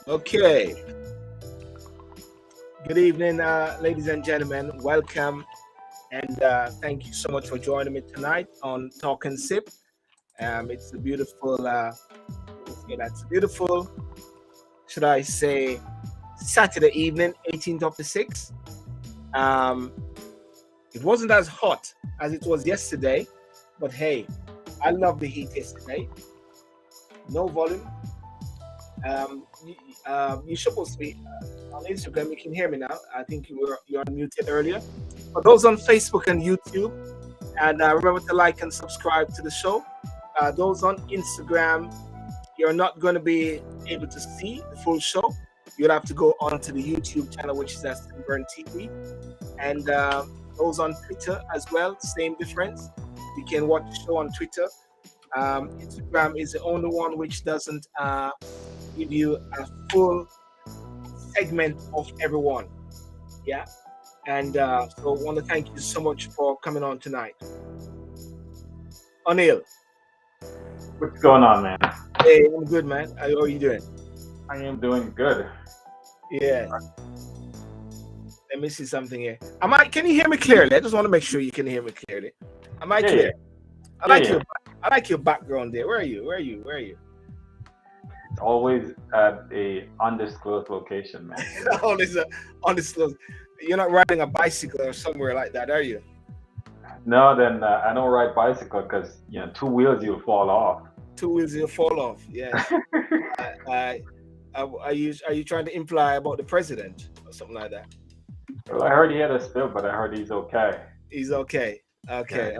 Okay. Good evening, ladies and gentlemen. Welcome and thank you so much for joining me tonight on Talk and Sip. It's a beautiful, that's a beautiful, should I say, Saturday evening, 18th of the 6th. Um, it wasn't as hot as it was yesterday, but hey, I love the heat yesterday. No volume. You're supposed to be on Instagram. You can hear me now. I think you're unmuted earlier. For those on Facebook and YouTube, and remember to like and subscribe to the show. Those on Instagram, you're not going to be able to see the full show. You'll have to go onto the YouTube channel, which is at Sunburn TV. And those on Twitter as well, same difference. You can watch the show on Twitter. Instagram is the only one which doesn't give you a full segment of everyone. Yeah. And so I want to thank you so much for coming on tonight. O'Neill. What's going on, man? Hey, I'm good, man. How are you doing? I am doing good. Yeah. Let me see something here. Can you hear me clearly? I just want to make sure you can hear me clearly. Am I clear? Yeah. I like your background there. Where are you? It's always at a undisclosed location, man. Always undisclosed. You're not riding a bicycle or somewhere like that, are you? No, then I don't ride bicycle because 2 wheels you'll fall off. 2 wheels you'll fall off. Yeah. Are you trying to imply about the president or something like that? Well, I heard he had a spill, but I heard he's okay. He's okay. Okay.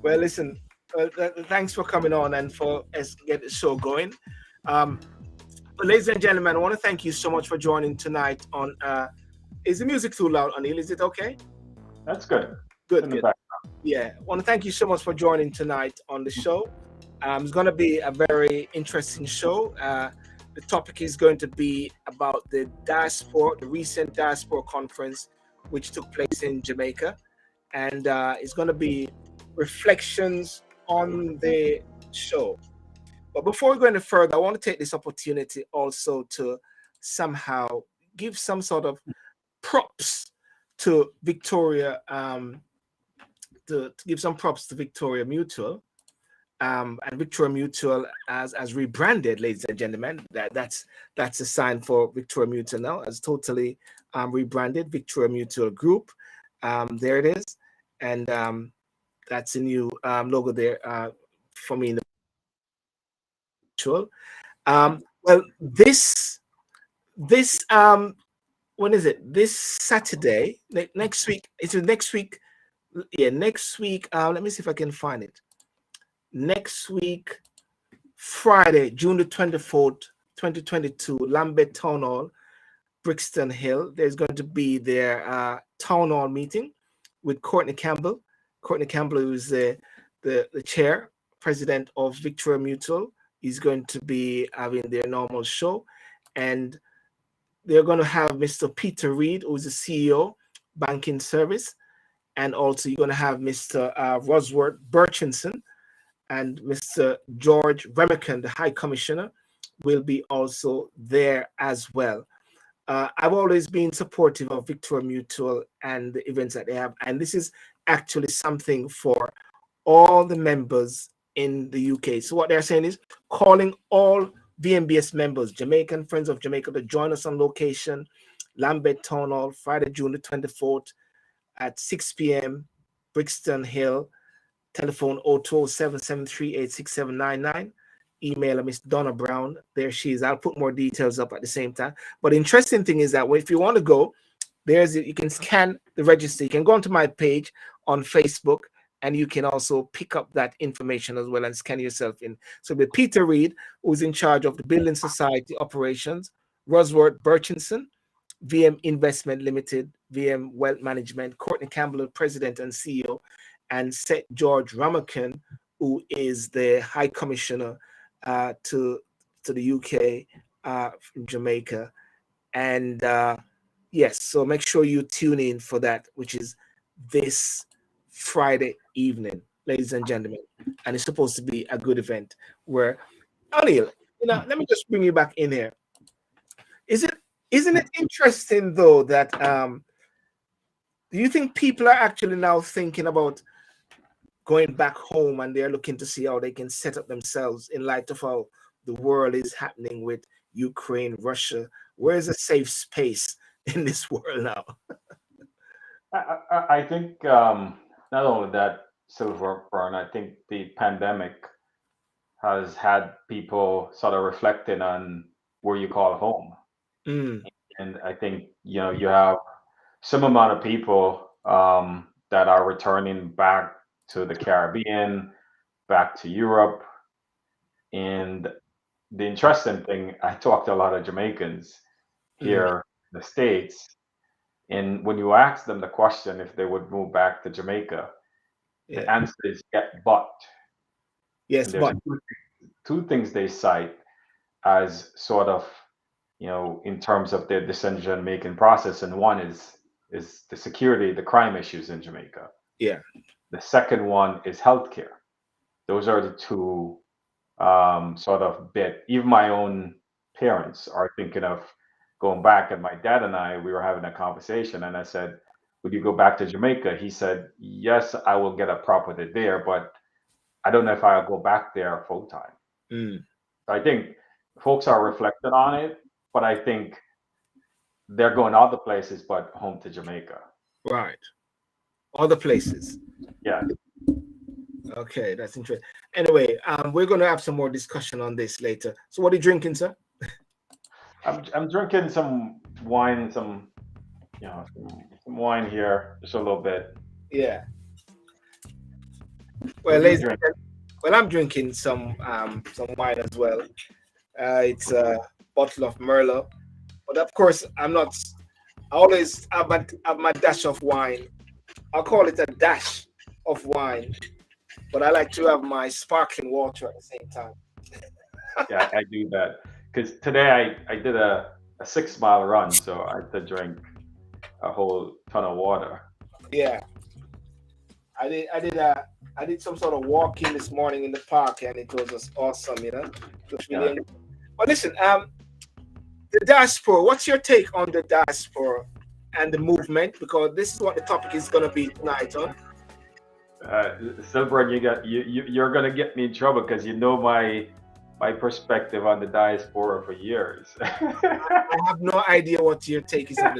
Well, listen. Thanks for coming on and for us get the show going. Ladies and gentlemen, I want to thank you so much for joining tonight on. Is the music too loud, Anil? Is it okay? That's good. Good. Yeah. I want to thank you so much for joining tonight on the show. It's going to be a very interesting show. The topic is going to be about the recent Diaspora Conference, which took place in Jamaica. And it's going to be reflections on the show. But before we go any further, I want to take this opportunity also to somehow give some sort of props to Victoria, to give some props to Victoria Mutual. And Victoria Mutual as rebranded, ladies and gentlemen. That's a sign for Victoria Mutual now, as totally rebranded Victoria Mutual Group. There it is, and that's a new logo there for me in the mutual. Well, this when is it? This Saturday, next week. It's next week. Yeah, next week. Let me see if I can find it. Next week, Friday, June the 24th, 2022, Lambeth Town Hall, Brixton Hill. There's going to be their town hall meeting with Courtney Campbell. Courtney Campbell, who is the chair, president of Victoria Mutual, is going to be having their normal show. And they're going to have Mr. Peter Reid, who is the CEO, Banking Service. And also you're going to have Mr. Rosworth Burchinson, and Mr. George Remican, the High Commissioner, will be also there as well. I've always been supportive of Victoria Mutual and the events that they have, and this is actually something for all the members in the UK. So what they're saying is calling all VMBS members, Jamaican Friends of Jamaica, to join us on location, Lambeth Town Hall, Friday, June the 24th at 6 p.m., Brixton Hill. Telephone 020773867799. Email Miss Donna Brown. There she is. I'll put more details up at the same time. But the interesting thing is that if you want to go, you can scan the register. You can go onto my page on Facebook, and you can also pick up that information as well and scan yourself in. So with Peter Reid, who's in charge of the Building Society operations, Rosworth Burchinson, VM Investment Limited, VM Wealth Management, Courtney Campbell, President and CEO, and Seth George Ramakan, who is the High Commissioner to the UK from Jamaica. And yes, so make sure you tune in for that, which is this Friday evening, ladies and gentlemen. And it's supposed to be a good event where, Anil, let me just bring you back in here. Isn't it interesting though that do you think people are actually now thinking about going back home and they're looking to see how they can set up themselves in light of how the world is happening with Ukraine, Russia? Where is a safe space in this world now? I think not only that, Silver Burn, I think the pandemic has had people sort of reflecting on where you call home. Mm, And I think, you have some amount of people that are returning back to the Caribbean, back to Europe. And the interesting thing, I talked to a lot of Jamaicans mm, here in the States, and when you ask them the question if they would move back to Jamaica, the yeah. answer is yeah, but. Yes, And there's but two things they cite as sort of, in terms of their decision making process. And one is the security, the crime issues in Jamaica. yeah, The second one is healthcare. Those are the two sort of bit. Even my own parents are thinking of going back. And my dad and I, we were having a conversation, and I said, "Would you go back to Jamaica?" He said, "Yes, I will get a property there, but I don't know if I'll go back there full time." mm, I think folks are reflecting on it, but I think they're going other places, but home to Jamaica. right. Other places. Yeah, Okay, that's interesting. Anyway, we're going to have some more discussion on this later. So, what are you drinking, sir? I'm drinking some wine, some wine here, just a little bit. Yeah. Well, What do you ladies and drink? gentlemen, well, I'm drinking some wine as well. It's a bottle of Merlot, but of course, I'm not. I always have my dash of wine. I'll call it a dash of wine, but I like to have my sparkling water at the same time. Yeah, I do that because today I did a 6 mile run, so I had to drink a whole ton of water. Yeah, I did some sort of walking this morning in the park, and it was just awesome. It was Yeah. really. But listen, the diaspora. What's your take on the diaspora and the movement? Because this is what the topic is going to be tonight, huh? Silver, you're gonna get me in trouble because you know my perspective on the diaspora for years. I have no idea what your take is on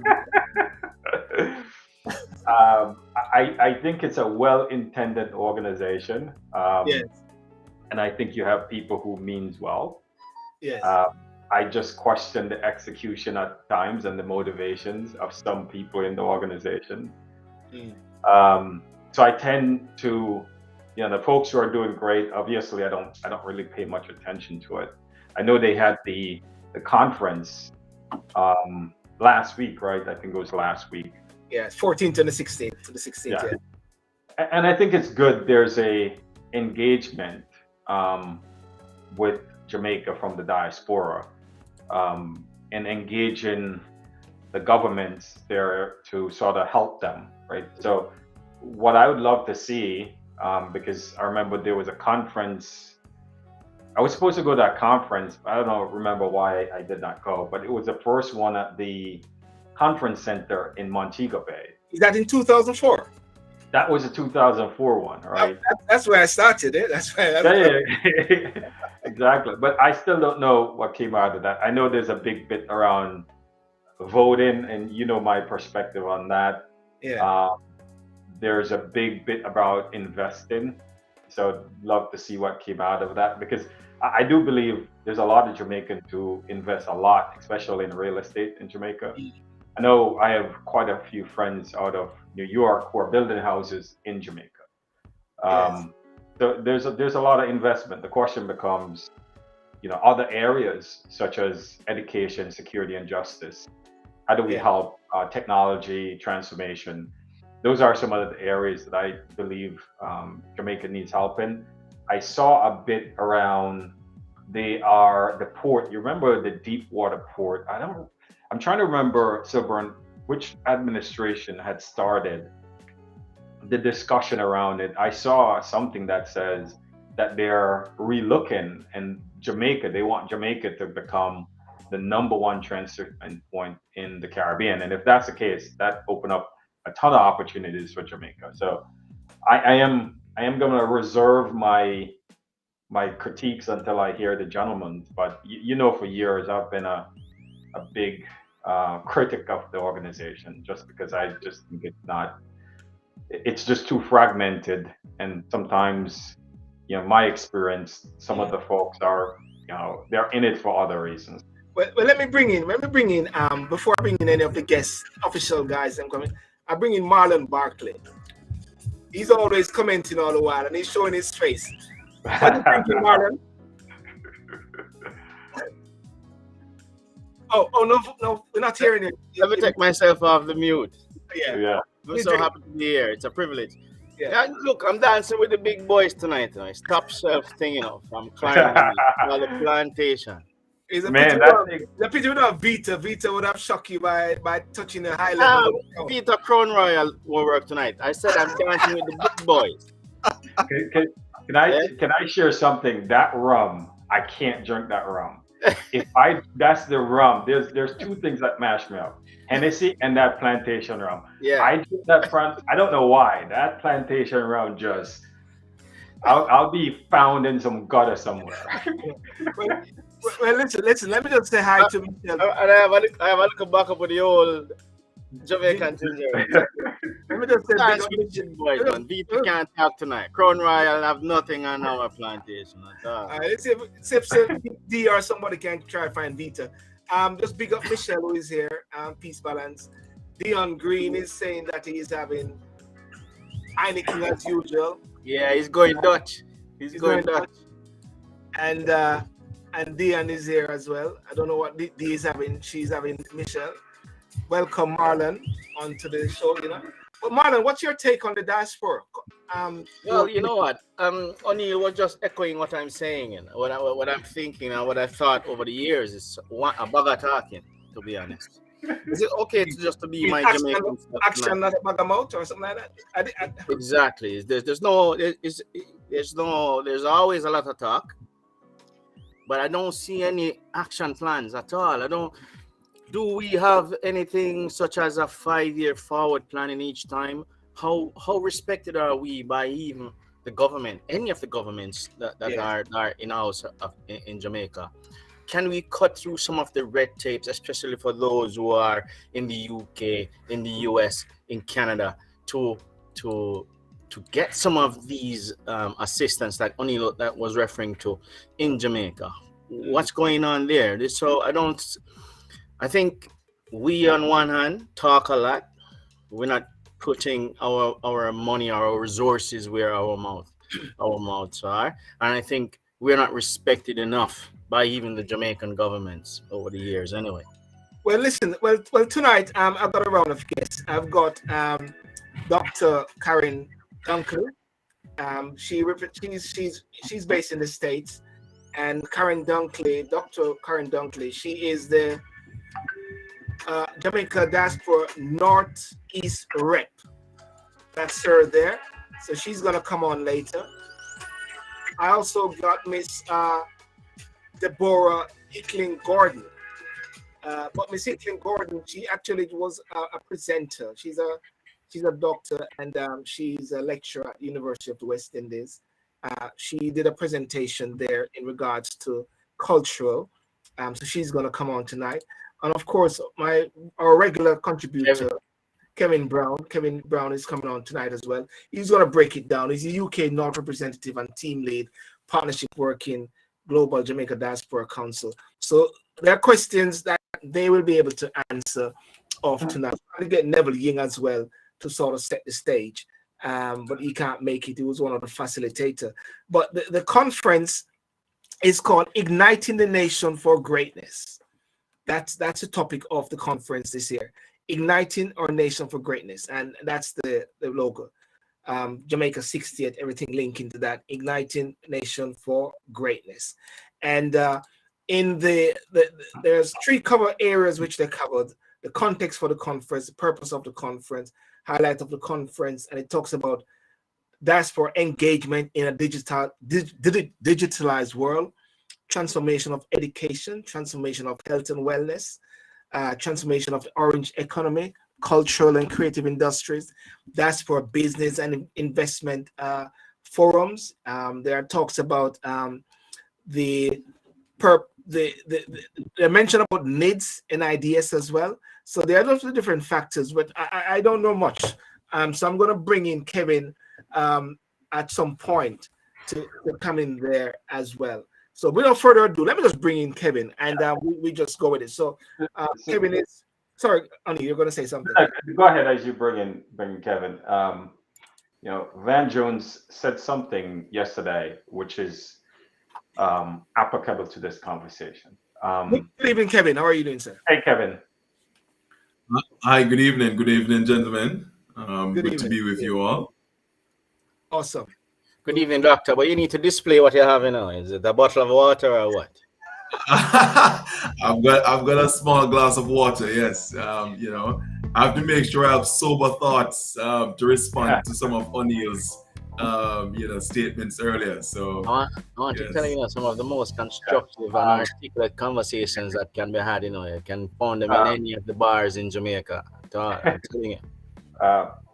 I think it's a well-intended organization, yes, and I think you have people who means well. yes, I just question the execution at times and the motivations of some people in the organization. So I tend to, the folks who are doing great. Obviously, I don't really pay much attention to it. I know they had the conference last week, right? I think it was last week. yeah, 14th and the 16th to the 16th. Yeah. And I think it's good. There's a engagement with Jamaica from the diaspora, and engaging the governments there to sort of help them, right? So what I would love to see, because I remember there was a conference. I was supposed to go to that conference. I don't remember why I did not go, but it was the first one at the conference center in Montego Bay. Is that in 2004? That was a 2004 one, right? That's where I started it. That's where. Yeah, exactly. But I still don't know what came out of that. I know there's a big bit around voting, and my perspective on that. Yeah. There's a big bit about investing. So I'd love to see what came out of that, because I do believe there's a lot of Jamaicans who invest a lot, especially in real estate in Jamaica. I know I have quite a few friends out of New York who are building houses in Jamaica. Yes. So there's a lot of investment. The question becomes, other areas such as education, security, and justice. How do we help technology transformation? Those are some of the areas that I believe Jamaica needs help in. I saw a bit around the port. You remember the deep water port? I'm trying to remember, Silver, which administration had started the discussion around it. I saw something that says that they're relooking in Jamaica. They want Jamaica to become the #1 transshipment point in the Caribbean. And if that's the case, that open up a ton of opportunities for Jamaica. So I am going to reserve my critiques until I hear the gentleman. But for years I've been a big critic of the organization, just because I just think it's just too fragmented, and sometimes my experience, some of the folks are they're in it for other reasons. Well, let me bring in before I bring in any of the guests, official guys I'm coming, I bring in Marlon Barkley. He's always commenting all the while and he's showing his face. What do you think, Marlon? No, we're not hearing it. Let me take myself off the mute. Yeah. I'm so happy to be here. It's a privilege. Yeah. Look, I'm dancing with the big boys tonight. It's top shelf thing, from climbing the plantation. It's a Man, pity without Vita. Vita would have shocked you by touching the high level. Vita Crown Royal will work tonight. I said I'm dancing with the big boys. Can I share something? That rum, I can't drink that rum. That's the rum. There's two things that mash me up: Hennessy and that plantation rum. Yeah. I drink that I don't know why. That plantation rum just, I'll be found in some gutter somewhere. Well, listen. Let me just say hi to Michelle. And I have a little back up with the old Jamaican ginger. Let me just say, big boys, man. Vita can't talk tonight. Crown Royal have nothing on our plantation at all. Let's see if D or somebody can try to find Vita. Just big up Michelle, who is here. Peace Balance. Dion Green is saying that he's having Heineken as usual. Yeah, he's going Dutch. He's going Dutch. And Dion is here as well. I don't know what D is having. She's having Michelle. Welcome, Marlon, onto the show. But Marlon, what's your take on the diaspora? Well, you know what? O'Neill was just echoing what I'm saying, and what I'm thinking and what I thought over the years is a bag of talking, to be honest. Is it okay to be my Jamaican action, not a bag of mouth or something like that? Exactly. There's always a lot of talk, but I don't see any action plans at all. Do we have anything such as a 5-year forward plan in each time? How respected are we by even the government, any of the governments that are in house in Jamaica? Can we cut through some of the red tapes, especially for those who are in the UK, in the US, in Canada, to get some of these assistance that O'Neill that was referring to in Jamaica? What's going on there? So I think we on one hand talk a lot. We're not putting our money, our resources where our mouths are, and I think we're not respected enough by even the Jamaican governments over the years. Anyway. Well, listen. Well, tonight I've got a round of guests. I've got Dr. Karren Dunkley. She's based in the States, and Dr. Karren Dunkley. She is the Jamaica Diaspora Northeast Rep. That's her there. So she's gonna come on later. I also got Miss Deborah Hickling Gordon. But Miss Hickling Gordon, she actually was a presenter. She's a doctor and she's a lecturer at the University of the West Indies. She did a presentation there in regards to cultural. So she's gonna come on tonight. And of course, our regular contributor, Kevin Brown. Kevin Brown is coming on tonight as well. He's going to break it down. He's a UK North representative and team lead, partnership working Global Jamaica Diaspora Council. So there are questions that they will be able to answer off tonight. I get Neville Ying as well to sort of set the stage, but he can't make it. He was one of the facilitators. But the conference is called Igniting the Nation for Greatness. That's the topic of the conference this year. Igniting our nation for greatness, and that's the logo. Jamaica 60th, everything linking to that. Igniting nation for greatness, and there's 3 cover areas which they covered: the context for the conference, the purpose of the conference, highlight of the conference, and it talks about diaspora engagement in a digitalized world, transformation of education, transformation of health and wellness, transformation of the orange economy, cultural and creative industries, diaspora business and investment forums. There are talks about the mention about needs and ideas as well. So there are lots of different factors, but I don't know much. So I'm going to bring in Kevin at some point to come in there as well. So without further ado, let me just bring in Kevin, and we just go with it. So Kevin is, sorry, Ani, you're going to say something. Go ahead as you bring in Kevin. Van Jones said something yesterday, which is applicable to this conversation. Good evening, Kevin. How are you doing, sir? Hey, Kevin. Hi, good evening. Good evening, gentlemen. Good to be with you all. Awesome. Good evening, Doctor. But you need to display what you have now. Is it a bottle of water or what? I've got a small glass of water. Yes. I have to make sure I have sober thoughts to respond to some of O'Neill's statements earlier. So I want to tell you, some of the most constructive and articulate conversations that can be had. You can find them in any of the bars in Jamaica. I'm telling you.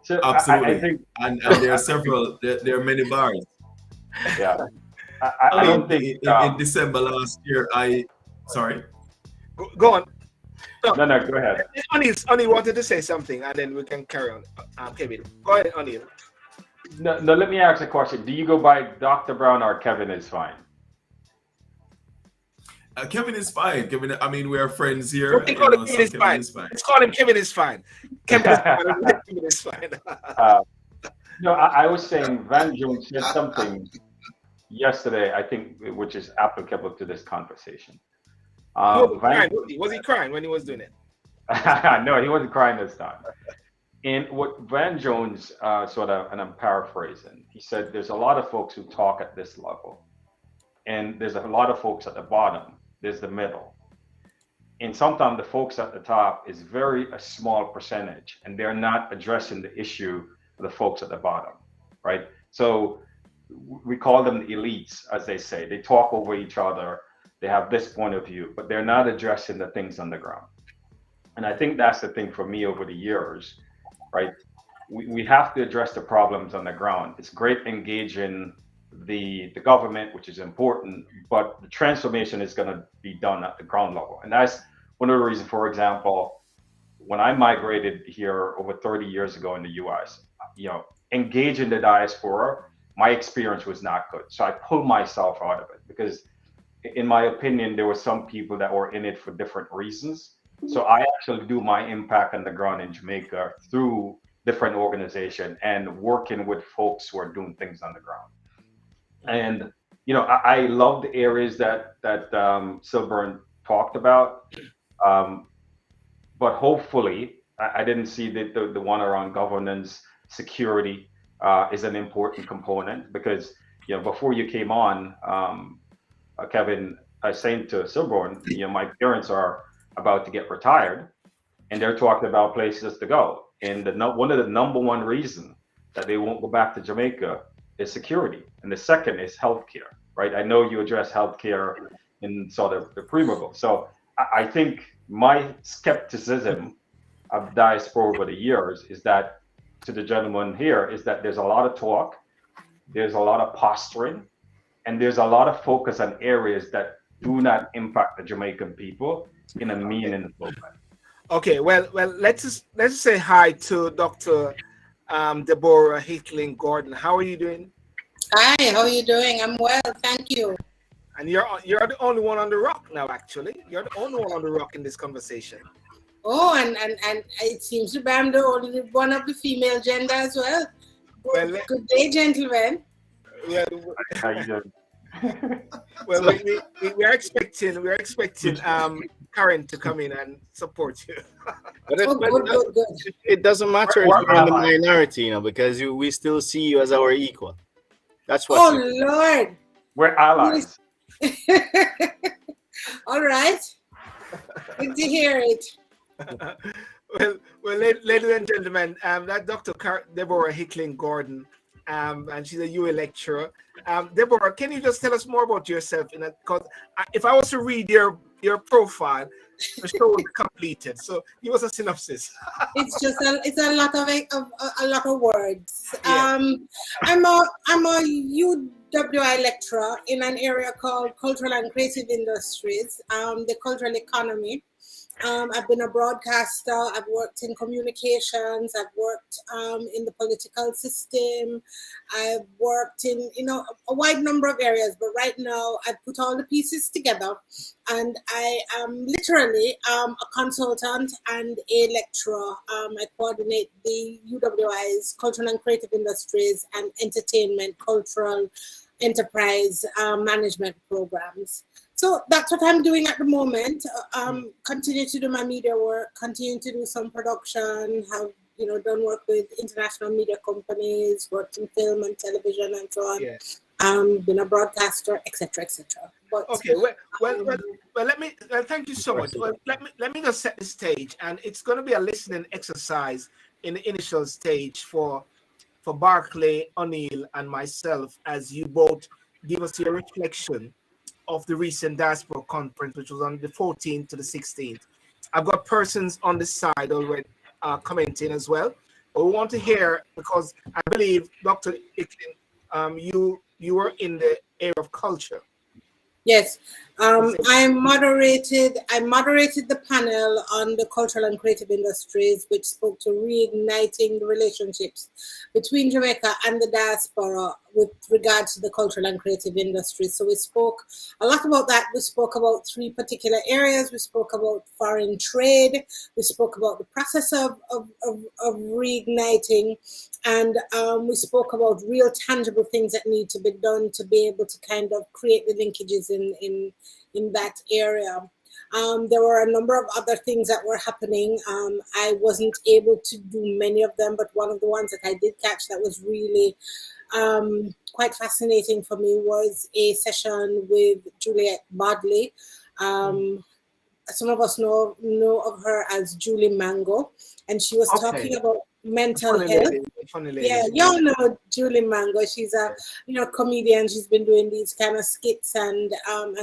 So absolutely. I think, and there are several. There are many bars. Yeah. I don't think in December last year. Sorry. Go on. No, go ahead. Ani wanted to say something, and then we can carry on. Kevin, go ahead, Ani. No, let me ask a question. Do you go by Dr. Brown or Kevin is fine? Kevin is fine. Kevin, I mean, we are friends here. Don't call him Kevin is fine. Let's call him Kevin is fine. Kevin is fine. Kevin is fine. No, I was saying Van Jones said something yesterday, I think, which is applicable to this conversation. Was he crying when he was doing it? No, he wasn't crying this time. And what Van Jones and I'm paraphrasing, he said there's a lot of folks who talk at this level, and there's a lot of folks at the bottom, there's the middle. And sometimes the folks at the top is a small percentage, and they're not addressing the issue of the folks at the bottom, right? So we call them the elites, as they say. They talk over each other, they have this point of view, but they're not addressing the things on the ground. And I think that's the thing for me over the years, right? We have to address the problems on the ground. It's great engaging the government, which is important, but the transformation is going to be done at the ground level. And that's one of the reasons, for example, when I migrated here over 30 years ago in the US, engaging the diaspora, my experience was not good. So I pulled myself out of it because, in my opinion, there were some people that were in it for different reasons. So I actually do my impact on the ground in Jamaica through different organizations and working with folks who are doing things on the ground. And I love the areas that Silburn talked about, but hopefully I didn't see the one around governance, security is an important component because before you came on, Kevin, I was saying to Silburn, my parents are about to get retired, and they're talking about places to go. And one of the number one reasons that they won't go back to Jamaica is security, and the second is healthcare. Right? I know you address healthcare in sort of the preamble. So I think my skepticism of diaspora over the years is that, to the gentleman here, is that there's a lot of talk, there's a lot of posturing, and there's a lot of focus on areas that do not impact the Jamaican people in a meaningful way. Okay, well, let's say hi to Dr. Deborah Hickling Gordon. How are you doing? Hi, how are you doing? I'm well, thank you. And you're the only one on the rock now. Actually, you're the only one on the rock in this conversation. Oh, and it seems to be I'm the only one of the female gender as well. Good day, gentlemen. Yeah. How you doing? Well, we're expecting Karren to come in and support you. But Good. it doesn't matter if you're in the minority, because we still see you as our equal. That's what. Oh Lord. We're allies. All right. Good to hear it. Well, ladies and gentlemen, that Dr. Deborah Hickling Gordon and she's a UA lecturer. Deborah, can you just tell us more about yourself? Because if I was to read your profile, the show would be completed. So give us a synopsis. It's a lot of words. Yeah. I'm a UWI lecturer in an area called Cultural and Creative Industries, the cultural economy. I've been a broadcaster, I've worked in communications, I've worked in the political system, I've worked in, a wide number of areas, but right now I've put all the pieces together and I am literally a consultant and a lecturer. I coordinate the UWI's Cultural and Creative Industries and Entertainment, Cultural Enterprise Management programs. So that's what I'm doing at the moment. Continue to do my media work, continue to do some production, have done work with international media companies, worked in film and television and so on. Yeah. Been a broadcaster, etc., etc. Okay, well, let me thank you so much. Well, let me just set the stage, and it's going to be a listening exercise in the initial stage for Barclay, O'Neill, and myself, as you both give us your reflection of the recent Diaspora Conference, which was on the 14th to the 16th. I've got persons on the side already commenting as well. But we want to hear, because I believe, Dr. Hickling, you were in the area of culture. Yes, I moderated the panel on the cultural and creative industries, which spoke to reigniting the relationships between Jamaica and the diaspora with regard to the cultural and creative industries. So we spoke a lot about that. We spoke about 3 particular areas. We spoke about foreign trade. We spoke about the process of reigniting. And we spoke about real tangible things that need to be done to be able to kind of create the linkages in that area. There were a number of other things that were happening. I wasn't able to do many of them, but one of the ones that I did catch that was really quite fascinating for me was a session with Juliet Bodley. Some of us know of her as Julie Mango, and she was talking about mental health. Yeah, y'all know Julie Mango. She's a comedian. She's been doing these kind of skits and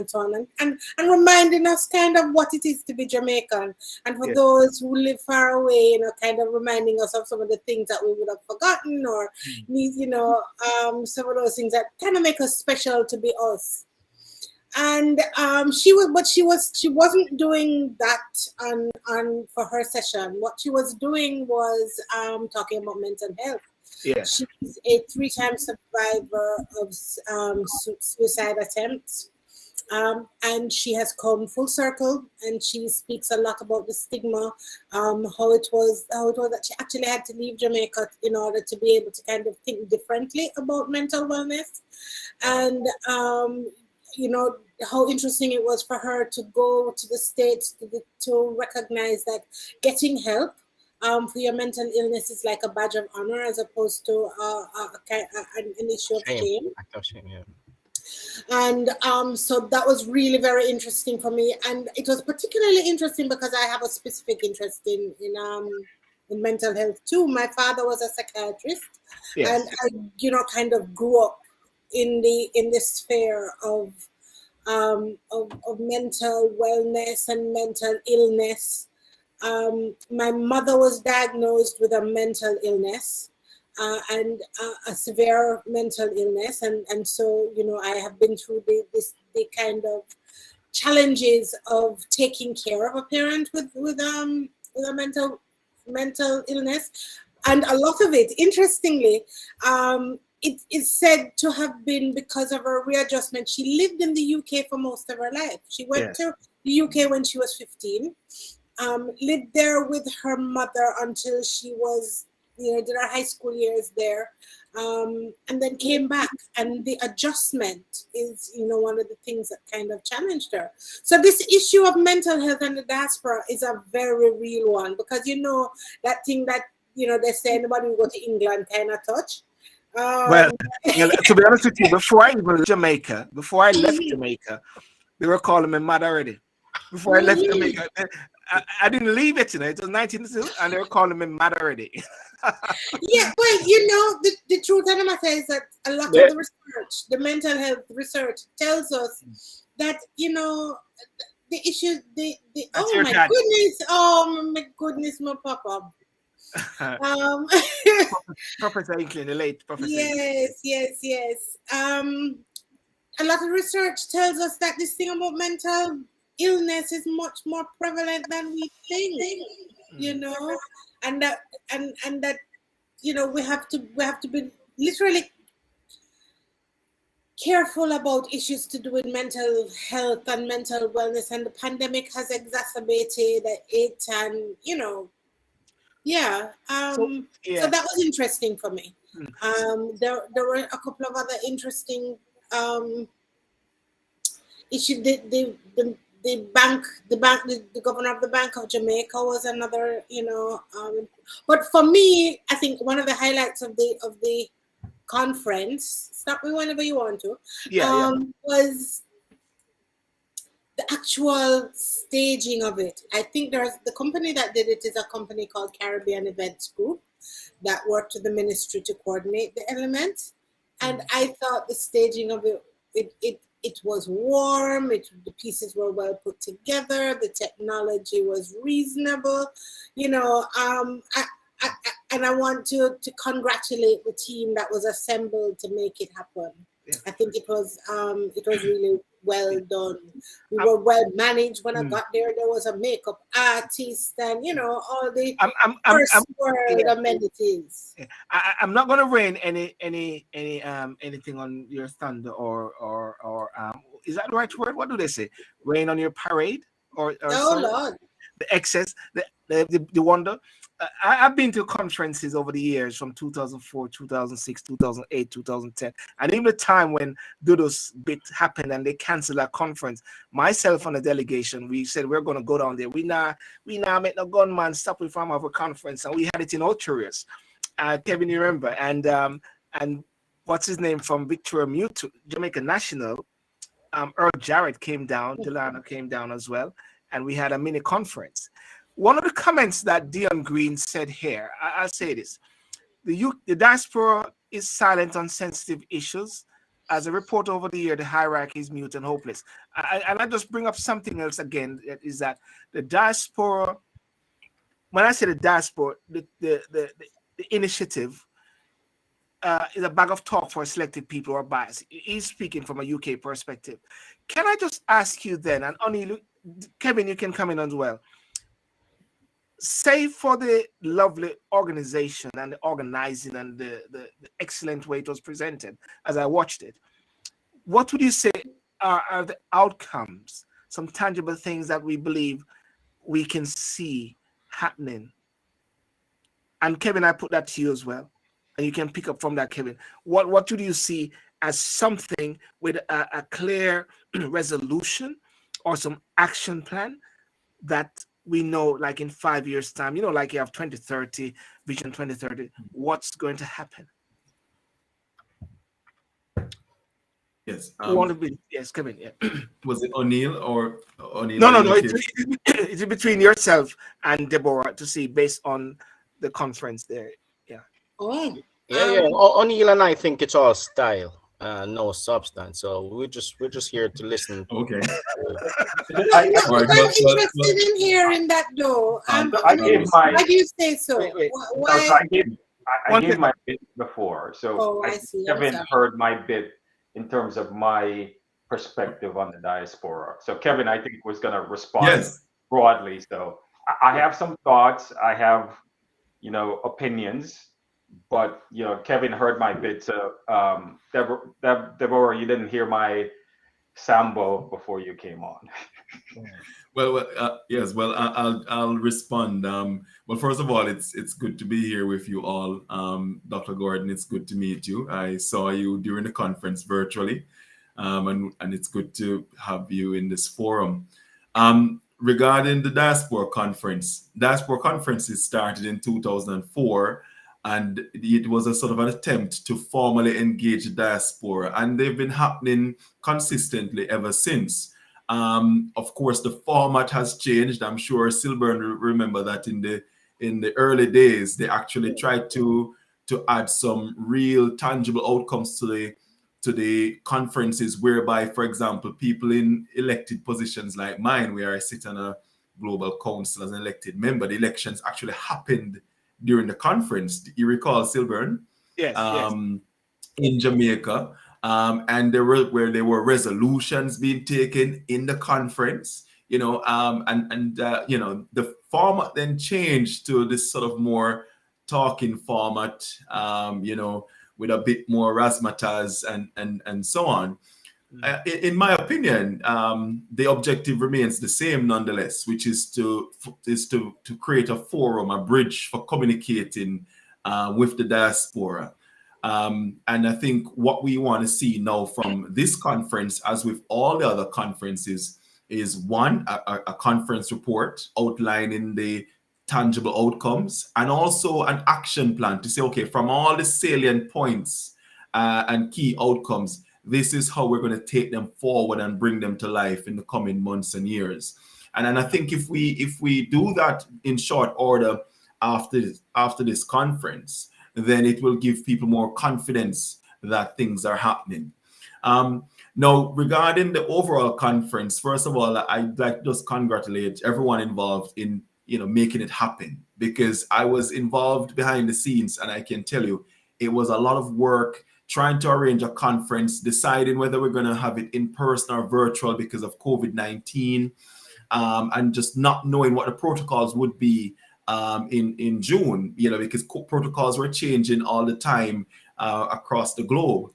so on, and reminding us kind of what it is to be Jamaican. And for those who live far away, kind of reminding us of some of the things that we would have forgotten, or need, some of those things that kind of make us special to be us. And she wasn't doing that on for her session. What she was doing was talking about mental health. Yeah. She's a 3-time survivor of suicide attempts, and she has come full circle. And she speaks a lot about the stigma, how it was that she actually had to leave Jamaica in order to be able to kind of think differently about mental wellness, and how interesting it was for her to go to the States to recognize that getting help for your mental illness is like a badge of honor, as opposed to an issue of shame. And so that was really very interesting for me, and it was particularly interesting because I have a specific interest in mental health too. My father was a psychiatrist, and I kind of grew up in the sphere of mental wellness and mental illness. My mother was diagnosed with a mental illness and a severe mental illness, and so I have been through the kind of challenges of taking care of a parent with a mental illness, and a lot of it, interestingly, it is said to have been because of her readjustment. She lived in the UK for most of her life. She went to the UK when she was 15, lived there with her mother until she was, did her high school years there, and then came back. And the adjustment is, one of the things that kind of challenged her. So this issue of mental health and the diaspora is a very real one, because that thing that, they say anybody who go to England kind of touch. Well, to be honest with you, before I even left Jamaica, they were calling me mad already. Before I left Jamaica, I didn't leave it, it was 1902, and they were calling me mad already. Yeah, well, you know, the truth of the matter is that a lot of the research, the mental health research, tells us that, you know, the issue, oh my goodness, my papa. Professor Hickling, the late Professor. Yes. A lot of research tells us that this thing about mental illness is much more prevalent than we think. You know, and that you know, we have to be literally careful about issues to do with mental health and mental wellness, and the pandemic has exacerbated it, and you know, so that was interesting for me. There were a couple of other interesting issues. The governor of the Bank of Jamaica was another, you know, but for me, I think one of the highlights of the conference, stop me whenever you want to, was the actual staging of it. I think the company that did it is a company called Caribbean Events Group that worked with the ministry to coordinate the elements. And I thought the staging of it was warm. The pieces were well put together. The technology was reasonable, you know. And I want to congratulate the team that was assembled to make it happen. Yeah. I think it was really well done. We were well managed. When I got there, there was a makeup artist and, you know, all the first world amenities. I'm not going to rain anything on your thunder or is that the right word? What do they say? Rain on your parade or Lord. The excess, the wonder. I've been to conferences over the years from 2004, 2006, 2008, 2010, and even the time when Dodo's bit happened and they canceled that conference. Myself and the delegation, we said we're going to go down there. We now make no gunman stop we from our conference, and we had it in Ulteriors. Kevin, you remember? And what's his name from Victoria Mute, Jamaica National? Earl Jarrett came down. Delano came down as well, and we had a mini conference. One of the comments that Dion Green said here, I'll say this: the diaspora is silent on sensitive issues. As a report over the year, the hierarchy is mute and hopeless. And I just bring up something else again, is that the diaspora, when I say the diaspora, the initiative is a bag of talk for selected people or bias. He's speaking from a UK perspective. Can I just ask you then, and only Kevin, you can come in as well. Say for the lovely organization and the organizing and the excellent way it was presented as I watched it, what would you say are the outcomes, some tangible things that we believe we can see happening? And Kevin, I put that to you as well. And you can pick up from that, Kevin. What do you see as something with a clear resolution or some action plan that we know, like in 5 years' time, you know, like you have 2030, Vision 2030, what's going to happen? Yes. Yes, Kevin. Yeah. Was it O'Neill or O'Neill? No. It's between yourself and Deborah to see based on the conference there. Yeah. Oh. Yeah. O'Neill and I think it's all style. No substance, so we're just here to listen. I'm Okay. interested in hearing that though. I gave my. Why do you say so? Why? So I gave my bit before, so I see. Kevin heard my bit in terms of my perspective on the diaspora. So Kevin, I think, was going to respond broadly. So I have some thoughts. I have, you know, opinions. But, you know, Kevin heard my bit. So, Deborah, you didn't hear my sambo before you came on. Yes. Well, I'll respond. Well, first of all, it's good to be here with you all. Dr. Gordon, it's good to meet you. I saw you during the conference virtually, and it's good to have you in this forum. Regarding the Diaspora Conference is started in 2004. And it was a sort of an attempt to formally engage the diaspora, and they've been happening consistently ever since. Of course, the format has changed. I'm sure Silburn remember that in in the early days, they actually tried to add some real tangible outcomes to the conferences, whereby, for example, people in elected positions like mine, where I sit on a global council as an elected member, the elections actually happened during the conference. You recall, Silburn? Yes, in Jamaica, and there were resolutions being taken in the conference, you know, you know, the format then changed to this sort of more talking format, you know, with a bit more razzmatazz and so on. In my opinion, the objective remains the same nonetheless, which is to create a forum, a bridge for communicating with the diaspora. And I think what we want to see now from this conference, as with all the other conferences, is one, a conference report outlining the tangible outcomes, and also an action plan to say, okay, from all the salient points and key outcomes, this is how we're going to take them forward and bring them to life in the coming months and years. And I think if we do that in short order after this conference, then it will give people more confidence that things are happening. Now, regarding the overall conference, first of all, I'd like to just congratulate everyone involved in, you know, making it happen, because I was involved behind the scenes, and I can tell you it was a lot of work trying to arrange a conference, deciding whether we're going to have it in person or virtual because of COVID-19, and just not knowing what the protocols would be in June, you know, because protocols were changing all the time across the globe.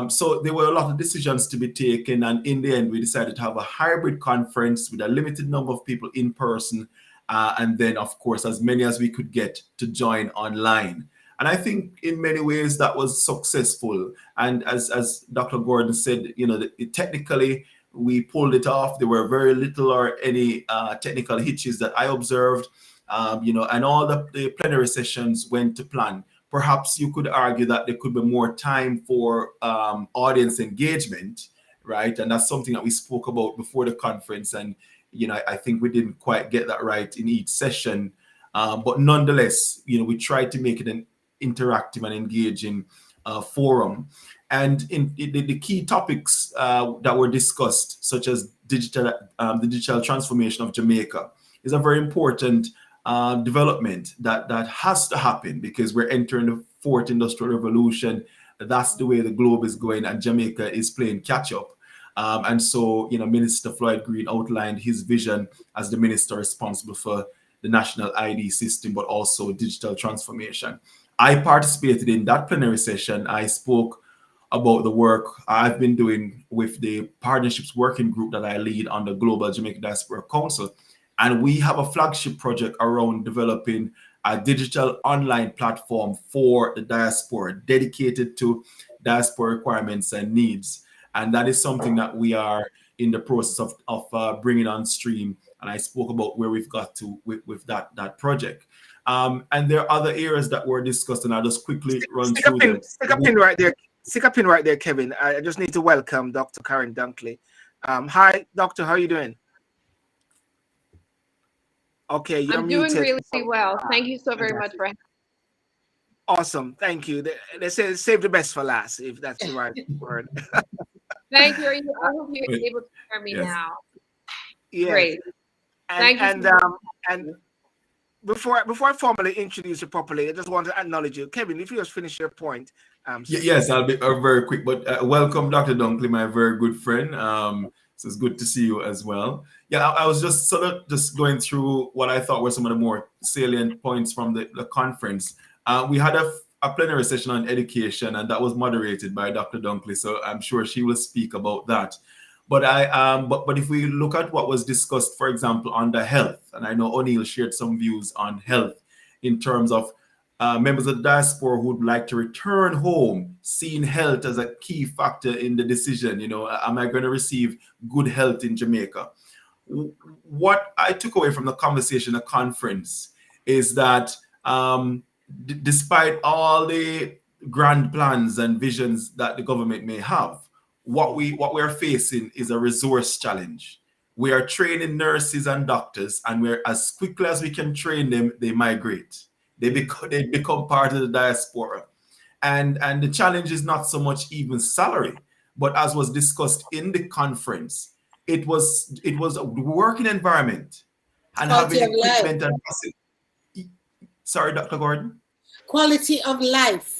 So there were a lot of decisions to be taken, and in the end, we decided to have a hybrid conference with a limited number of people in person, and then, of course, as many as we could get to join online. And I think in many ways that was successful. And as Dr. Gordon said, you know, technically we pulled it off. There were very little or any technical hitches that I observed, you know, and all the plenary sessions went to plan. Perhaps you could argue that there could be more time for audience engagement, right? And that's something that we spoke about before the conference. And, you know, I think we didn't quite get that right in each session. But nonetheless, you know, we tried to make it an interactive and engaging forum. And in the key topics that were discussed, such as the digital transformation of Jamaica, is a very important development that has to happen, because we're entering the fourth industrial revolution. That's the way the globe is going, and Jamaica is playing catch up. And so, you know, Minister Floyd Green outlined his vision as the minister responsible for the national ID system, but also digital transformation. I participated in that plenary session. I spoke about the work I've been doing with the partnerships working group that I lead on the Global Jamaican Diaspora Council. And we have a flagship project around developing a digital online platform for the diaspora, dedicated to diaspora requirements and needs. And that is something that we are in the process of bringing on stream. And I spoke about where we've got to with that project. And there are other areas that were discussed, and I'll just quickly run through them. Stick a pin right there. Stick a pin right there, Kevin. I just need to welcome Dr. Karren Dunkley. Hi, Doctor. How are you doing? Okay, you're I'm muted. doing really well. Thank you so very much for having me. Awesome. Thank you. They say save the best for last, if that's the right word. Thank you. I hope you're able to hear me now. Yes. Great. Thank you. And before I formally introduce you properly, I just want to acknowledge you. Kevin, if you just finish your point. Yes, I'll be very quick, but welcome, Dr. Dunkley, my very good friend. So it's good to see you as well. Yeah, I was just sort of just going through what I thought were some of the more salient points from the conference. We had a plenary session on education, and that was moderated by Dr. Dunkley, so I'm sure she will speak about that. But but if we look at what was discussed, for example, on the health, and I know O'Neill shared some views on health in terms of members of the diaspora who would like to return home, seeing health as a key factor in the decision. You know, am I going to receive good health in Jamaica? What I took away from the conversation, the conference, is that despite all the grand plans and visions that the government may have, what we are facing is a resource challenge. We are training nurses and doctors, and we're as quickly as we can train them, they migrate. They become part of the diaspora. And the challenge is not so much even salary, but as was discussed in the conference, it was a working environment and Quality having of life. equipment and facilities. Sorry, Dr. Gordon. Quality of life.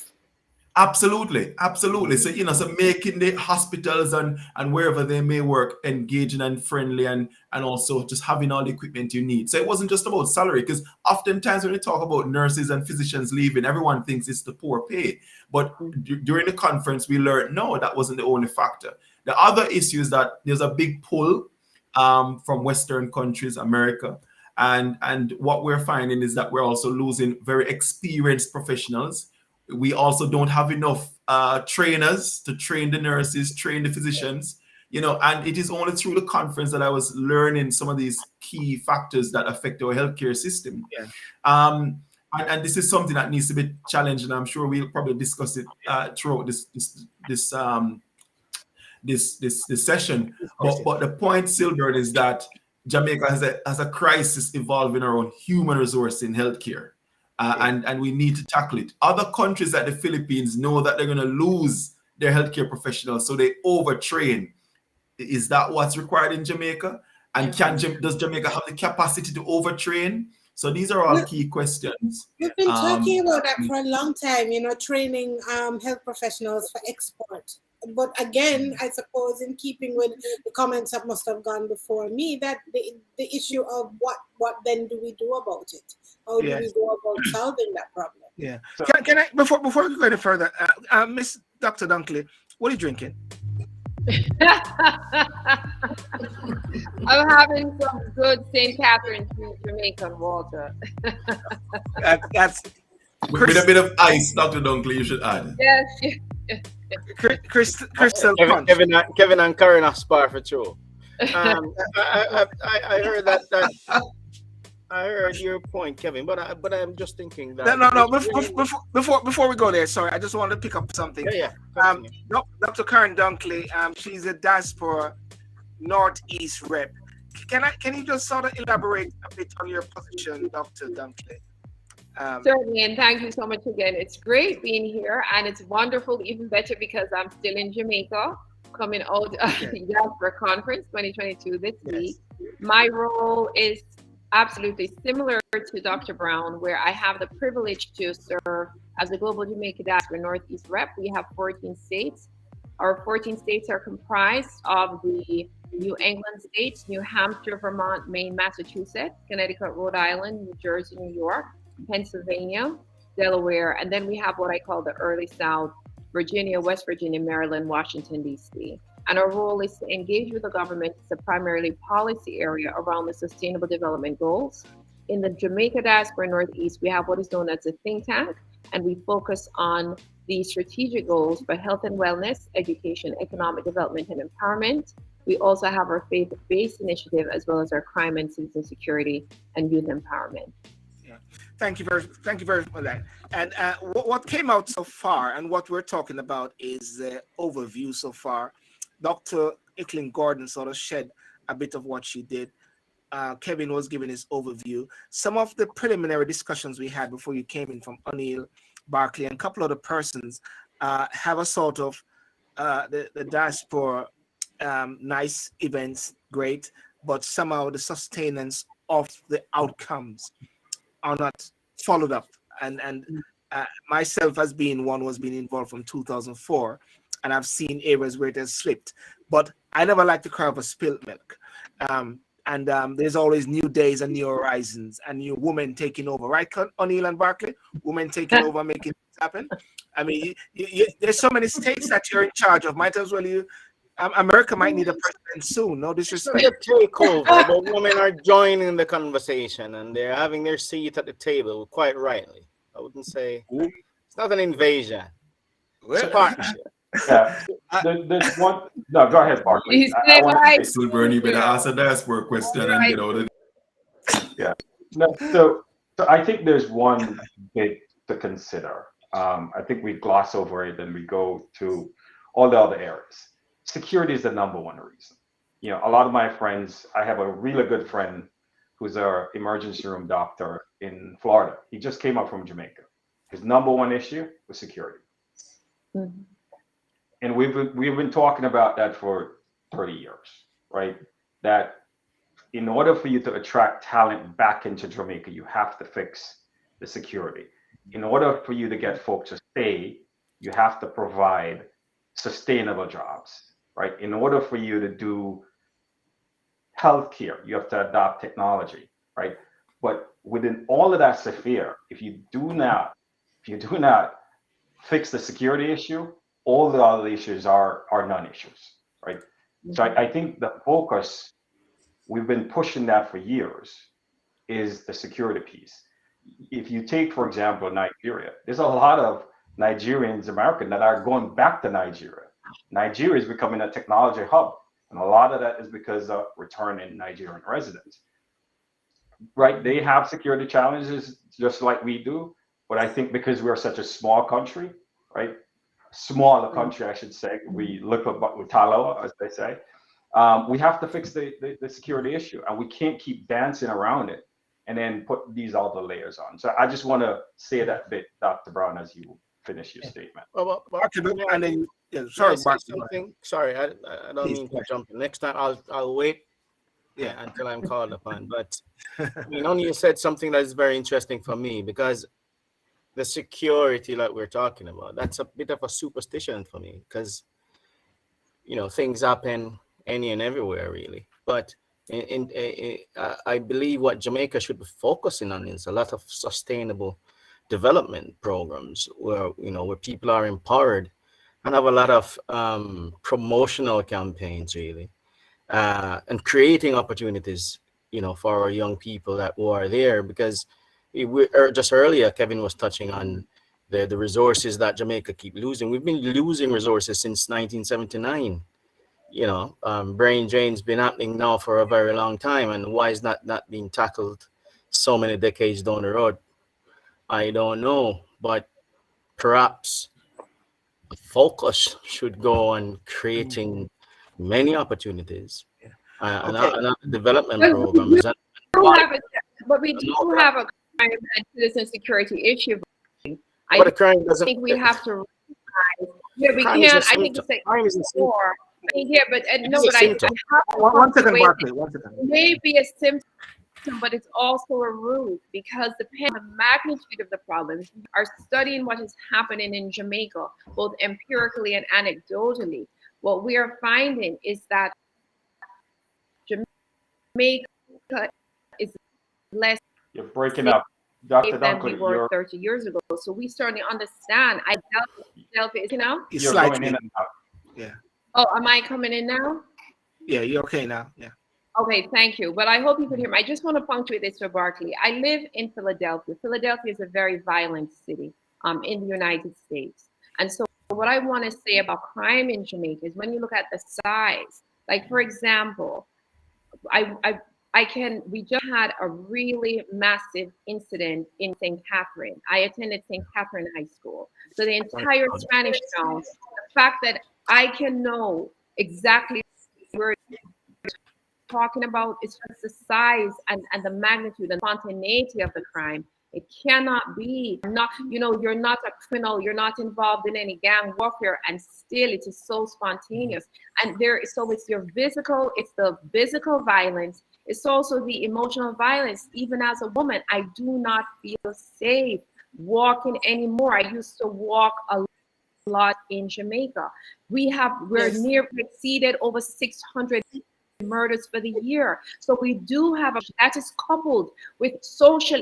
Absolutely, absolutely. So so making the hospitals and wherever they may work engaging and friendly, and also just having all the equipment you need. So it wasn't just about salary, because oftentimes when we talk about nurses and physicians leaving, everyone thinks it's the poor pay. But during the conference, we learned no, that wasn't the only factor. The other issue is that there's a big pull from Western countries, America, and what we're finding is that we're also losing very experienced professionals. We also don't have enough trainers to train the nurses, train the physicians, and it is only through the conference that I was learning some of these key factors that affect our healthcare system. Yeah. And this is something that needs to be challenged, and I'm sure we'll probably discuss it throughout this session. But the point, Silbert, is that Jamaica has a crisis evolving around human resource in healthcare. And we need to tackle it. Other countries like the Philippines know that they're going to lose their healthcare professionals, so they overtrain. Is that what's required in Jamaica? And does Jamaica have the capacity to overtrain? So these are all key questions. We've been talking about that for a long time, training health professionals for export. But again, I suppose in keeping with the comments that must have gone before me, that the issue of what then do we do about it? How do we go about solving that problem? Yeah. So, can I before we go any further, Miss Dr. Dunkley, what are you drinking? I'm having some good St. Catherine's Jamaican water. That's with a bit of ice, Dr. Dunkley, you should add. Yes. Crystal punch. Kevin and Karren are spar for true. I heard that. I heard your point, Kevin, but I'm just thinking that. No. Before we go there, sorry, I just wanted to pick up something. Yeah. Dr. Karren Dunkley, she's a Diaspora Northeast rep. Can you just sort of elaborate a bit on your position, Dr. Dunkley? Certainly, and thank you so much again. It's great being here, and it's wonderful, even better because I'm still in Jamaica, coming out of the Diaspora Conference 2022 this week. My role is absolutely similar to Dr. Brown, where I have the privilege to serve as the Global Jamaica Diaspora Northeast Rep. We have 14 states. Our 14 states are comprised of the New England states, New Hampshire, Vermont, Maine, Massachusetts, Connecticut, Rhode Island, New Jersey, New York, Pennsylvania, Delaware, and then we have what I call the early South, Virginia, West Virginia, Maryland, Washington, D.C. And our role is to engage with the government. It's a primarily policy area around the Sustainable Development Goals. In the Jamaica Diaspora Northeast, we have what is known as a think tank, and we focus on the strategic goals for health and wellness, education, economic development, and empowerment. We also have our faith-based initiative, as well as our crime and citizen security and youth empowerment. Thank you very much for that. And what came out so far, and what we're talking about, is the overview so far. Dr. Hickling Gordon sort of shed a bit of what she did. Kevin was giving his overview. Some of the preliminary discussions we had before you came in from O'Neill, Barkley, and a couple other persons have a sort of the diaspora nice events, great, but somehow the sustenance of the outcomes are not followed up. And myself as being one was being involved from 2004, and I've seen areas where it has slipped. But I never like to cry over spilt milk. And there's always new days and new horizons and new women taking over, right, O'Neill and Barkley? Women taking over, making things happen. I mean, there's so many states that you're in charge of. Might as well America might need a president soon. No disrespect. Take over, but women are joining the conversation and they're having their seat at the table, quite rightly. I wouldn't say it's not an invasion. It's a partnership. Yeah. There's one. No, go ahead, Barkley. So Bernie, better ask a diaspora question and get out of it. Yeah. No, so I think there's one bit to consider. I think we gloss over it and we go to all the other areas. Security is the number one reason. a lot of my friends, I have a really good friend who's our emergency room doctor in Florida. He just came up from Jamaica. His number one issue was security. Mm-hmm. And we've been talking about that for 30 years, right? That in order for you to attract talent back into Jamaica, you have to fix the security. In order for you to get folks to stay, you have to provide sustainable jobs, right? In order for you to do healthcare, you have to adopt technology, right? But within all of that sphere, if you do not fix the security issue, all the other issues are non-issues, right? Mm-hmm. So I think the focus, we've been pushing that for years, is the security piece. If you take, for example, Nigeria, there's a lot of Nigerians, Americans, that are going back to Nigeria. Nigeria is becoming a technology hub, and a lot of that is because of returning Nigerian residents, right? They have security challenges just like we do, but I think because we're such a small country, right? Smaller country, I should say. We look up with Talo, as they say. We have to fix the security issue, and we can't keep dancing around it and then put these other layers on. So I just want to say that bit, Dr. Brown, as you finish your statement. Well, and then, sorry, something. Sorry, I don't mean to jump in. Next time I'll wait until I'm called upon. But you said something that is very interesting for me, because the security that we're talking about, that's a bit of a superstition for me, because things happen any and everywhere, really. But I believe what Jamaica should be focusing on is a lot of sustainable development programs where people are empowered, and have a lot of promotional campaigns, really, and creating opportunities for our young people who are there, because just earlier Kevin was touching on the resources that Jamaica keep losing. We've been losing resources since 1979. Brain drain's been happening now for a very long time, and why is not being tackled so many decades down the road? I don't know, but perhaps the focus should go on creating many opportunities and development programs. But we do have a crime and citizen security issue. I think we have to recognize. Yeah, we can't. I think it's more. But no, but I have 1 second, Barkley. 1 second. It may be a symptom, but it's also a root, because depending on the magnitude of the problems, we are studying what is happening in Jamaica, both empirically and anecdotally. What we are finding is that Jamaica is less. You're breaking up, Dr. Than we Dunkley. were 30 years ago. So we certainly understand. I doubt it, You're going in and out. Yeah. Oh, am I coming in now? Yeah, you're okay now. Yeah. Okay, thank you. But I hope you could hear me. I just want to punctuate this for Barkley. I live in Philadelphia. Philadelphia is a very violent city in the United States. And so what I want to say about crime in Jamaica is when you look at the size, like for example, we just had a really massive incident in St. Catherine. I attended St. Catherine High School. So the entire Spanish Town, the fact that I can know exactly where it's talking about is just the size and the magnitude and spontaneity of the crime. It cannot be you're not a criminal, you're not involved in any gang warfare, and still it is so spontaneous. And it's the physical violence. It's also the emotional violence. Even as a woman, I do not feel safe walking anymore. I used to walk a lot in Jamaica. We're near exceeded over 600 murders for the year. So we do have that is coupled with social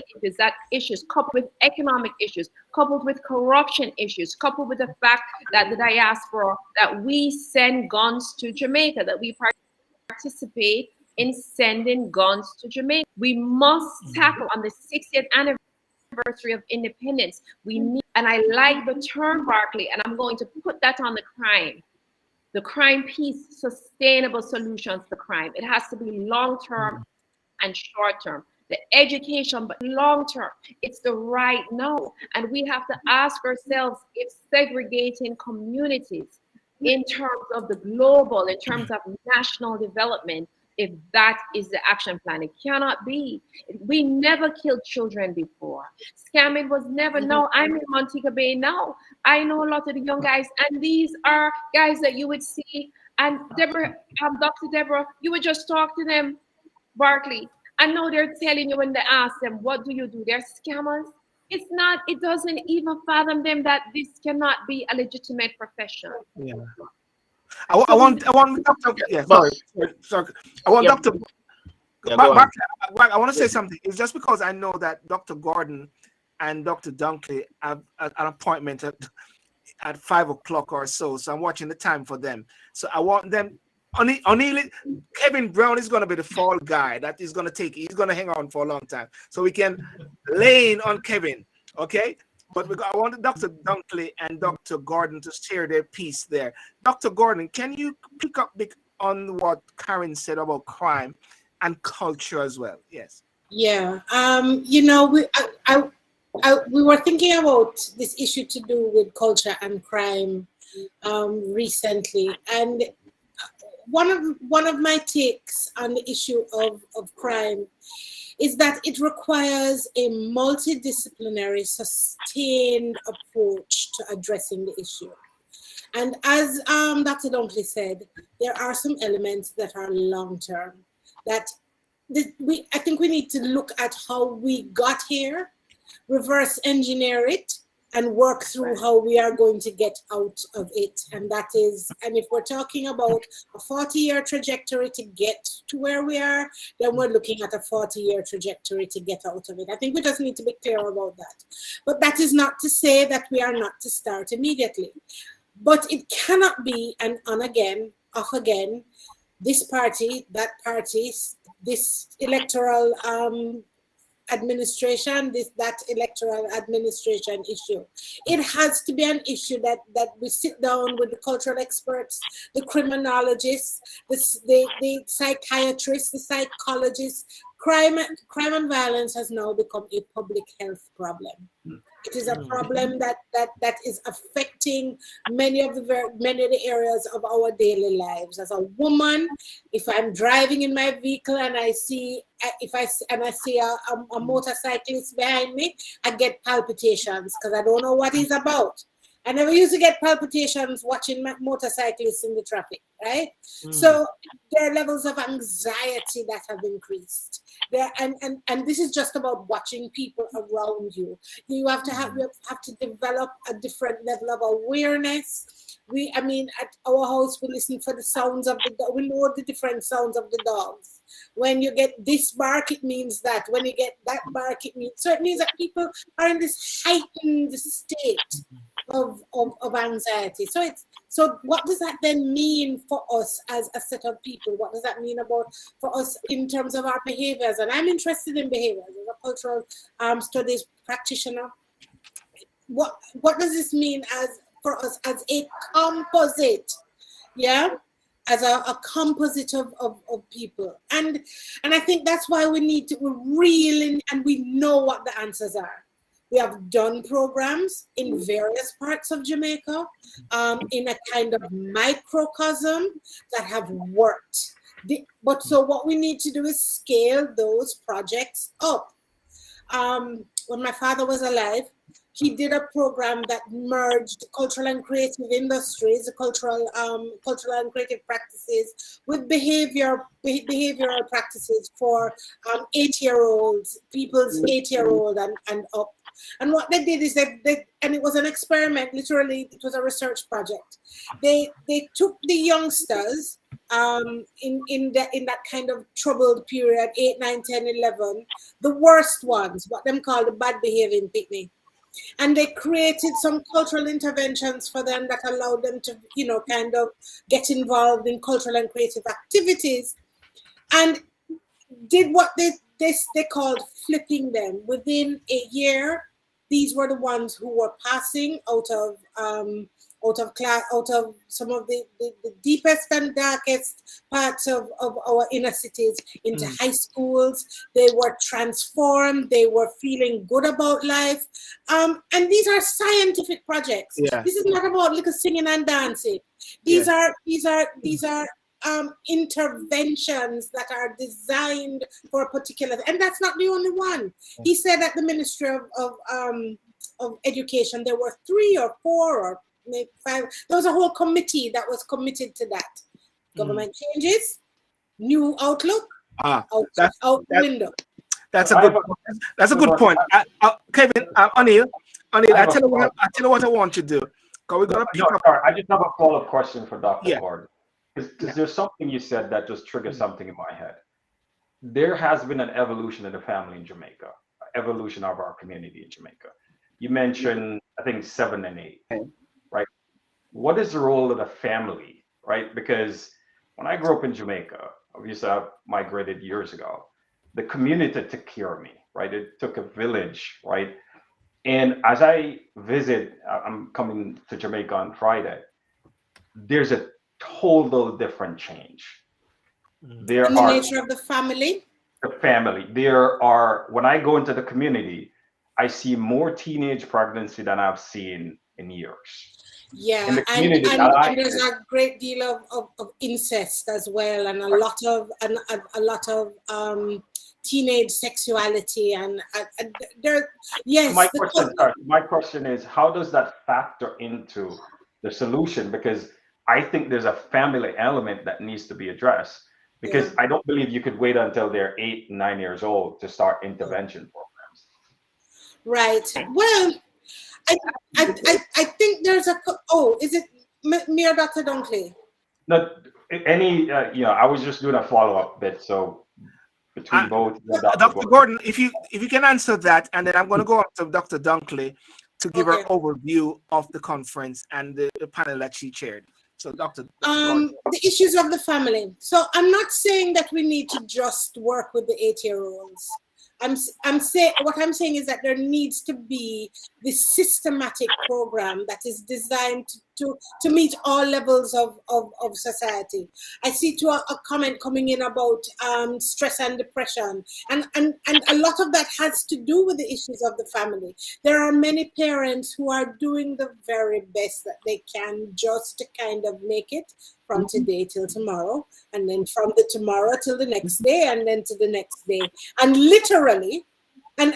issues, coupled with economic issues, coupled with corruption issues, coupled with the fact that the diaspora, that we send guns to Jamaica, that we participate in sending guns to Jamaica. We must tackle on the 60th anniversary of independence. And I like the term, Barkley, and I'm going to put that on the crime piece, sustainable solutions to crime. It has to be long-term and short-term. The education, but long-term, it's the right no. And we have to ask ourselves if segregating communities in terms of the global, in terms of national development, if that is the action plan. It cannot be. We never killed children before. Scamming was never. No, I'm in Montego Bay now. I know a lot of the young guys, and these are guys that you would see. And Deborah, Dr. Deborah, you would just talk to them, Barkley. And now they're telling you when they ask them, what do you do? They're scammers. It's not, it doesn't even fathom them that this cannot be a legitimate profession. Yeah. I want Dr. Yeah, sorry. I want Dr. I want to say something. It's just because I know that Dr. Gordon and Dr. Dunkley have an appointment at 5 o'clock or so. So I'm watching the time for them. So I want them. Only Kevin Brown is going to be the fall guy that is going to take. He's going to hang on for a long time, so we can lane on Kevin. Okay, but I want Dr. Dunkley and Dr. Gordon to share their piece there. Dr. Gordon, can you pick up on what Karren said about crime and culture as well? Yes. Yeah. You know, we were thinking about this issue to do with culture and crime recently, and one of my takes on the issue of crime is that it requires a multidisciplinary, sustained approach to addressing the issue. And as Dr. Dunkley said, there are some elements that are long-term. That I think we need to look at how we got here, reverse engineer it, and work through how we are going to get out of it. And that is, and if we're talking about a 40-year trajectory to get to where we are, then we're looking at a 40-year trajectory to get out of it. I think we just need to be clear about that. But that is not to say that we are not to start immediately. But it cannot be an on again, off again, this party, that party, this electoral administration, that electoral administration issue. It has to be an issue that we sit down with the cultural experts, the criminologists, the psychiatrists, the psychologists. Crime and violence has now become a public health problem. It is a problem that is affecting many of the areas of our daily lives. As a woman, if I'm driving in my vehicle and I see a motorcyclist behind me, I get palpitations because I don't know what he's about. I never used to get palpitations watching motorcyclists in the traffic, right? So there are levels of anxiety that have increased. And this is just about watching people around you. You have to develop a different level of awareness. At our house, we listen for the sounds of the dog. We know the different sounds of the dogs. When you get this bark, it means that. When you get that bark, it means. So it means that people are in this heightened state of anxiety. So what does that then mean for us as a set of people? What does that mean for us in terms of our behaviors? And I'm interested in behaviors as a cultural studies practitioner. What does this mean for us as a composite? Yeah, as a composite of people. And I think that's why we know what the answers are. We have done programs in various parts of Jamaica in a kind of microcosm that have worked. So what we need to do is scale those projects up. When my father was alive, he did a program that merged cultural and creative industries, cultural and creative practices with behavioral practices for 8-year-olds, people's 8-year-old and up. And what they did is and it was an experiment, literally, it was a research project. They took the youngsters in that kind of troubled period, 8, 9, 10, 11, the worst ones, what them call the bad behaving picnic. And they created some cultural interventions for them that allowed them to, kind of get involved in cultural and creative activities, and did what they called flipping them. Within a year, these were the ones who were passing out of some of the deepest and darkest parts of our inner cities into high schools. They were transformed. They were feeling good about life. And these are scientific projects. Yeah. This is not about little singing and dancing. These are interventions that are designed for a particular, and that's not the only one. He said at the Ministry of Education there were 3 or 4 or maybe 5. There was a whole committee that was committed to that. Government changes, new outlook, out the window. That's a good point. Kevin, Anil, I tell you what I want to do. We're gonna pick up. Sorry, I just have a follow-up question for Dr. Yeah. Gordon. Because there's something you said that just triggered something in my head. There has been an evolution of the family in Jamaica, evolution of our community in Jamaica. You mentioned, I think, 7 and 8, right? What is the role of the family, right? Because when I grew up in Jamaica, obviously I migrated years ago, the community took care of me, right? It took a village, right? And as I visit, I'm coming to Jamaica on Friday, there's a total different change. There and the are nature of the family. The family. There are, when I go into the community, I see more teenage pregnancy than I've seen in years. Yeah, in the and there's visit, a great deal of incest as well, and a lot of teenage sexuality, and there. Yes. My question is, how does that factor into the solution? Because I think there's a family element that needs to be addressed. Because I don't believe you could wait until they're 8, 9 years old to start intervention programs. Right. Well, I think there's a. Oh, is it me or Dr. Dunkley? No, I was just doing a follow-up bit. So between both. Dr. Gordon, if you can answer that, and then I'm going to go up to Dr. Dunkley to give her overview of the conference and the panel that she chaired. So, Dr. Gordon. The issues of the family. So I'm not saying that we need to just work with the 8-year-olds. I'm saying, what I'm saying is that there needs to be this systematic program that is designed to meet all levels of society. I see a comment coming in about stress and depression, and a lot of that has to do with the issues of the family. There are many parents who are doing the very best that they can just to kind of make it from today till tomorrow, and then from the tomorrow till the next day, and then to the next day, and literally, and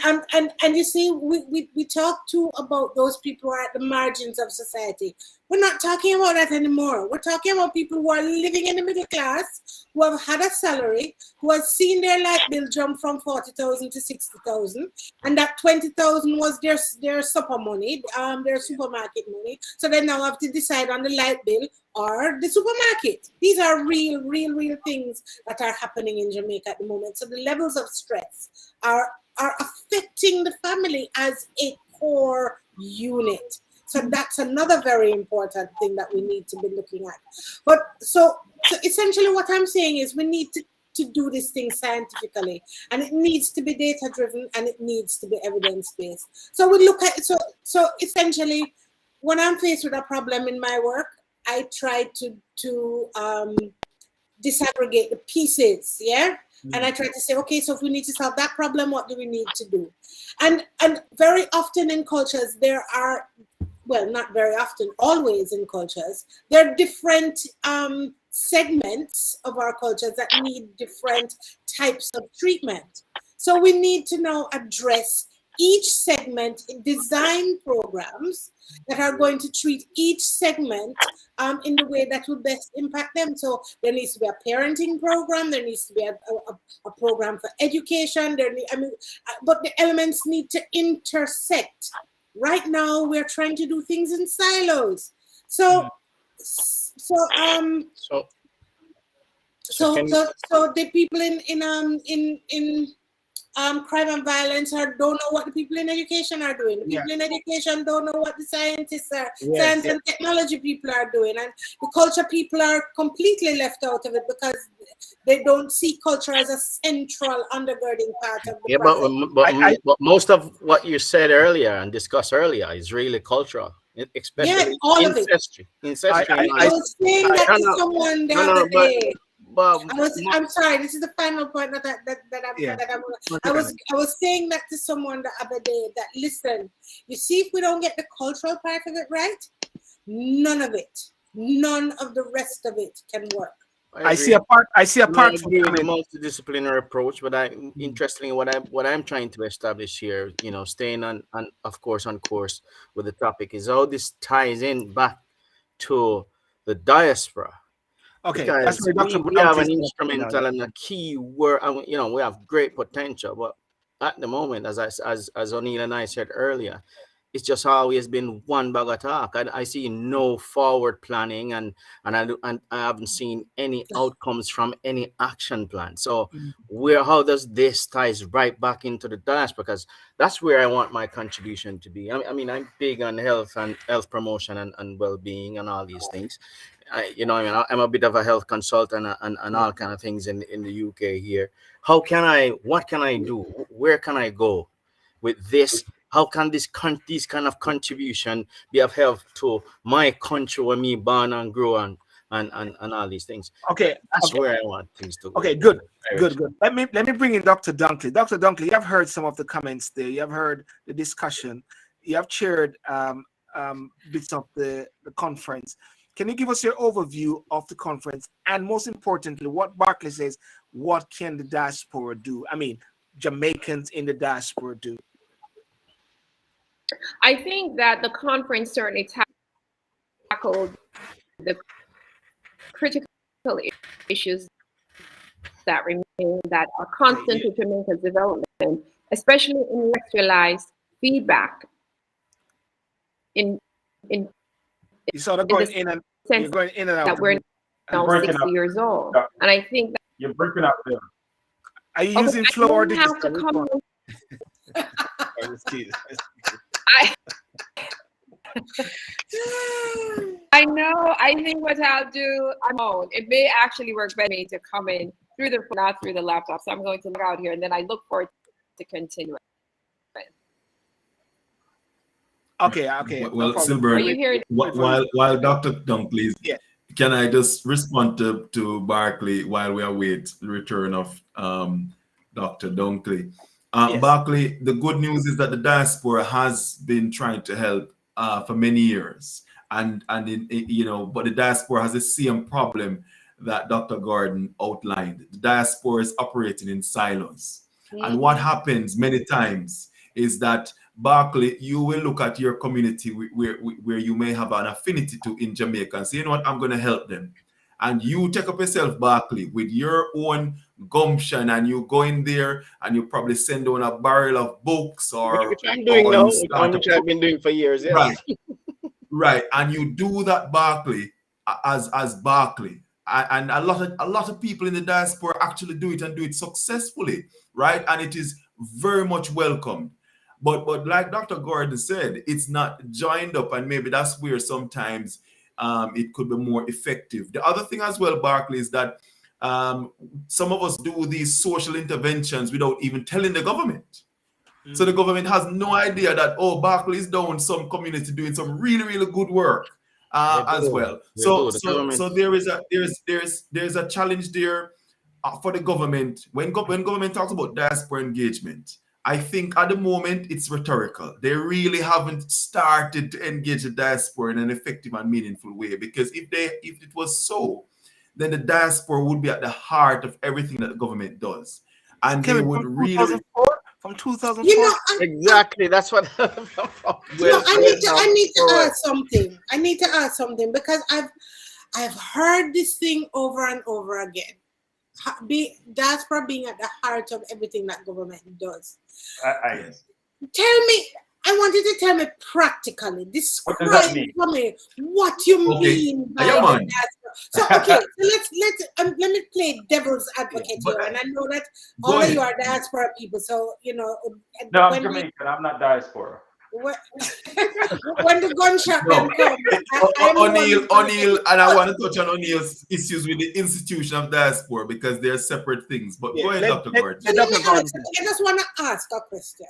you see, we talk too about those people who are at the margins of society. We're not talking about that anymore. We're talking about people who are living in the middle class, who have had a salary, who have seen their light bill jump from 40,000 to 60,000, and that 20,000 was their supper money, their supermarket money. So they now have to decide on the light bill or the supermarket. These are real things that are happening in Jamaica at the moment. So the levels of stress are affecting the family as a core unit. So that's another very important thing that we need to be looking at. But so essentially what I'm saying is we need to do this thing scientifically, and it needs to be data driven, and it needs to be evidence based. So we look at so essentially when I'm faced with a problem in my work, I try to disaggregate the pieces, and I try to say, okay, so if we need to solve that problem, what do we need to do? And very often in cultures, there are, well, not very often, always in cultures, there are different segments of our cultures that need different types of treatment. So we need to now address each segment, design programs that are going to treat each segment in the way that will best impact them. So there needs to be a parenting program, there needs to be a program for education, but the elements need to intersect. Right now, we're trying to do things in silos. So the people in crime and violence don't know what the people in education are doing. The people in education don't know what the scientists are, science and technology people are doing, and the culture people are completely left out of it because they don't see culture as a central undergirding part of the process. But most of what you said earlier and discussed earlier is really cultural, especially all of it. I was saying that to someone the other day. I'm sorry. This is the final point I was saying that to someone the other day. That listen, you see, if we don't get the cultural part of it right, none of it none of the rest of it can work. I see a part. I see a I part. agree with the multidisciplinary approach, but interestingly, what I'm trying to establish here, staying on of course on course with the topic, is how this ties in back to the diaspora. Okay, Because that's where Dr. we have an Dunkley's instrumental and a key word, and we have great potential, but at the moment, as O'Neill and I said earlier, it's just always been one bag of talk. I see no forward planning, and I haven't seen any outcomes from any action plan. So how does this ties right back into the diaspora? Because that's where I want my contribution to be. I mean, I'm big on health and health promotion and well-being and all these things. I'm a bit of a health consultant and all kind of things in the UK here. What can I do? Where can I go with this? How can these kind of contribution be of help to my country where me born and grow and all these things? Okay, that's where I want things to go. Okay, good. Let me bring in Dr. Dunkley. Dr. Dunkley, you have heard some of the comments there. You have heard the discussion. You have shared bits of the conference. Can you give us your overview of the conference, and most importantly, what Barclay says? What can the diaspora do? I mean, Jamaicans in the diaspora do. I think that the conference certainly tackled the critical issues that remain, that are constant to Jamaica's development, especially in contextualized feedback. You sort of going in and you're going in and out. That we're now 60 years old, and I think that you're breaking up there. Are you using flow or digital? I know. I think what I'll do, it may actually work better to come in through the phone, not through the laptop. So I'm going to look out here, and then I look forward to continuing. Okay. Well, no Silver, while Dr. Dunkley, can I just respond to Barclay while we await the return of Dr. Dunkley? Yes. Barclay, the good news is that the diaspora has been trying to help for many years, but the diaspora has the same problem that Dr. Gordon outlined. The diaspora is operating in silos, and what happens many times is that Barclay, you will look at your community where you may have an affinity to in Jamaica and say, you know what, I'm going to help them. And you take up yourself, Barclay, with your own gumption, and you go in there and you probably send down a barrel of books which I'm doing now, which I've been doing for years. Yes. Right. And you do that, Barclay, as Barclay. And a lot of people in the diaspora actually do it and do it successfully, right? And it is very much welcomed. But like Dr. Gordon said, it's not joined up, and maybe that's where sometimes it could be more effective. The other thing as well, Barclay, is that some of us do these social interventions without even telling the government. So the government has no idea that, Barclay is down some community doing some really, really good work as well. So there is a challenge there for the government. When government talks about diaspora engagement, I think at the moment it's rhetorical. They really haven't started to engage the diaspora in an effective and meaningful way, because if it was so, then the diaspora would be at the heart of everything that the government does. And they would really... From 2004? Exactly. That's what... I need to add something because I've heard this thing over and over again. Diaspora being at the heart of everything that government does. Tell me, I want you to tell me practically, describe for me what you mean by the diaspora. So let me play devil's advocate here, and I know that all of you are diaspora people, so No, I'm Jamaican. I'm not diaspora. When the gunshot them come, O'Neill, and I want to touch on O'Neill's issues with the institution of diaspora because they're separate things. But go ahead, Dr. Gordon. I just want to ask a question.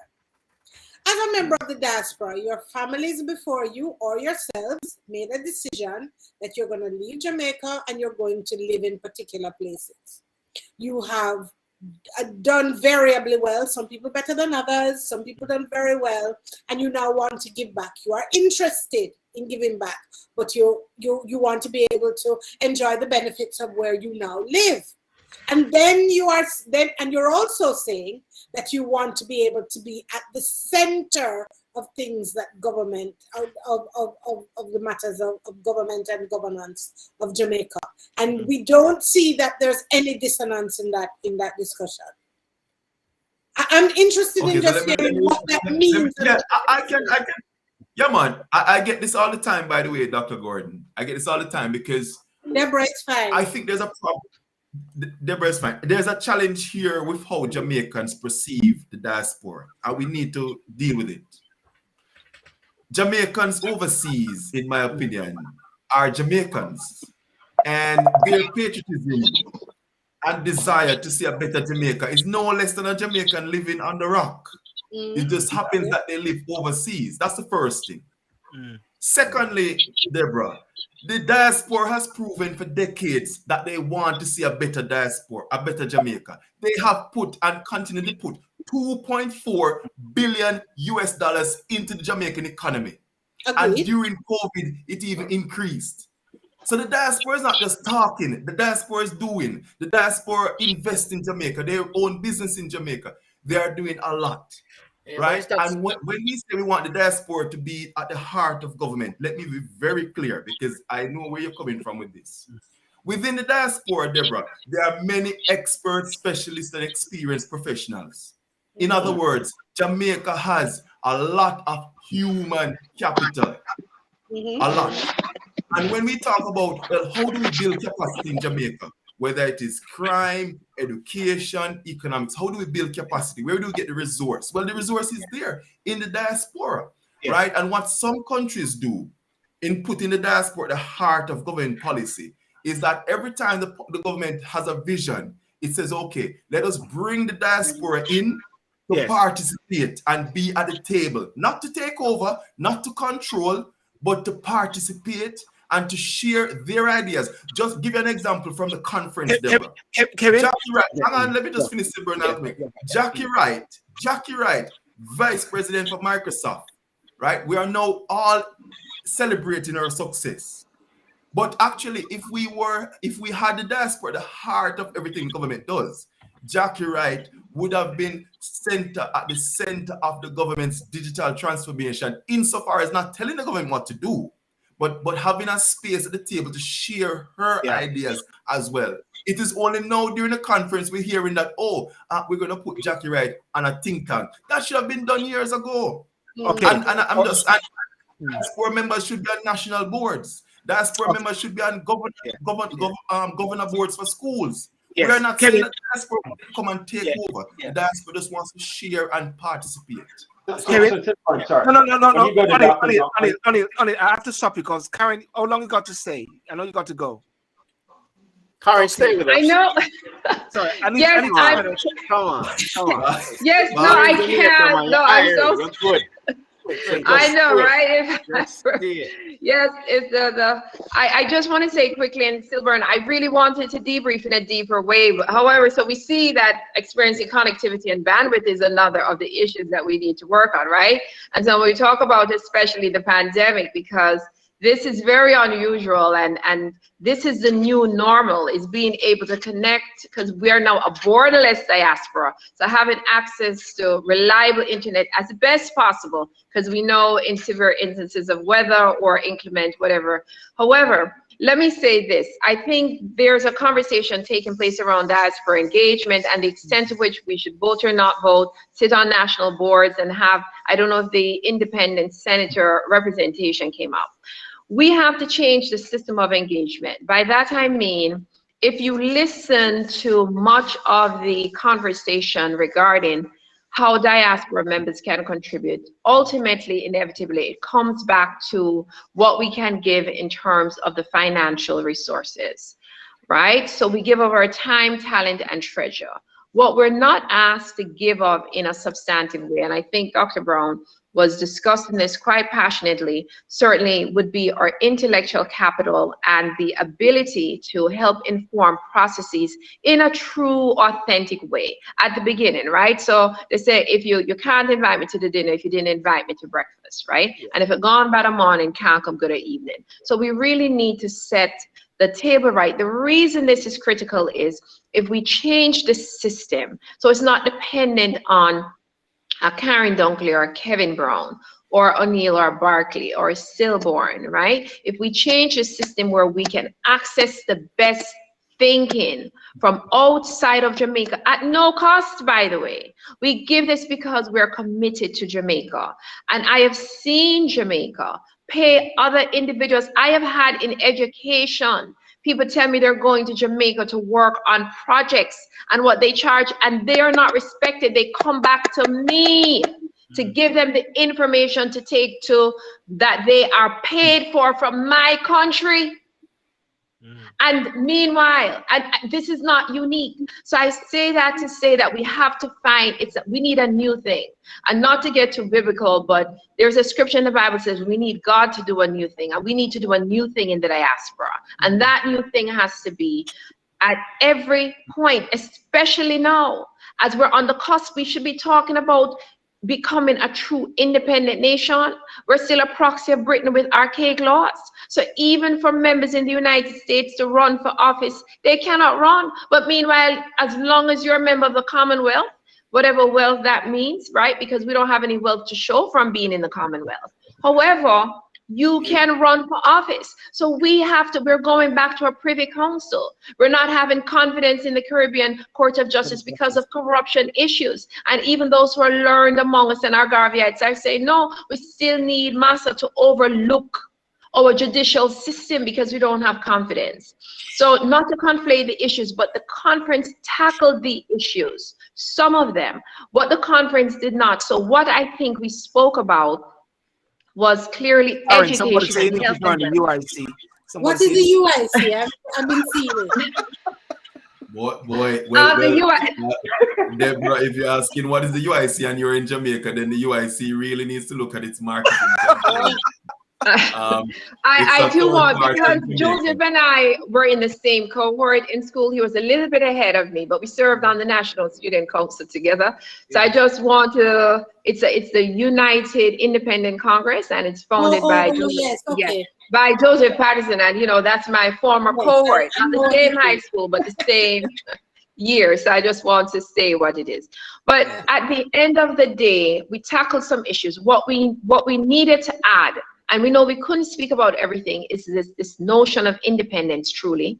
As a member of the diaspora, your families before you or yourselves made a decision that you're going to leave Jamaica and you're going to live in particular places. You have done variably well, some people better than others, some people done very well, and you now want to give back. You are interested in giving back, but you want to be able to enjoy the benefits of where you now live. And then you're also saying that you want to be able to be at the center of things that government, of the matters of government and governance of Jamaica. And we don't see that there's any dissonance in that discussion. I'm interested in just hearing what that means. I can. Yeah, man. I get this all the time, by the way, Dr. Gordon. I get this all the time because Deborah, it's fine. I think there's a problem. Deborah, it's fine. There's a challenge here with how Jamaicans perceive the diaspora, and we need to deal with it. Jamaicans overseas, in my opinion, are Jamaicans, and their patriotism and desire to see a better Jamaica is no less than a Jamaican living on the rock. It just happens that they live overseas. That's the first thing. Secondly, Deborah, the diaspora has proven for decades that they want to see a better diaspora, a better Jamaica. They have put and continue to put $2.4 billion into the Jamaican economy. Agreed. And during COVID, it even increased. So the diaspora is not just talking, the diaspora is doing. The diaspora invest in Jamaica, their own business in Jamaica. They are doing a lot, right? And when we say we want the diaspora to be at the heart of government, let me be very clear because I know where you're coming from with this. Within the diaspora, Deborah, there are many experts, specialists, and experienced professionals. In other words, Jamaica has a lot of human capital, a lot. And when we talk about, well, how do we build capacity in Jamaica? Whether it is crime, education, economics, how do we build capacity? Where do we get the resource? Well, the resource is there in the diaspora, right? And what some countries do in putting the diaspora at the heart of government policy is that every time the government has a vision, it says, okay, let us bring the diaspora in to participate and be at the table, not to take over, not to control, but to participate and to share their ideas. Just give you an example from the conference, Deborah. Kevin? Jackie Wright, hang on, let me just finish the Jackie Wright, Vice President for Microsoft, right? We are now all celebrating our success. But actually, if we had the diaspora at the heart of everything government does, Jackie Wright would have been at the center of the government's digital transformation, insofar as not telling the government what to do, but having a space at the table to share her ideas as well. It is only now during the conference we're hearing that, we're going to put Jackie Wright on a think tank. That should have been done years ago. Okay. And diaspora members should be on national boards. Diaspora members should be on governor boards for schools. We are not saying that the diaspora will come and take over. The diaspora just wants to share and participate. Kevin, no. I have to stop because Karren, how long you got to say? I know you got to go. Karren, stay with us. I know. Sorry, Come on. Yes, no, I can't. No, I'm so good. I know, right? Yes, I just want to say quickly, and Silburn, I really wanted to debrief in a deeper way. However, so we see that experiencing connectivity and bandwidth is another of the issues that we need to work on, right? And so when we talk about especially the pandemic, because this is very unusual, and this is the new normal, is being able to connect, because we are now a borderless diaspora. So having access to reliable internet as best possible, because we know in severe instances of weather or inclement, whatever. However, let me say this. I think there's a conversation taking place around diaspora engagement and the extent to which we should vote or not vote, sit on national boards, and have, I don't know if the independent senator representation came up. We have to change the system of engagement. By that I mean, if you listen to much of the conversation regarding how diaspora members can contribute, ultimately, inevitably, it comes back to what we can give in terms of the financial resources, right? So we give of our time, talent, and treasure. What we're not asked to give of in a substantive way, and I think, Dr. Brown, was discussing this quite passionately, certainly would be our intellectual capital and the ability to help inform processes in a true, authentic way at the beginning, right? So they say, if you can't invite me to the dinner if you didn't invite me to breakfast, right? Yeah. And if it gone by the morning, can't come good at evening. So we really need to set the table right. The reason this is critical is if we change the system, so it's not dependent on a Karren Dunkley or a Kevin Brown or O'Neill or Barkley or Stillborn, right? If we change the system where we can access the best thinking from outside of Jamaica at no cost, by the way. We give this because we're committed to Jamaica. And I have seen Jamaica pay other individuals. I have had in education, people tell me they're going to Jamaica to work on projects and what they charge, and they are not respected. They come back to me to give them the information to take to that they are paid for from my country. And meanwhile, and this is not unique. So I say that to say that we have to find, we need a new thing. And not to get too biblical, but there's a scripture in the Bible that says we need God to do a new thing. And we need to do a new thing in the diaspora. And that new thing has to be at every point, especially now, as we're on the cusp, we should be talking about becoming a true independent nation. We're still a proxy of Britain with archaic laws. So even for members in the United States to run for office, they cannot run. But meanwhile, as long as you're a member of the Commonwealth, whatever wealth that means, right? Because we don't have any wealth to show from being in the Commonwealth. However, you can run for office. So we're going back to a privy council. We're not having confidence in the Caribbean Court of Justice because of corruption issues. And even those who are learned among us and our Garveyites are saying, no, we still need Massa to overlook our judicial system because we don't have confidence. So not to conflate the issues, but the conference tackled the issues, some of them, but the conference did not. So what I think we spoke about was clearly education. Somebody say you need to join the UIC. What is the UIC? I've been seeing it. Deborah, if you're asking what is the UIC and you're in Jamaica, then the UIC really needs to look at its marketing. I do want, because Joseph and I were in the same cohort in school. He was a little bit ahead of me, but we served on the National Student Council together. So I just want to, it's the United Independent Congress, and it's founded by by Joseph Patterson, and you know, that's my former cohort, not the same high school, but the same year. So I just want to say what it is. But at the end of the day, we tackled some issues. What we needed to add, and we know we couldn't speak about everything, is this notion of independence truly,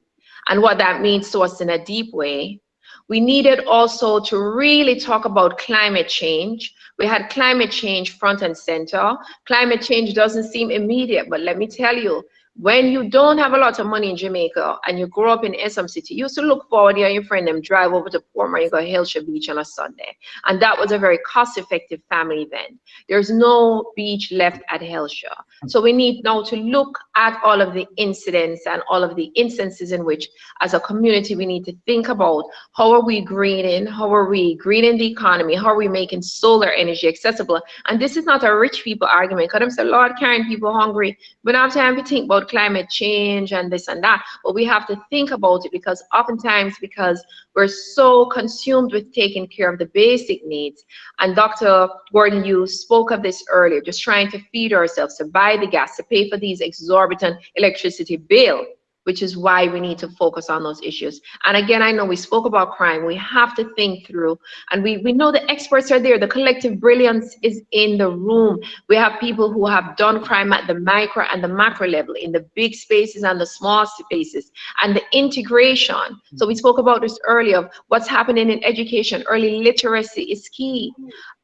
and what that means to us in a deep way. We needed also to really talk about climate change. We had climate change front and center. Climate change doesn't seem immediate, but let me tell you, when you don't have a lot of money in Jamaica and you grow up in Essex City, you used to look forward, you and your friend them drive over to Portmore and go to Hillshire Beach on a Sunday. And that was a very cost-effective family event. There's no beach left at Hillshire. So we need now to look at all of the incidents and all of the instances in which, as a community, we need to think about how are we greening, the economy, how are we making solar energy accessible. And this is not a rich people argument, because I'm saying, Lord, Karren, people hungry. We don't have time to think about climate change and this and that, but we have to think about it, because oftentimes, because we're so consumed with taking care of the basic needs. And Dr. Gordon, you spoke of this earlier, just trying to feed ourselves, to buy the gas, to pay for these exorbitant electricity bill, which is why we need to focus on those issues. And again, I know we spoke about crime. We have to think through, and we know the experts are there. The collective brilliance is in the room. We have people who have done crime at the micro and the macro level, in the big spaces and the small spaces, and the integration. So we spoke about this earlier, what's happening in education. Early literacy is key.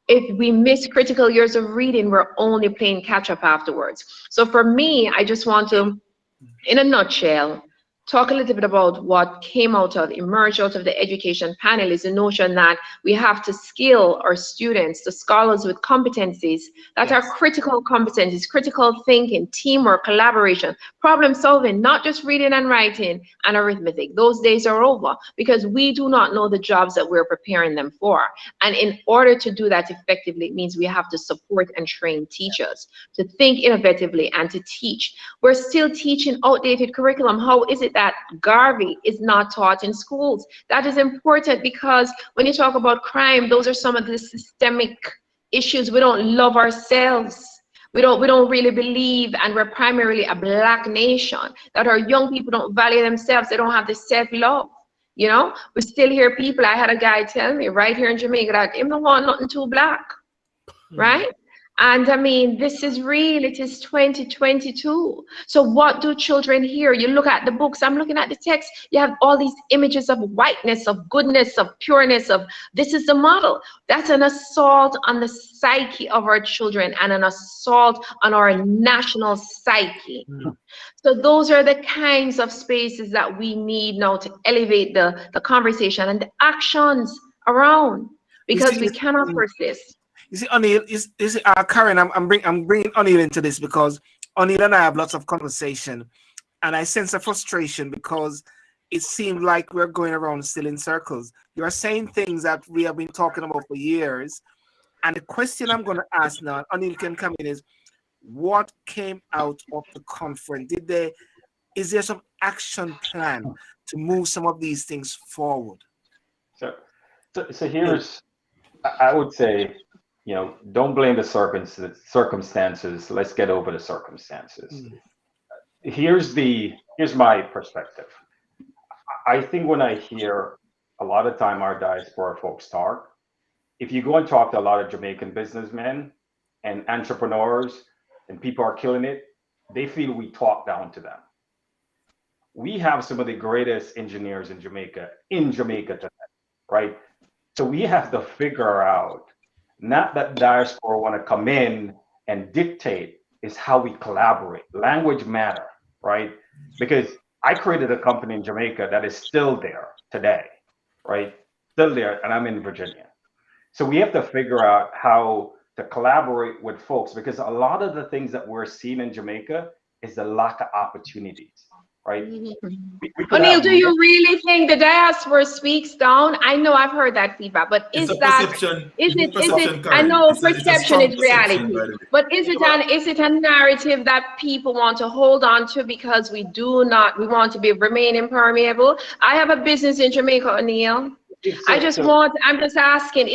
If we miss critical years of reading, we're only playing catch up afterwards. So for me, I just want to, in a nutshell, talk a little bit about what came out of, emerged out of the education panel is the notion that we have to skill our students, the scholars with competencies that are critical competencies, critical thinking, teamwork, collaboration, problem solving, not just reading and writing and arithmetic. Those days are over because we do not know the jobs that we're preparing them for. And in order to do that effectively, it means we have to support and train teachers to think innovatively and to teach. We're still teaching outdated curriculum. How is it that Garvey is not taught in schools? That is important because when you talk about crime, those are some of the systemic issues. We don't love ourselves. We don't really believe, and we're primarily a Black nation, that our young people don't value themselves. They don't have the self-love. You know, we still hear people. I had a guy tell me right here in Jamaica that him don't want nothing too Black, right? And I mean, this is real. It is 2022. So what do children hear? You look at the books. I'm looking at the text. You have all these images of whiteness, of goodness, of pureness, of this is the model. That's an assault on the psyche of our children and an assault on our national psyche. So those are the kinds of spaces that we need now to elevate the conversation and the actions around, because we cannot persist. You see, O'Neill, Karren, I'm bringing O'Neill into this because O'Neill and I have lots of conversation, and I sense a frustration because it seems like we're going around still in circles. You're saying things that we have been talking about for years, and the question I'm going to ask now, O'Neill can come in, is what came out of the conference? Is there some action plan to move some of these things forward? So here's, I would say, you know, don't blame the circumstances. Let's get over the circumstances. Here's my perspective. I think when I hear a lot of time our diaspora folks talk, if you go and talk to a lot of Jamaican businessmen and entrepreneurs and people are killing it, they feel we talk down to them. We have some of the greatest engineers in Jamaica today, right? So we have to figure out, not that diaspora want to come in and dictate, is how we collaborate. Language matter, right? Because I created a company in Jamaica that is still there today, right? Still there, and I'm in Virginia. So we have to figure out how to collaborate with folks, because a lot of the things that we're seeing in Jamaica is the lack of opportunities, right? O'Neill, do you really think the diaspora speaks down? I know I've heard that feedback, but is it? I know perception is reality, but is it a narrative that people want to hold on to because we want to remain impermeable? I have a business in Jamaica, O'Neill. I'm just asking,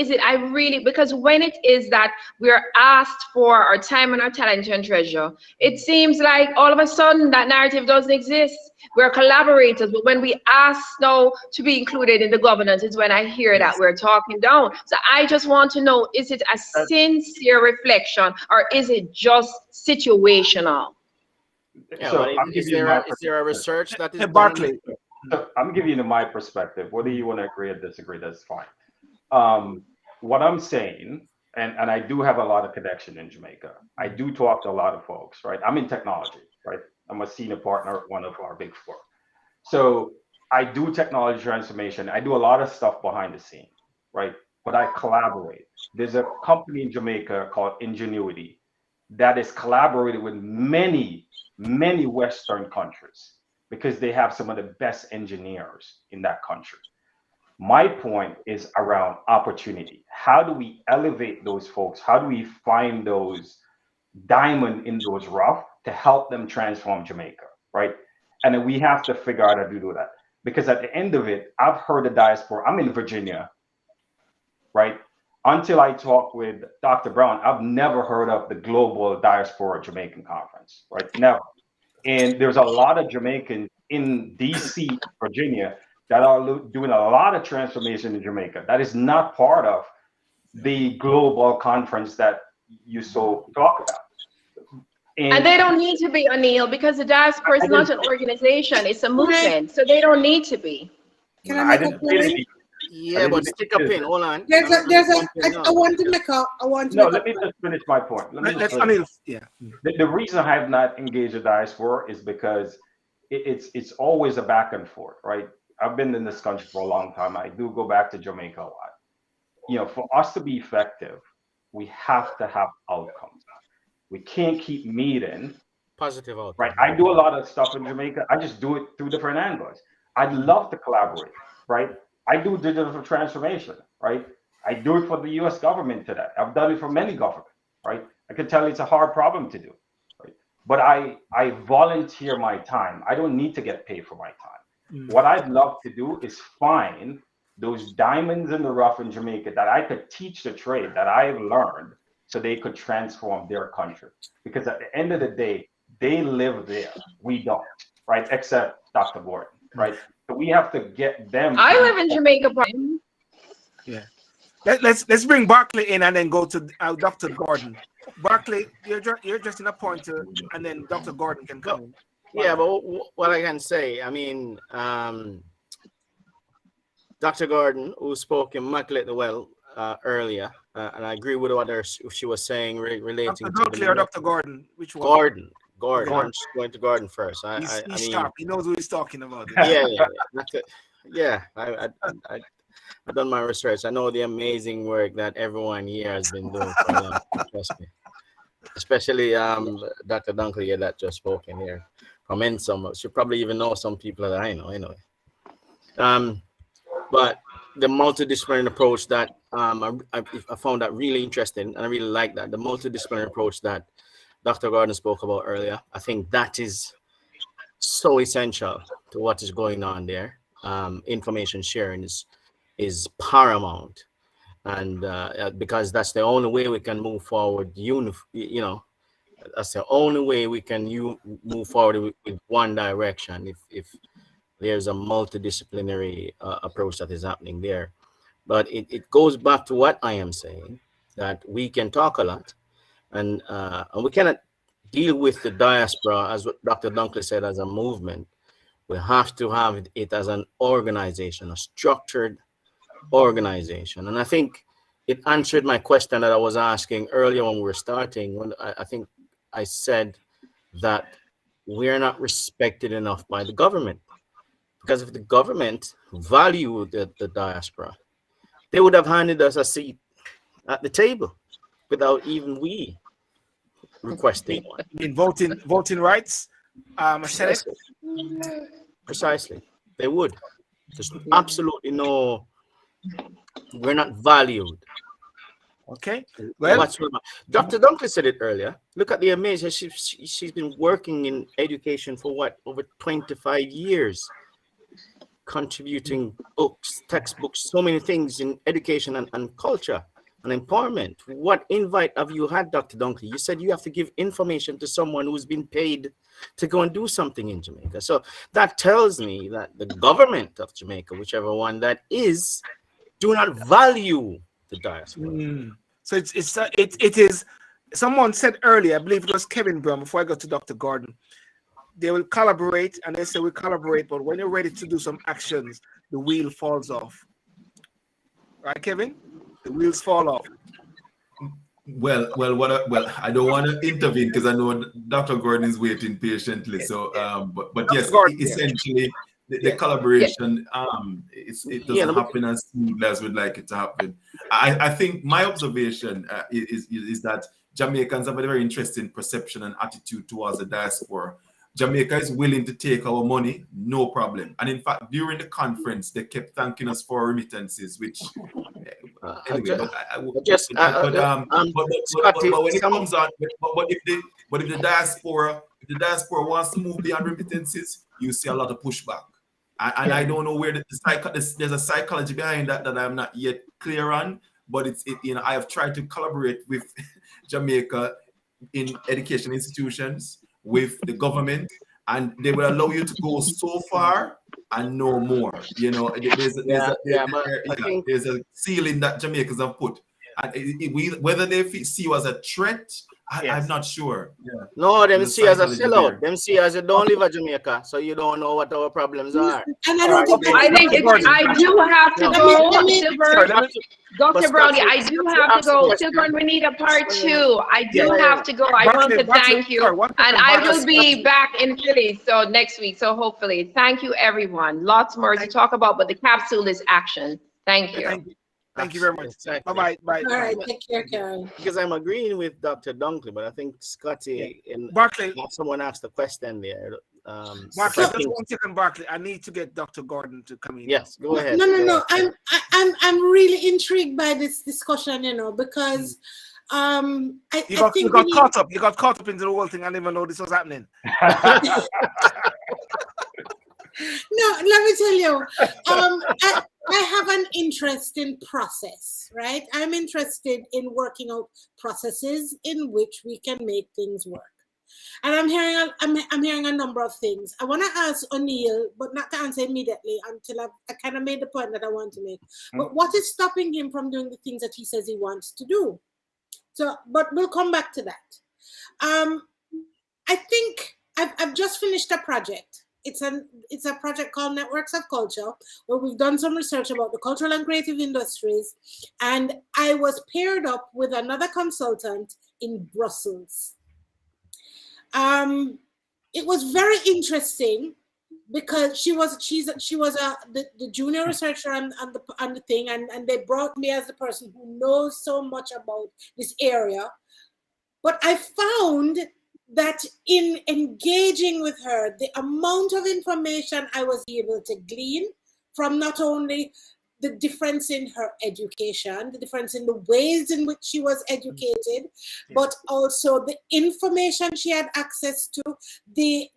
because when it is that we're asked for our time and our talent and treasure, it seems like all of a sudden that narrative doesn't exist. We're collaborators, but when we ask now to be included in the governance, is when I hear that we're talking down. So I just want to know, is it a sincere reflection or is it just situational? Yeah, so is there a research that is Barclay? So I'm giving you my perspective. Whether you want to agree or disagree, that's fine. What I'm saying, and I do have a lot of connection in Jamaica. I do talk to a lot of folks, right? I'm in technology, right? I'm a senior partner at one of our big four. So I do technology transformation. I do a lot of stuff behind the scene, right? But I collaborate. There's a company in Jamaica called Ingenuity that is collaborated with many, many Western countries, because they have some of the best engineers in that country. My point is around opportunity. How do we elevate those folks? How do we find those diamond in those rough to help them transform Jamaica, right? And then we have to figure out how to do that. Because at the end of it, I've heard the diaspora, I'm in Virginia, right? Until I talk with Dr. Brown, I've never heard of the Global Diaspora Jamaican Conference, right? Never. And there's a lot of Jamaicans in DC, Virginia, that are doing a lot of transformation in Jamaica. That is not part of the global conference that you so talk about. And they don't need to be, O'Neill, because the diaspora is not an organization, it's a movement. So they don't need to be. Can I make a point? Yeah, but stick a pin. Hold on. I want to make a. Let me just finish my point. The reason I have not engaged the diaspora is because it's always a back and forth, right? I've been in this country for a long time. I do go back to Jamaica a lot. You know, for us to be effective, we have to have outcomes. We can't keep meeting. Positive outcome. Right. I do a lot of stuff in Jamaica. I just do it through different angles. I'd love to collaborate, right? I do digital transformation, right? I do it for the US government today. I've done it for many governments, right? I can tell you it's a hard problem to do, right? But I volunteer my time. I don't need to get paid for my time. What I'd love to do is find those diamonds in the rough in Jamaica that I could teach the trade that I've learned so they could transform their country. Because at the end of the day, they live there. We don't, right? Except Dr. Gordon, right? So we have to get them. I live in Jamaica. Yeah. Let's bring Barclay in and then go to Dr. Gordon. Barclay, you're just in a pointer, and then Dr. Gordon can come in. Yeah, but what I can say, I mean, Dr. Gordon, who spoke immaculately well earlier, and I agree with what she was saying relating Dr. to Dunkley or Dr. Gordon? Which one? Gordon. Okay. I'm just going to Gordon first. He's I mean, sharp. He knows what he's talking about. Yeah. I've done my research. I know the amazing work that everyone here has been doing for a long time, trust me. Especially Dr. Dunkley that just spoke in here from Ensom. She probably even know some people that I know anyway. But the multidisciplinary approach that I found that really interesting, and I really like that. The multidisciplinary approach that Dr. Gordon spoke about earlier, I think that is so essential to what is going on there. Information sharing is paramount, and because that's the only way we can move forward. That's the only way we can move forward with one direction. If there's a multidisciplinary approach that is happening there, but it goes back to what I am saying, that we can talk a lot, and we cannot deal with the diaspora, as what Dr. Dunkley said, as a movement. We have to have it as an organization, a structured organization. And I think it answered my question that I was asking earlier when we were starting, when I think I said that we're not respected enough by the government. Because if the government valued the diaspora, they would have handed us a seat at the table without even we requesting one. In voting rights, Senate? Precisely. They would. There's absolutely no, we're not valued. Okay. Well, Dr. Dunkley said it earlier. Look at the amazing, she's been working in education for what, over 25 years, contributing books, textbooks, so many things in education and culture and empowerment. What invite have you had, Dr. Dunkley? You said you have to give information to someone who's been paid to go and do something in Jamaica. So that tells me that the government of Jamaica, whichever one that is, do not value the diaspora. So it is. Someone said earlier, I believe it was Kevin Brown, before I go to Dr. Gordon, they will collaborate, and they say we collaborate, but when you're ready to do some actions, the wheel falls off. Right, Kevin? The wheels fall off. Well, I don't want to intervene because I know Dr. Gordon is waiting patiently. So, but yes, Gordon, essentially, the collaboration, it doesn't happen as smoothly as we'd like it to happen. I think my observation is that Jamaicans have a very interesting perception and attitude towards the diaspora. Jamaica is willing to take our money, no problem. And in fact, during the conference, they kept thanking us for remittances, which anyway. But when it comes out, but if the diaspora wants to move beyond remittances, you see a lot of pushback. And I don't know where there's a psychology behind that I'm not yet clear on. But I have tried to collaborate with Jamaica in education institutions, with the government, and they will allow you to go so far and no more. There's a ceiling that Jamaicans have put, and whether they see you as a threat I'm not sure. Yeah. No, them The see as a psychology sellout. there. Them see as you don't live at Jamaica, so you don't know what our problems are. And I don't think I think I do have to go, Silver. Dr. Brownie, I do have to go. Silver, we need a part 2. I do have to go. I want to thank you. And I will be back in Philly so next week. So hopefully, thank you, everyone. Lots more to talk about, but the capsule is action. Thank you. Thank you very much. Exactly. Bye. All right, take care, Karren. Because I'm agreeing with Dr. Dunkley, but I think Scotty and Barclay, someone asked a question there. Barclay, just 1 second, Barclay. I need to get Dr. Gordon to come in. Yes, go ahead. No. I'm really intrigued by this discussion, because You got caught up. You got caught up into the whole thing. I didn't even know this was happening. No, let me tell you. I have an interest in process, right? I'm interested in working out processes in which we can make things work. And I'm hearing a number of things. I want to ask O'Neill, but not to answer immediately until I kind of made the point that I want to make. But what is stopping him from doing the things that he says he wants to do? So, but we'll come back to that. I think I've just finished a project. It's a project called Networks of Culture, where we've done some research about the cultural and creative industries. And I was paired up with another consultant in Brussels. It was very interesting because she was the junior researcher on the thing, and they brought me as the person who knows so much about this area. But I found that in engaging with her, the amount of information I was able to glean from not only the difference in her education, the difference in the ways in which she was educated, but also the information she had access to, the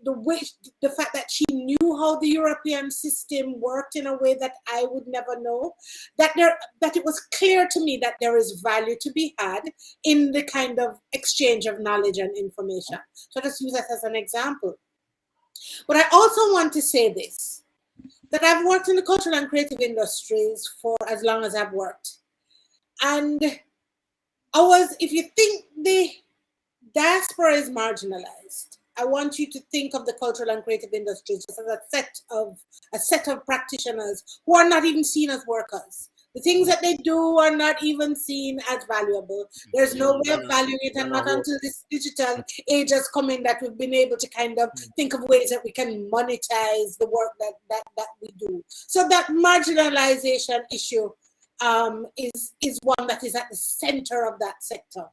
fact that she knew how the European system worked in a way that I would never know, that it was clear to me that there is value to be had in the kind of exchange of knowledge and information. So just use that as an example. But I also want to say this, that I've worked in the cultural and creative industries for as long as I've worked. And if you think the diaspora is marginalized, I want you to think of the cultural and creative industries as a set of practitioners who are not even seen as workers. The things that they do are not even seen as valuable. There's no way of valuing it, and not until this digital age has come in that we've been able to kind of think of ways that we can monetize the work that we do. So that marginalization issue is one that is at the center of that sector.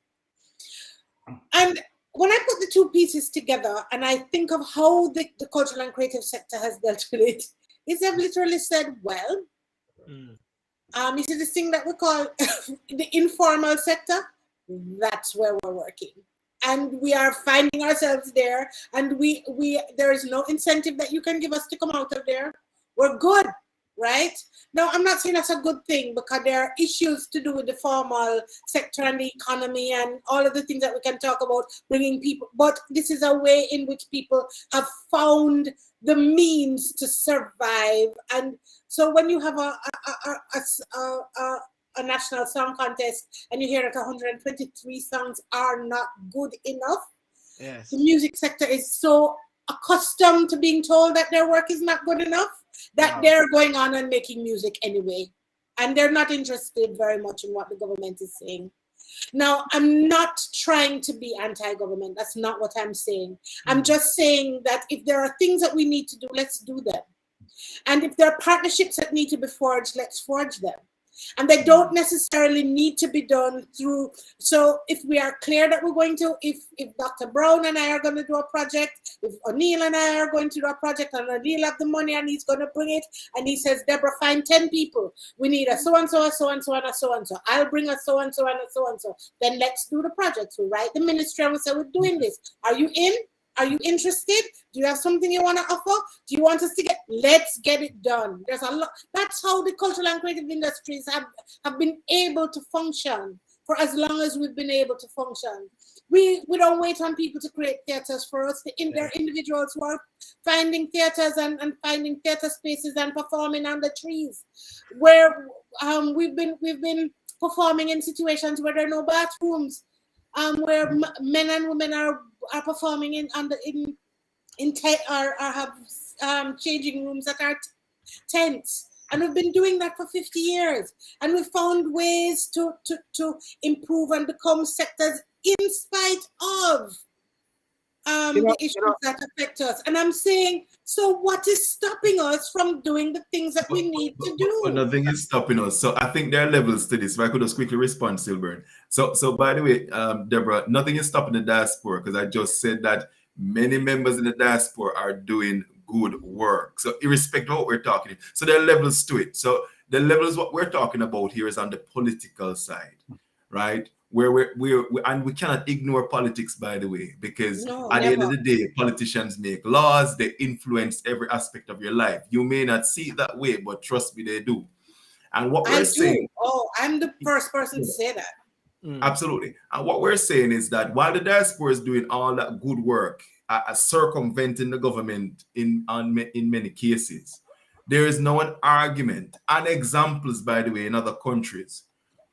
And when I put the two pieces together and I think of how the cultural and creative sector has dealt with it, is they've literally said, well, you see this thing that we call the informal sector, that's where we're working. And we are finding ourselves there, and there is no incentive that you can give us to come out of there. We're good, right? Now, I'm not saying that's a good thing, because there are issues to do with the formal sector and the economy and all of the things that we can talk about, bringing people, but this is a way in which people have found the means to survive. And so when you have a national song contest and you hear that 123 songs are not good enough, yes, the music sector is so accustomed to being told that their work is not good enough that they're going on and making music anyway. And they're not interested very much in what the government is saying. Now, I'm not trying to be anti-government. That's not what I'm saying. I'm just saying that if there are things that we need to do, let's do them. And if there are partnerships that need to be forged, let's forge them. And they don't necessarily need to be done through. So if we are clear that we're going to, if Dr. Brown and I are going to do a project, if O'Neill and I are going to do a project, and O'Neill have the money and he's going to bring it, and he says, Deborah, find 10 people. We need a so-and-so, a so-and-so, and a so-and-so. I'll bring a so-and-so and a so-and-so. Then let's do the project. We write the ministry and we say, we're doing this. Are you in? Are you interested? Do you have something you want to offer? Do you want us to let's get it done. There's a lot. That's how the cultural and creative industries have been able to function for as long as we've been able to function. We don't wait on people to create theaters for us. There are individuals who are finding theaters and finding theater spaces and performing under trees, where we've been performing in situations where there are no bathrooms. where men and women are performing in have changing rooms that are tents. And we've been doing that for 50 years. And we've found ways to improve and become sectors in spite of the issues that affect us. And I'm saying, so what is stopping us from doing the things that we need to do? But nothing is stopping us. So I think there are levels to this. If I could just quickly respond, Silburn. So by the way, Deborah, nothing is stopping the diaspora, because I just said that many members in the diaspora are doing good work. So irrespective of what we're talking, so there are levels to it. So the levels what we're talking about here is on the political side, right? Where we cannot ignore politics, by the way, because at the end of the day, politicians make laws, they influence every aspect of your life. You may not see it that way, but trust me, they do. And what we're saying, I'm the first person to say that. Absolutely. And what we're saying is that while the diaspora is doing all that good work, circumventing the government in many cases, there is now an argument and examples, by the way, in other countries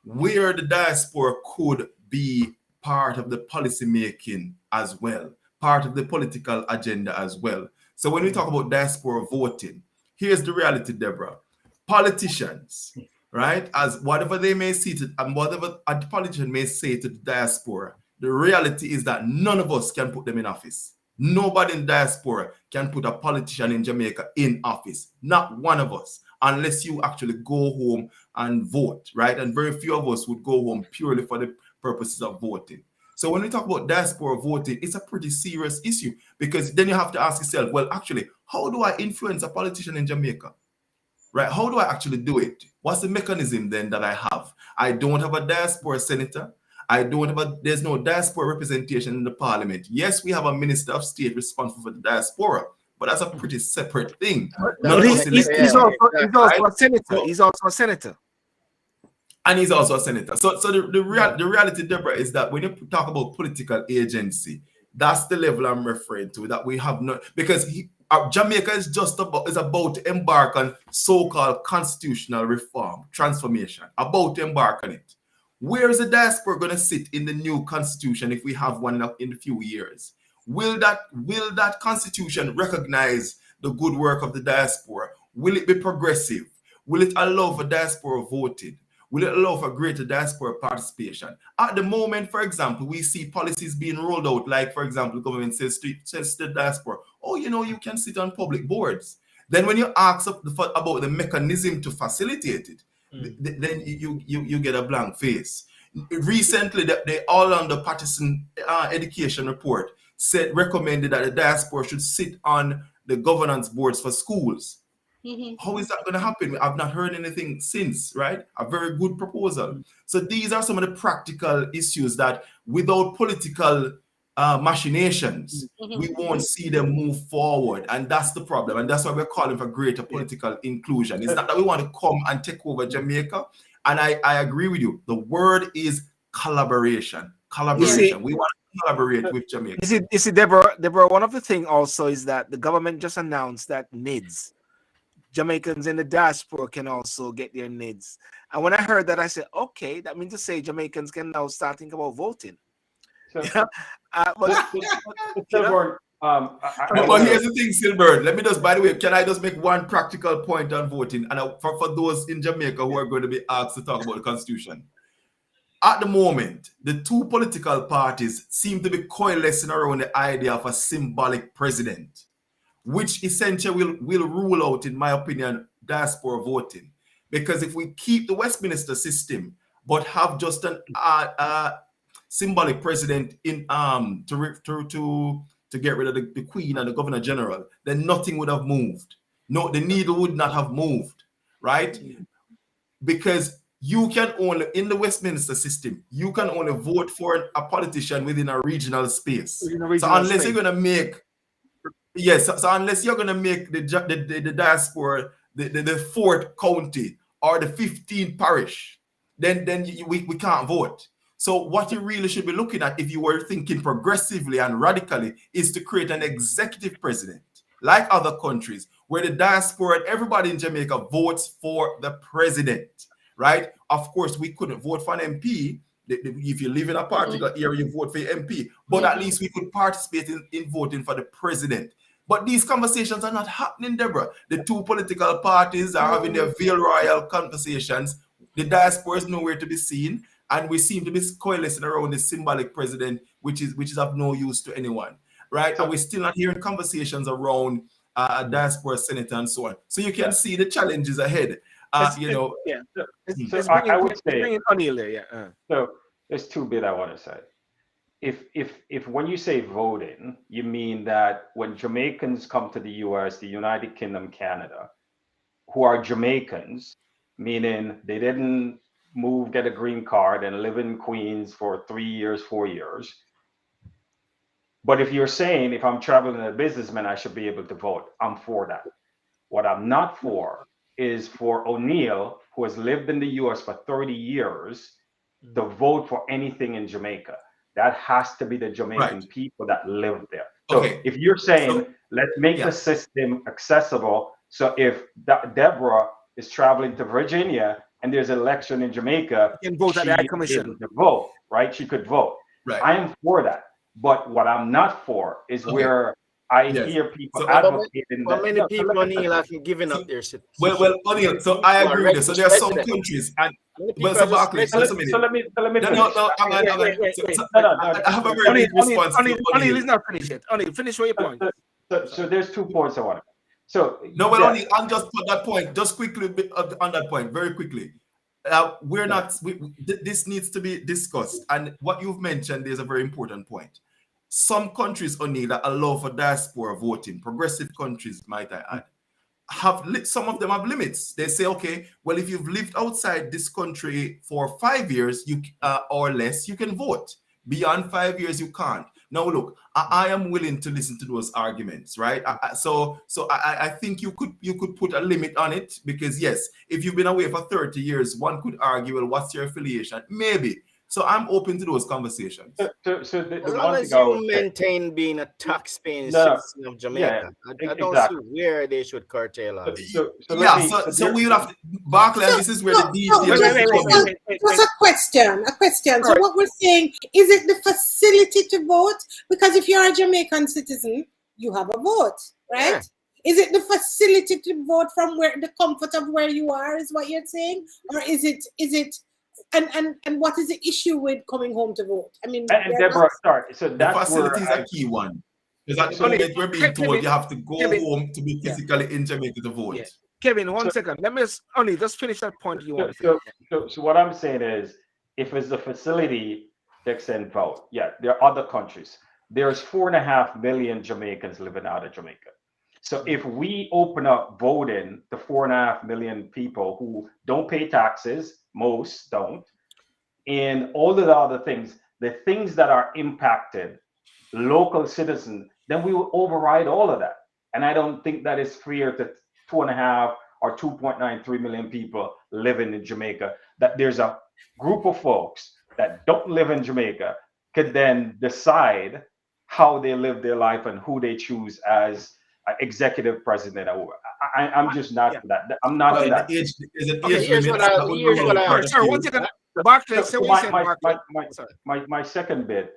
where the diaspora could be part of the policy making as well, part of the political agenda as well. So when we talk about diaspora voting, here's the reality, Deborah. Politicians, right, as whatever they may see to, and whatever a politician may say to the diaspora, the reality is that none of us can put them in office. Nobody in diaspora can put a politician in Jamaica in office. Not one of us, unless you actually go home and vote, right? And very few of us would go home purely for the purposes of voting. So when we talk about diaspora voting, it's a pretty serious issue, because then you have to ask yourself, well, actually, how do I influence a politician in Jamaica? Right? How do I actually do it? What's the mechanism then that I have? I don't have a diaspora senator. There's no diaspora representation in the parliament. Yes, we have a minister of state responsible for the diaspora, but that's a pretty separate thing. He's also a senator. He's also a senator. And he's also a senator. So the reality, Deborah, is that when you talk about political agency, that's the level I'm referring to, that we have not, because Jamaica is about to embark on so-called constitutional reform, transformation, about to embark on it. Where is the diaspora going to sit in the new constitution if we have one in a few years? Will that constitution recognize the good work of the diaspora? Will it be progressive? Will it allow for diaspora voting? Will it allow for greater diaspora participation? At the moment, for example, we see policies being rolled out, like, for example, the government says to the diaspora, oh, you can sit on public boards. Then when you ask about the mechanism to facilitate it, then you get a blank face. Recently, they all on the Patterson education report recommended that the diaspora should sit on the governance boards for schools. How is that going to happen? I've not heard anything since, right? A very good proposal. So these are some of the practical issues that without political machinations, we won't see them move forward. And that's the problem. And that's why we're calling for greater political inclusion. It's not that we want to come and take over Jamaica. And I agree with you. The word is collaboration. Collaboration. We want to collaborate with Jamaica. You see, Deborah, one of the things also is that the government just announced that NIDS, Jamaicans in the diaspora, can also get their NIDS. And when I heard that, I said, okay, that means to say Jamaicans can now start thinking about voting. But here's the thing, Silbert. Let me just, by the way, can I just make one practical point on voting? And for those in Jamaica who are going to be asked to talk about the Constitution. At the moment, the two political parties seem to be coalescing around the idea of a symbolic president, which essentially will rule out, in my opinion, diaspora voting. Because if we keep the Westminster system, but have just an symbolic president in to get rid of the Queen and the Governor General, then nothing would have moved. No, the needle would not have moved, right? Because you can only, in the Westminster system, you can only vote for a politician within a regional space. So unless you're going to make, so unless you're going to make the diaspora the 4th county or the 15th parish, then we can't vote. So what you really should be looking at, if you were thinking progressively and radically, is to create an executive president, like other countries, where the diaspora and everybody in Jamaica votes for the president, right? Of course, we couldn't vote for an MP If you live in a particular area, you vote for your MP. But at least we could participate in voting for the president. But these conversations are not happening, Deborah. The two political parties are having their veil royal conversations. The diaspora is nowhere to be seen, and we seem to be coalescing around the symbolic president, which is of no use to anyone, right? And we're still not hearing conversations around a diaspora senator and so on. So you can see the challenges ahead. You know. Yeah. So I would say. Bring in O'Neill there, yeah. So there's two bit I want to say. If when you say voting, you mean that when Jamaicans come to the US, the United Kingdom, Canada, who are Jamaicans, meaning they didn't move, get a green card and live in Queens for 3 years, 4 years. But if you're saying if I'm traveling as a businessman, I should be able to vote, I'm for that. What I'm not for is for O'Neill, who has lived in the US for 30 years, to vote for anything in Jamaica. That has to be the Jamaican people that live there. So if you're saying, let's make the system accessible, so if Deborah is traveling to Virginia and there's an election in Jamaica, she can vote at the High Commission. To vote, right? She could vote. Right. I am for that. But what I'm not for is where I hear people advocating. How many people, O'Neill, have given up their citizenship? Well, O'Neill, so I agree with you. So there are some countries, and well, so Barclay, just a minute. So let me finish. I have a very big response. O'Neill is not finished yet. O'Neill, finish your point. So there's 2 points I want to make. So no, well, O'Neill, I'm just put that point, just quickly on that point, very quickly. We're not. This needs to be discussed, and what you've mentioned is a very important point. Some countries, O'Neill, that allow for diaspora voting, progressive countries, might I add, some of them have limits. They say, okay, well, if you've lived outside this country for 5 years or less, you can vote. Beyond 5 years, you can't. Now, look, I am willing to listen to those arguments, right? So I think you could put a limit on it, because yes, if you've been away for 30 years, one could argue, well, what's your affiliation? Maybe. So I'm open to those conversations. So as long as you maintain being a tax-paying citizen of Jamaica, I don't see where they should curtail us. So we would have to, Barclay, this is where the details. What's a question? So what we're saying, is it the facility to vote? Because if you're a Jamaican citizen, you have a vote, right? Yeah. Is it the facility to vote from where the comfort of where you are, is what you're saying? Or is it and what is the issue with coming home to vote? I mean, and Deborah, sorry. So that's the facility is a key one. Because at the moment we're being told you have to go home to be physically in Jamaica to vote. Yeah. Kevin, one second. Let me just finish that point you want. So what I'm saying is, if it's a facility to extend vote, there are other countries. There's 4.5 million Jamaicans living out of Jamaica. So if we open up voting to 4.5 million people who don't pay taxes, most don't, and all of the other things, the things that are impacted local citizens, then we will override all of that. And I don't think that is fair to 2.5 or 2.93 million people living in Jamaica, that there's a group of folks that don't live in Jamaica could then decide how they live their life and who they choose as executive president. I'm just not for that. I'm not for that. My second bit.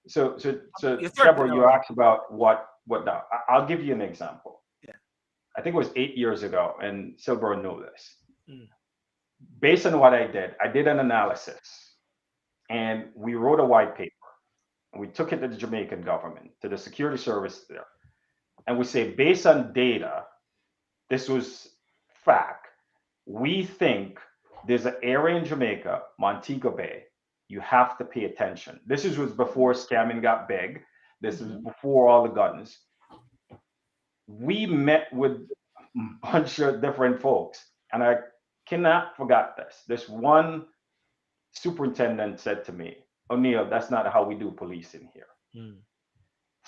So Deborah, you asked about what now. I'll give you an example. Yeah. I think it was 8 years ago, and Silver knew this. Based on what I did an analysis, and we wrote a white paper, and we took it to the Jamaican government, to the security service there. And we say, based on data, this was fact, we think there's an area in Jamaica, Montego Bay, you have to pay attention. This was before scamming got big. This was before all the guns. We met with a bunch of different folks, and I cannot forget this. This one superintendent said to me, O'Neill, that's not how we do policing here.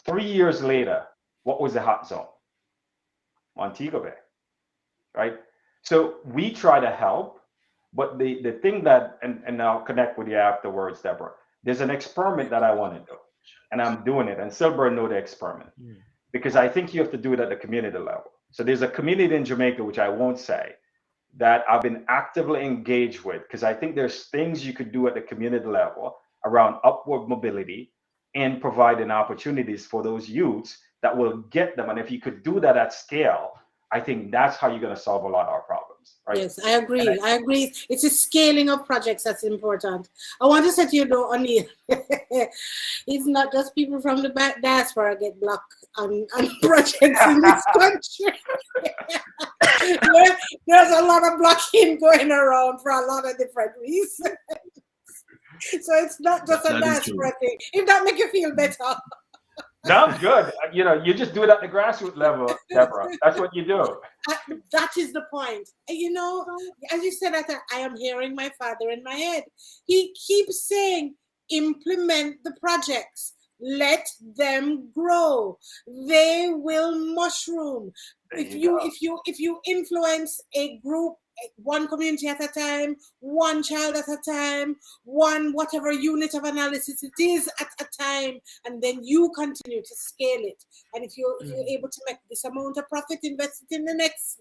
3 years later, what was the hot zone? Montego Bay, right? So we try to help, but the thing that, and I'll connect with you afterwards, Deborah, there's an experiment that I want to do, and I'm doing it, and Silver know the experiment, because I think you have to do it at the community level. So there's a community in Jamaica, which I won't say, that I've been actively engaged with, because I think there's things you could do at the community level around upward mobility and providing opportunities for those youths that will get them. And if you could do that at scale, I think that's how you're going to solve a lot of our problems, right? Yes, I agree. I agree. It's a scaling of projects that's important. I want to say to you though, O'Neill, it's not just people from the diaspora get blocked on projects in this country. There's a lot of blocking going around for a lot of different reasons. So it's not just a diaspora thing. If that make you feel better. Sounds good. You know, you just do it at the grassroots level, Deborah. That's what you do. That is the point. You know, as you said, I am hearing my father in my head. He keeps saying, implement the projects. Let them grow. They will mushroom. If you influence a group, one community at a time, one child at a time, one whatever unit of analysis it is at a time, and then you continue to scale it. And if you're able to make this amount of profit, invest it in the next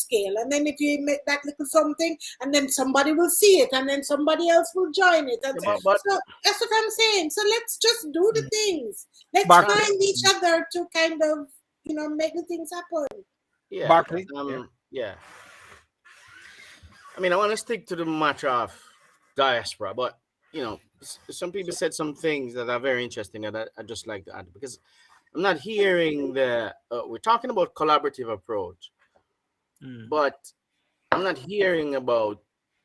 scale. And then if you make that little something, and then somebody will see it, and then somebody else will join it. And so that's what I'm saying. So let's just do the things. Let's find each other to kind of, you know, make the things happen. Yeah. Barkley. Yeah. I mean, I want to stick to the matter of diaspora, but, you know, some people said some things that are very interesting that I just like to add, because I'm not hearing we're talking about collaborative approach, but I'm not hearing about,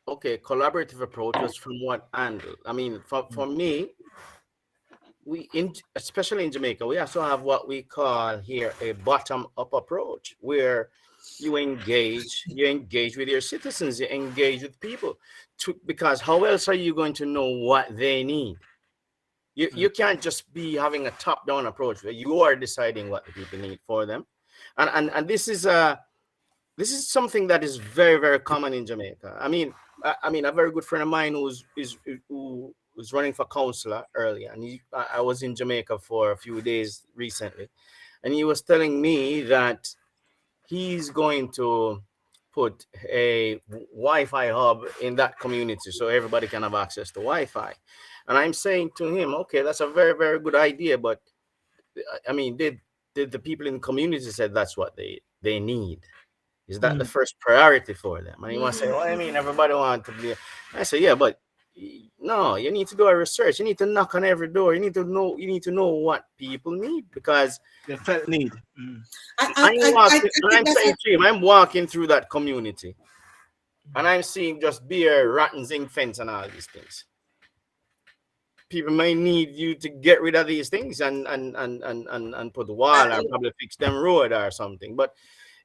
okay, collaborative approaches from what angle? I mean, for me, especially in Jamaica, we also have what we call here a bottom-up approach, where you engage with your citizens, you engage with people, because how else are you going to know what they need? You can't just be having a top-down approach where you are deciding what the people need for them, and this is something that is very, very common in Jamaica. I mean, a very good friend of mine who was running for councillor earlier, and I was in Jamaica for a few days recently, and he was telling me that he's going to put a Wi-Fi hub in that community so everybody can have access to Wi-Fi. And I'm saying to him, okay, that's a very, very good idea, but I mean, did the people in the community said that's what they need? Is that the first priority for them? And he wants to say, well, I mean, everybody wants to be. I say, yeah, but no, you need to do a research. You need to knock on every door. You need to know what people need, because the felt need. I'm walking through that community, and I'm seeing just beer, rotten zinc fence, and all these things. People may need you to get rid of these things and put the wall and probably fix them road or something. But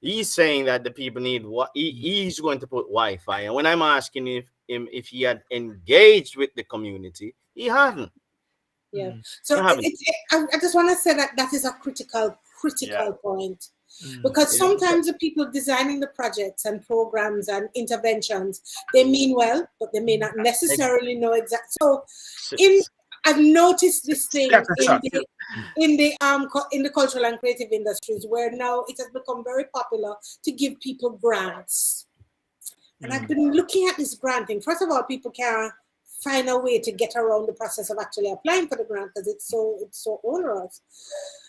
he's saying that the people need what he's going to put Wi-Fi. And when I'm asking him if he had engaged with the community, he hasn't. Yeah. So I just want to say that is a critical point. Because sometimes the people designing the projects and programs and interventions, they mean well, but they may not necessarily know exactly. So I've noticed this thing in the cultural and creative industries, where now it has become very popular to give people grants. And I've been looking at this grant thing. First of all, people can't find a way to get around the process of actually applying for the grant because it's so onerous.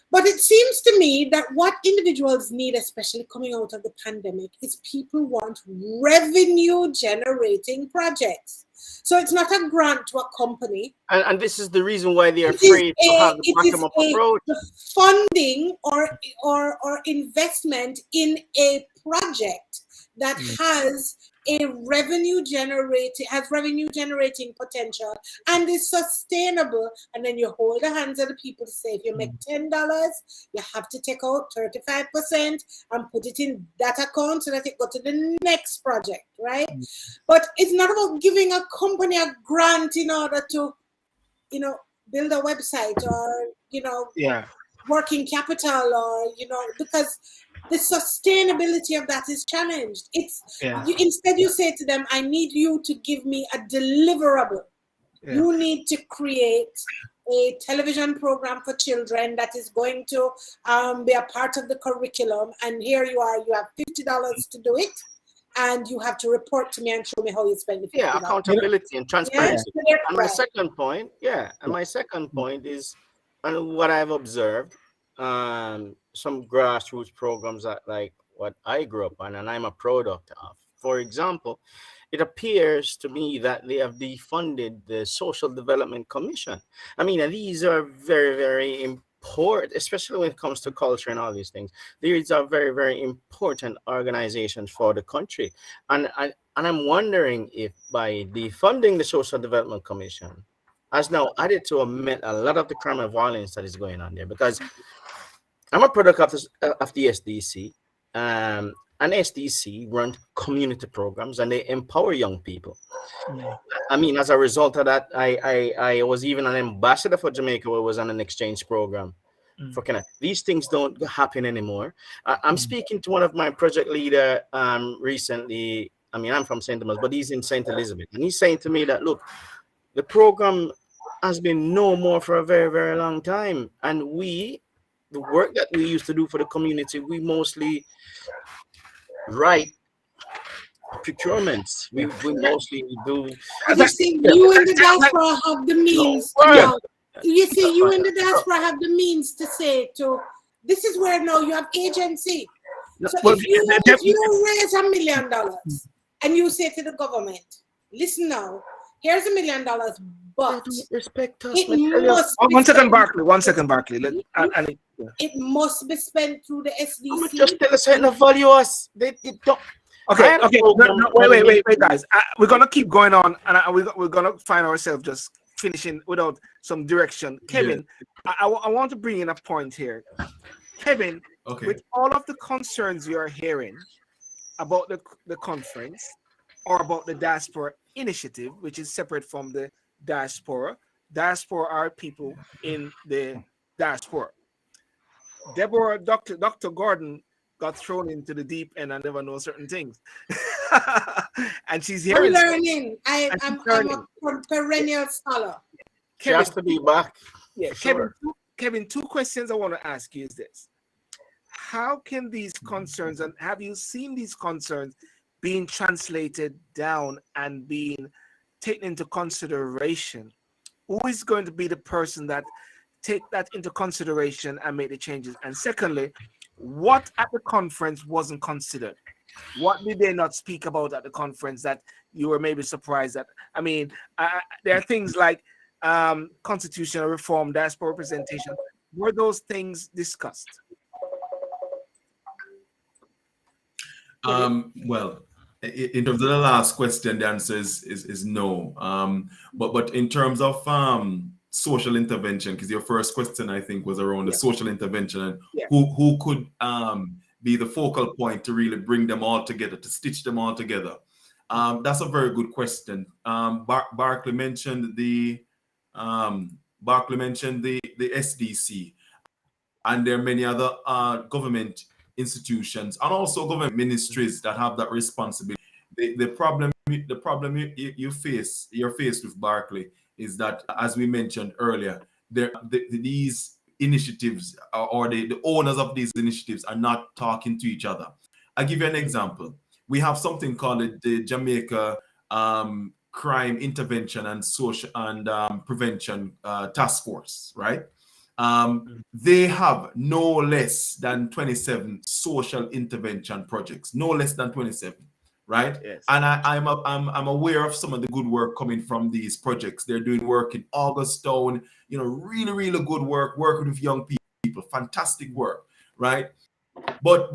But it seems to me that what individuals need, especially coming out of the pandemic, is people want revenue generating projects. So it's not a grant to a company. And this is the reason why they're afraid to have the bottom-up approach. Funding or investment in a project that has revenue generating potential and is sustainable, and then you hold the hands of the people to say, if you make $10, you have to take out 35% and put it in that account so that it go to the next project, right? But it's not about giving a company a grant in order to, build a website or, working capital, or, because the sustainability of that is challenged. Instead you say to them, I need you to give me a deliverable. You need to create a television program for children that is going to be a part of the curriculum, and here you are, you have $50 to do it. and you have to report to me and show me how you spend the $50. Yeah, accountability and transparency. Yeah. And my second point, is, and what I've observed, some grassroots programs that like what I grew up on and I'm a product of. For example, it appears to me that they have defunded the Social Development Commission. I mean, and these are very, very important, especially when it comes to culture and all these things. These are very, very important organizations for the country. And I'm wondering if by defunding the Social Development Commission has now added to a lot of the crime and violence that is going on there. Because I'm a product of the SDC. And SDC run community programs and they empower young people. I mean, as a result of that, I was even an ambassador for Jamaica where I was on an exchange program. For kind of these things don't happen anymore. I'm speaking to one of my project leader recently. I mean, I'm from St. Thomas, but he's in St. Elizabeth. And he's saying to me that, look, the program has been no more for a very, very long time. And the work that we used to do for the community, we mostly write procurements. We mostly do. You see, you in the diaspora have the means. You see, you in the diaspora have the means to say this is where now you have agency. So if you raise $1 million and you say to the government, listen now, here's $1 million, but respect us. One second, Barkley. It must be spent through the SDC. Just tell us how to value us. They don't. Okay. Wait, guys. We're gonna keep going on, and we're gonna find ourselves just finishing without some direction. Kevin, I want to bring in a point here. Kevin, with all of the concerns you are hearing about the conference or about the Diaspora Initiative, which is separate from the Diaspora. Diaspora are people in the Diaspora. Deborah, Dr. Gordon got thrown into the deep end and never know certain things. And she's here. I'm learning. I'm a perennial scholar. She has to be back. Yeah, sure. Kevin, two questions I want to ask you is this. How can these concerns, and have you seen these concerns being translated down and being taken into consideration? Who is going to be the person that take that into consideration and make the changes? And secondly, what at the conference wasn't considered? What did they not speak about at the conference that you were maybe surprised at? I mean, there are things like constitutional reform, diaspora representation. Were those things discussed? Well, in terms of the last question, the answer is no. But in terms of social intervention, because your first question I think was around the social intervention and who could be the focal point to really bring them all together, to stitch them all together. That's a very good question. Barkley mentioned the SDC, and there are many other government institutions and also government ministries that have that responsibility. The problem you're faced with, Barkley, is that, as we mentioned earlier, these initiatives or the owners of these initiatives are not talking to each other. I'll give you an example. We have something called the Jamaica Crime Intervention and Social and Prevention Task Force, right? They have no less than 27 social intervention projects, no less than 27, right? Yes. And I'm aware of some of the good work coming from these projects. They're doing work in Augustown, really, really good work, working with young people, fantastic work, right? But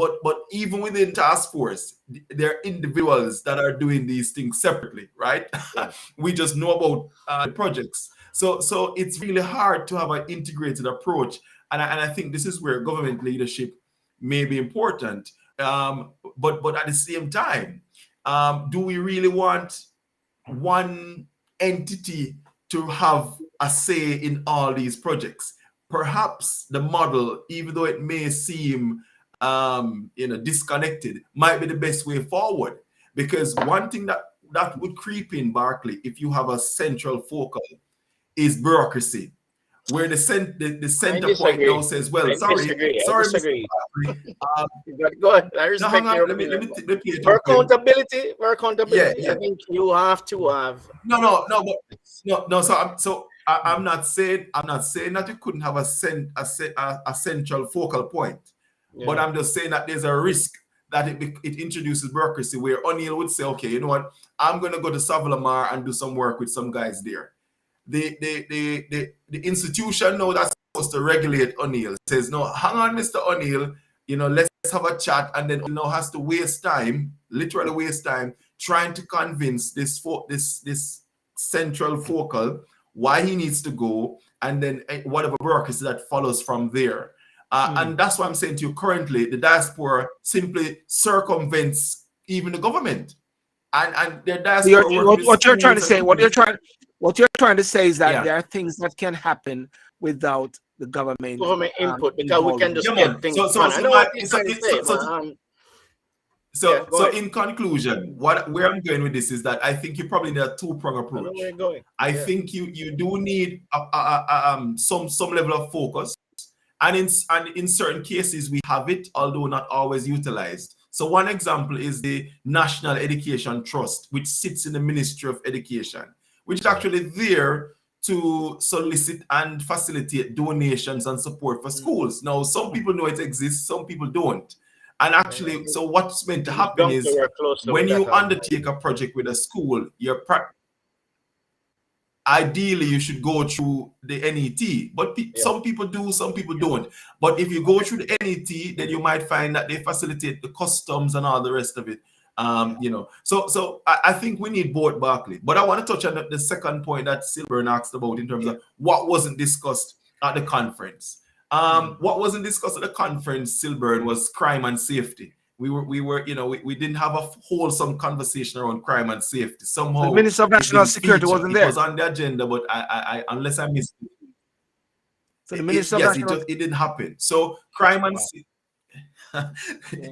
even within task force, there are individuals that are doing these things separately, right? We just know about the projects. So it's really hard to have an integrated approach. And I think this is where government leadership may be important. But at the same time, do we really want one entity to have a say in all these projects? Perhaps the model, even though it may seem disconnected, might be the best way forward. Because one thing that would creep in, Barkley, if you have a central focal, is bureaucracy. where the center point disagree. now says, well, I sorry, disagree. Mr. Go ahead. I No, respect hang on. your Let me opinion. let me For accountability, Yeah. I think you have to have. No. I'm not saying that you couldn't have a central focal point, but I'm just saying that there's a risk that it introduces bureaucracy where O'Neill would say, okay, you know what, I'm going to go to Savlamar and do some work with some guys there. The institution now that's supposed to regulate O'Neill says, no, hang on, Mr. O'Neill, you know, let's have a chat, and then O'Neill has to waste time, literally waste time, trying to convince this central focal why he needs to go, and then whatever bureaucracy that follows from there. And that's why I'm saying to you, currently, the diaspora simply circumvents even the government. And the diaspora what you're trying to say is that there are things that can happen without the government input, because we can just get things done. So in conclusion, where I'm going with this is that I think you probably need a two-pronged approach. I think you do need some level of focus, and in certain cases we have it, although not always utilized. So one example is the National Education Trust, which sits in the Ministry of Education, which is actually there to solicit and facilitate donations and support for schools. Now, some people know it exists, some people don't. And actually, so what's meant to happen is when you undertake a project with a school, ideally you should go through the NET, but some people do, some people don't. But if you go through the NET, then you might find that they facilitate the customs and all the rest of it. You know, so I think we need both, Barclay. But I want to touch on the second point that Silburn asked about in terms of what wasn't discussed at the conference. What wasn't discussed at the conference, Silburn, was crime and safety. We were, you know, we didn't have a wholesome conversation around crime and safety. Somehow, the Minister of National Security wasn't there. It was on the agenda, but I unless I missed it. So the Minister of National... it didn't happen. So crime and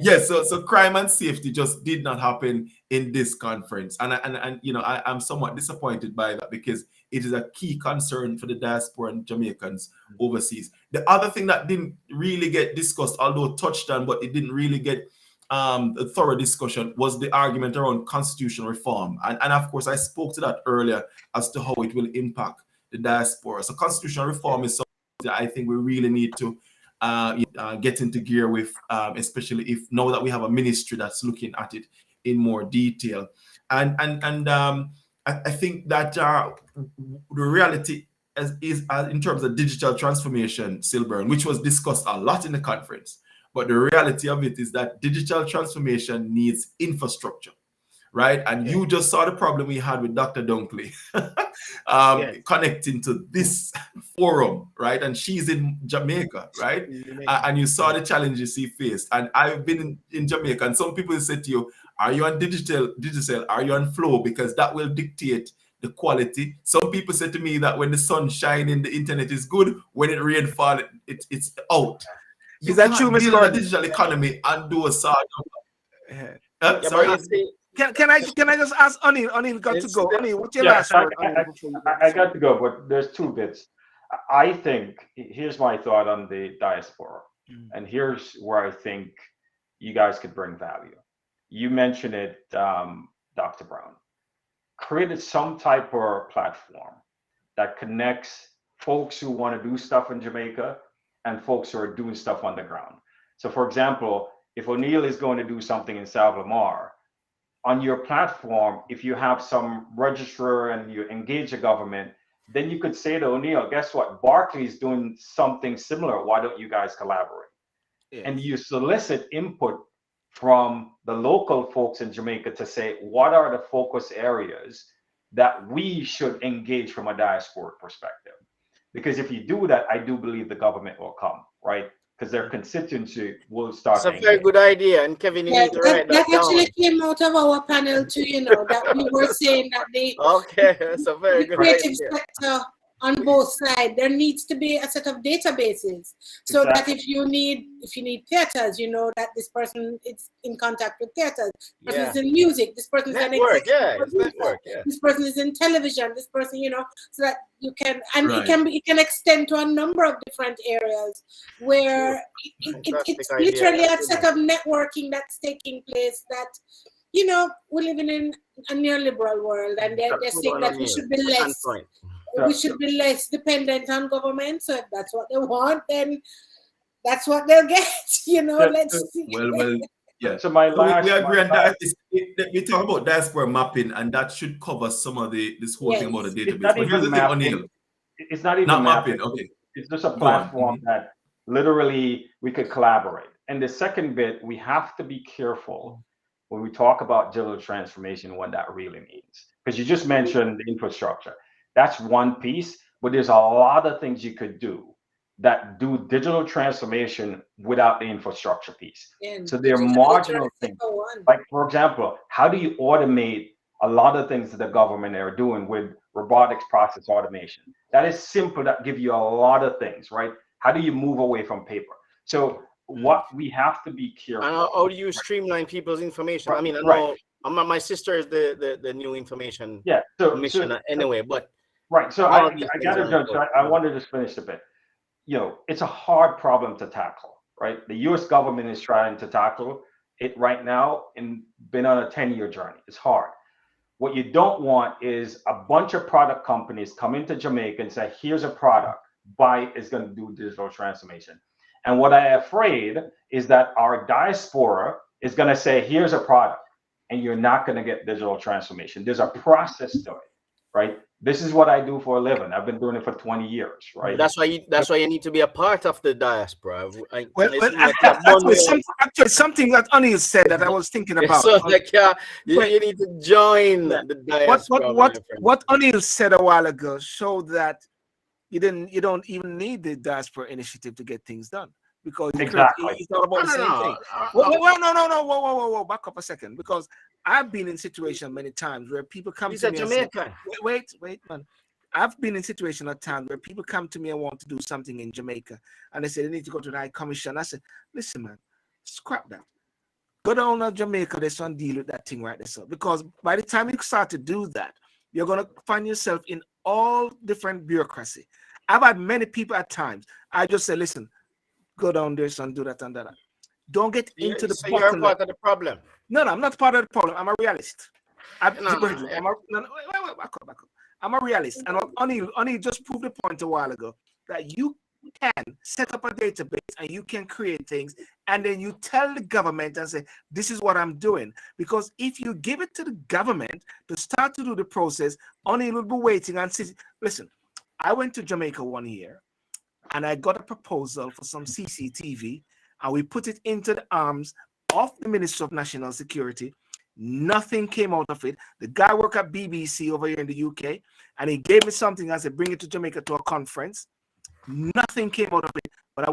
so crime and safety just did not happen in this conference, and you know, I'm somewhat disappointed by that, because it is a key concern for the diaspora and Jamaicans overseas. The other thing that didn't really get discussed, although touched on, but it didn't really get a thorough discussion, was the argument around constitutional reform, and of course I spoke to that earlier as to how it will impact the diaspora. So constitutional reform is something that I think we really need to get into gear with, especially if now that we have a ministry that's looking at it in more detail. And I think that the reality is in terms of digital transformation, Silburn, which was discussed a lot in the conference, but the reality of it is that digital transformation needs infrastructure, right? And you just saw the problem we had with Dr. Dunkley connecting to this forum, right? And she's in Jamaica, right? And you saw the challenges he faced. And I've been in Jamaica, and some people said to you, are you on digital? Are you on flow? Because that will dictate the quality. Some people said to me that when the sun shining, the internet is good. When it rain fall, it's out. Is that true, Mr. Build a digital economy and do a sort of... sorry? Can I just ask O'Neill? O'Neill got to go. O'Neill, what's your last word? I got to go, but there's two bits. I think, here's my thought on the diaspora, and here's where I think you guys could bring value. You mentioned it, Dr. Brown. Created some type of platform that connects folks who want to do stuff in Jamaica and folks who are doing stuff on the ground. So, for example, if O'Neill is going to do something in Savlamar, on your platform, if you have some registrar and you engage the government, then you could say to O'Neill, guess what? Barclay's doing something similar. Why don't you guys collaborate? And you solicit input from the local folks in Jamaica to say, what are the focus areas that we should engage from a diaspora perspective? Because if you do that, I do believe the government will come, right? Because their constituency will start. It's a very good idea, and Kevin, you need to write that down. Actually came out of our panel too, you know, that we were saying that the that's a very good creative idea. sector on both sides. There needs to be a set of databases so that if you need theaters, you know that this person is in contact with theaters. This person is in music. This person is network. This person is in television. This person, you know, so that you can, and Right. it can extend to a number of different areas where it's literally a set of networking that's taking place. That, you know, we're living in a neoliberal world, and they're saying that we should be less dependent on government. So if that's what they want, then that's what they'll get. You know, let's see. Well, yeah. So my last, we agree on that. We talk about diaspora mapping, and that should cover some of this whole thing about the database. But here's the thing, O'Neill. It's not even mapping. Okay. It's just a platform that literally we could collaborate. And the second bit, we have to be careful when we talk about digital transformation, what that really means. Because you just mentioned the infrastructure. That's one piece, but there's a lot of things you could do that do digital transformation without the infrastructure piece. So they're marginal things. Like, for example, how do you automate a lot of things that the government are doing with robotics process automation? That is simple, that give you a lot of things, right? How do you move away from paper? So what we have to be careful. And how do you streamline people's information? Right, I mean, I know my sister is the new information commissioner anyway, but right. So I got to judge. I wanted to just finish a bit. You know, it's a hard problem to tackle, right? The U.S. government is trying to tackle it right now and been on a 10-year journey. It's hard. What you don't want is a bunch of product companies come into Jamaica and say, here's a product, buy it, is going to do digital transformation. And what I'm afraid is that our diaspora is going to say, here's a product, and you're not going to get digital transformation. There's a process to it, right? This is what I do for a living. I've been doing it for 20 years, right? That's why you need to be a part of the diaspora. Actually, something that Anil said that I was thinking about. So like, you need to join the diaspora. What Anil said a while ago showed that you don't even need the diaspora initiative to get things done, because it's not about the same thing. Whoa, back up a second, because I've been in situations many times where people come to me and say, wait, man. I've been in situations at times where people come to me and want to do something in Jamaica, and they say they need to go to the High Commission. I said, listen, man, scrap that. Go down to Jamaica, there's some deal with that thing right there. So, because by the time you start to do that, you're going to find yourself in all different bureaucracy. I've had many people at times, I just say, listen, go down there, son, do that and that. Don't get into the you're part of the problem. No, I'm not part of the problem. I'm a realist. I'm a realist. And Anil just proved the point a while ago that you can set up a database and you can create things, and then you tell the government and say, this is what I'm doing. Because if you give it to the government to start to do the process, Anil will be waiting and see. Listen, I went to Jamaica one year and I got a proposal for some CCTV, and we put it into the arms of the Minister of National Security. Nothing came out of it. The guy worked at BBC over here in the UK, and he gave me something. I said, bring it to Jamaica to a conference. Nothing came out of it, but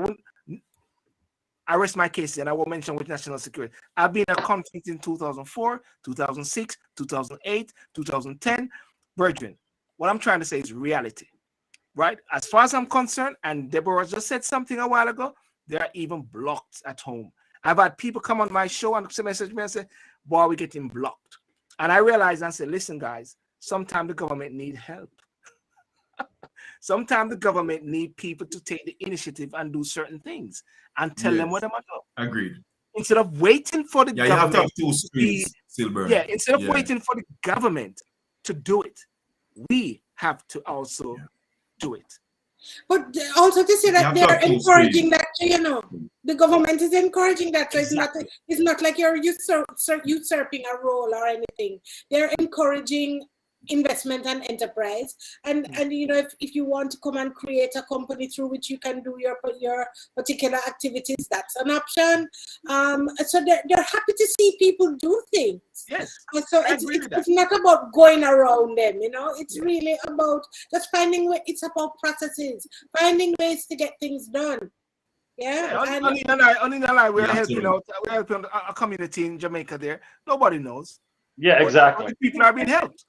I rest my case and I won't mention which national security. I've been at a conference in 2004, 2006, 2008, 2010. Brethren, what I'm trying to say is reality, right? As far as I'm concerned, and Deborah just said something a while ago, they are even blocked at home. I've had people come on my show and message me and say, boy, we're getting blocked. And I realized and said, listen, guys, sometimes the government need help. Sometimes the government need people to take the initiative and do certain things and tell them what they want to do. Agreed. Instead of waiting for the government. You have to have two screens, Silver. Yeah, instead of waiting for the government to do it, we have to also do it. But also to say that they're encouraging that, the government is encouraging that. So it's not like you're usurping a role or anything. They're encouraging investment and enterprise, and if you want to come and create a company through which you can do your particular activities, that's an option. So they're happy to see people do things. Yes. So it's not about going around them, it's really about just finding ways. It's about processes, finding ways to get things done. Yeah. Anil and I, we're helping out. We're helping a community in Jamaica there. Nobody knows. Yeah, exactly. People are being helped.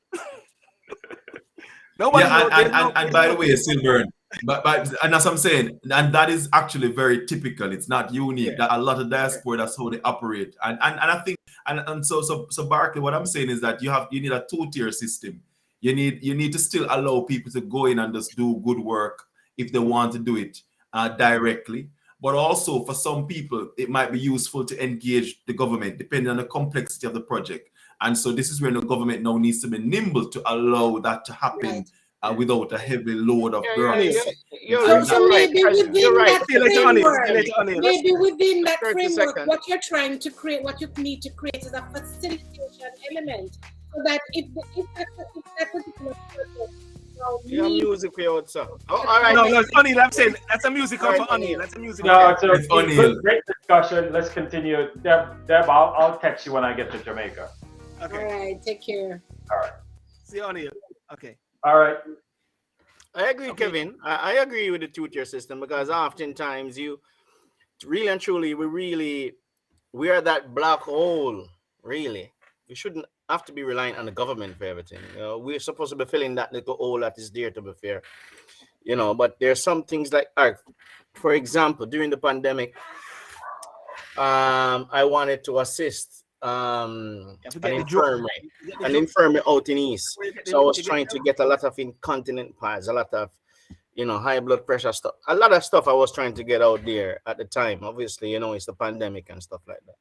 Nobody Yeah, knows. and by the way, Silburn, but and as I'm saying, and that is actually very typical. It's not unique. That a lot of diaspora, that's how they operate. And I think and so Barkley, what I'm saying is that you need a two-tier system. You need to still allow people to go in and just do good work if they want to do it directly. But also for some people, it might be useful to engage the government depending on the complexity of the project. And so this is where the government now needs to be nimble to allow that to happen without a heavy load of bureaucracy. So maybe within that framework, maybe within that framework, what you're trying to create, what you need to create is a facilitation element, so that if that particular person music for you, sir. Oh, all right. No, it's O'Neill. I'm saying that's a music for O'Neill. That's a music. No, it's O'Neill. Great discussion. Let's continue. Deb, I'll text you when I get to Jamaica. Okay. All right. Take care. All right. See you, O'Neill. Okay. All right. I agree, Kevin. I agree with the two-tier system, because oftentimes you really and truly, we are that black hole, really. We shouldn't have to be reliant on the government for everything. We're supposed to be filling that little hole that is there, to be fair. But there's some things like, for example, during the pandemic, I wanted to assist an infirmary out in East. So I was trying to get a lot of incontinent pads, a lot of high blood pressure stuff, a lot of stuff I was trying to get out there at the time. Obviously, it's the pandemic and stuff like that.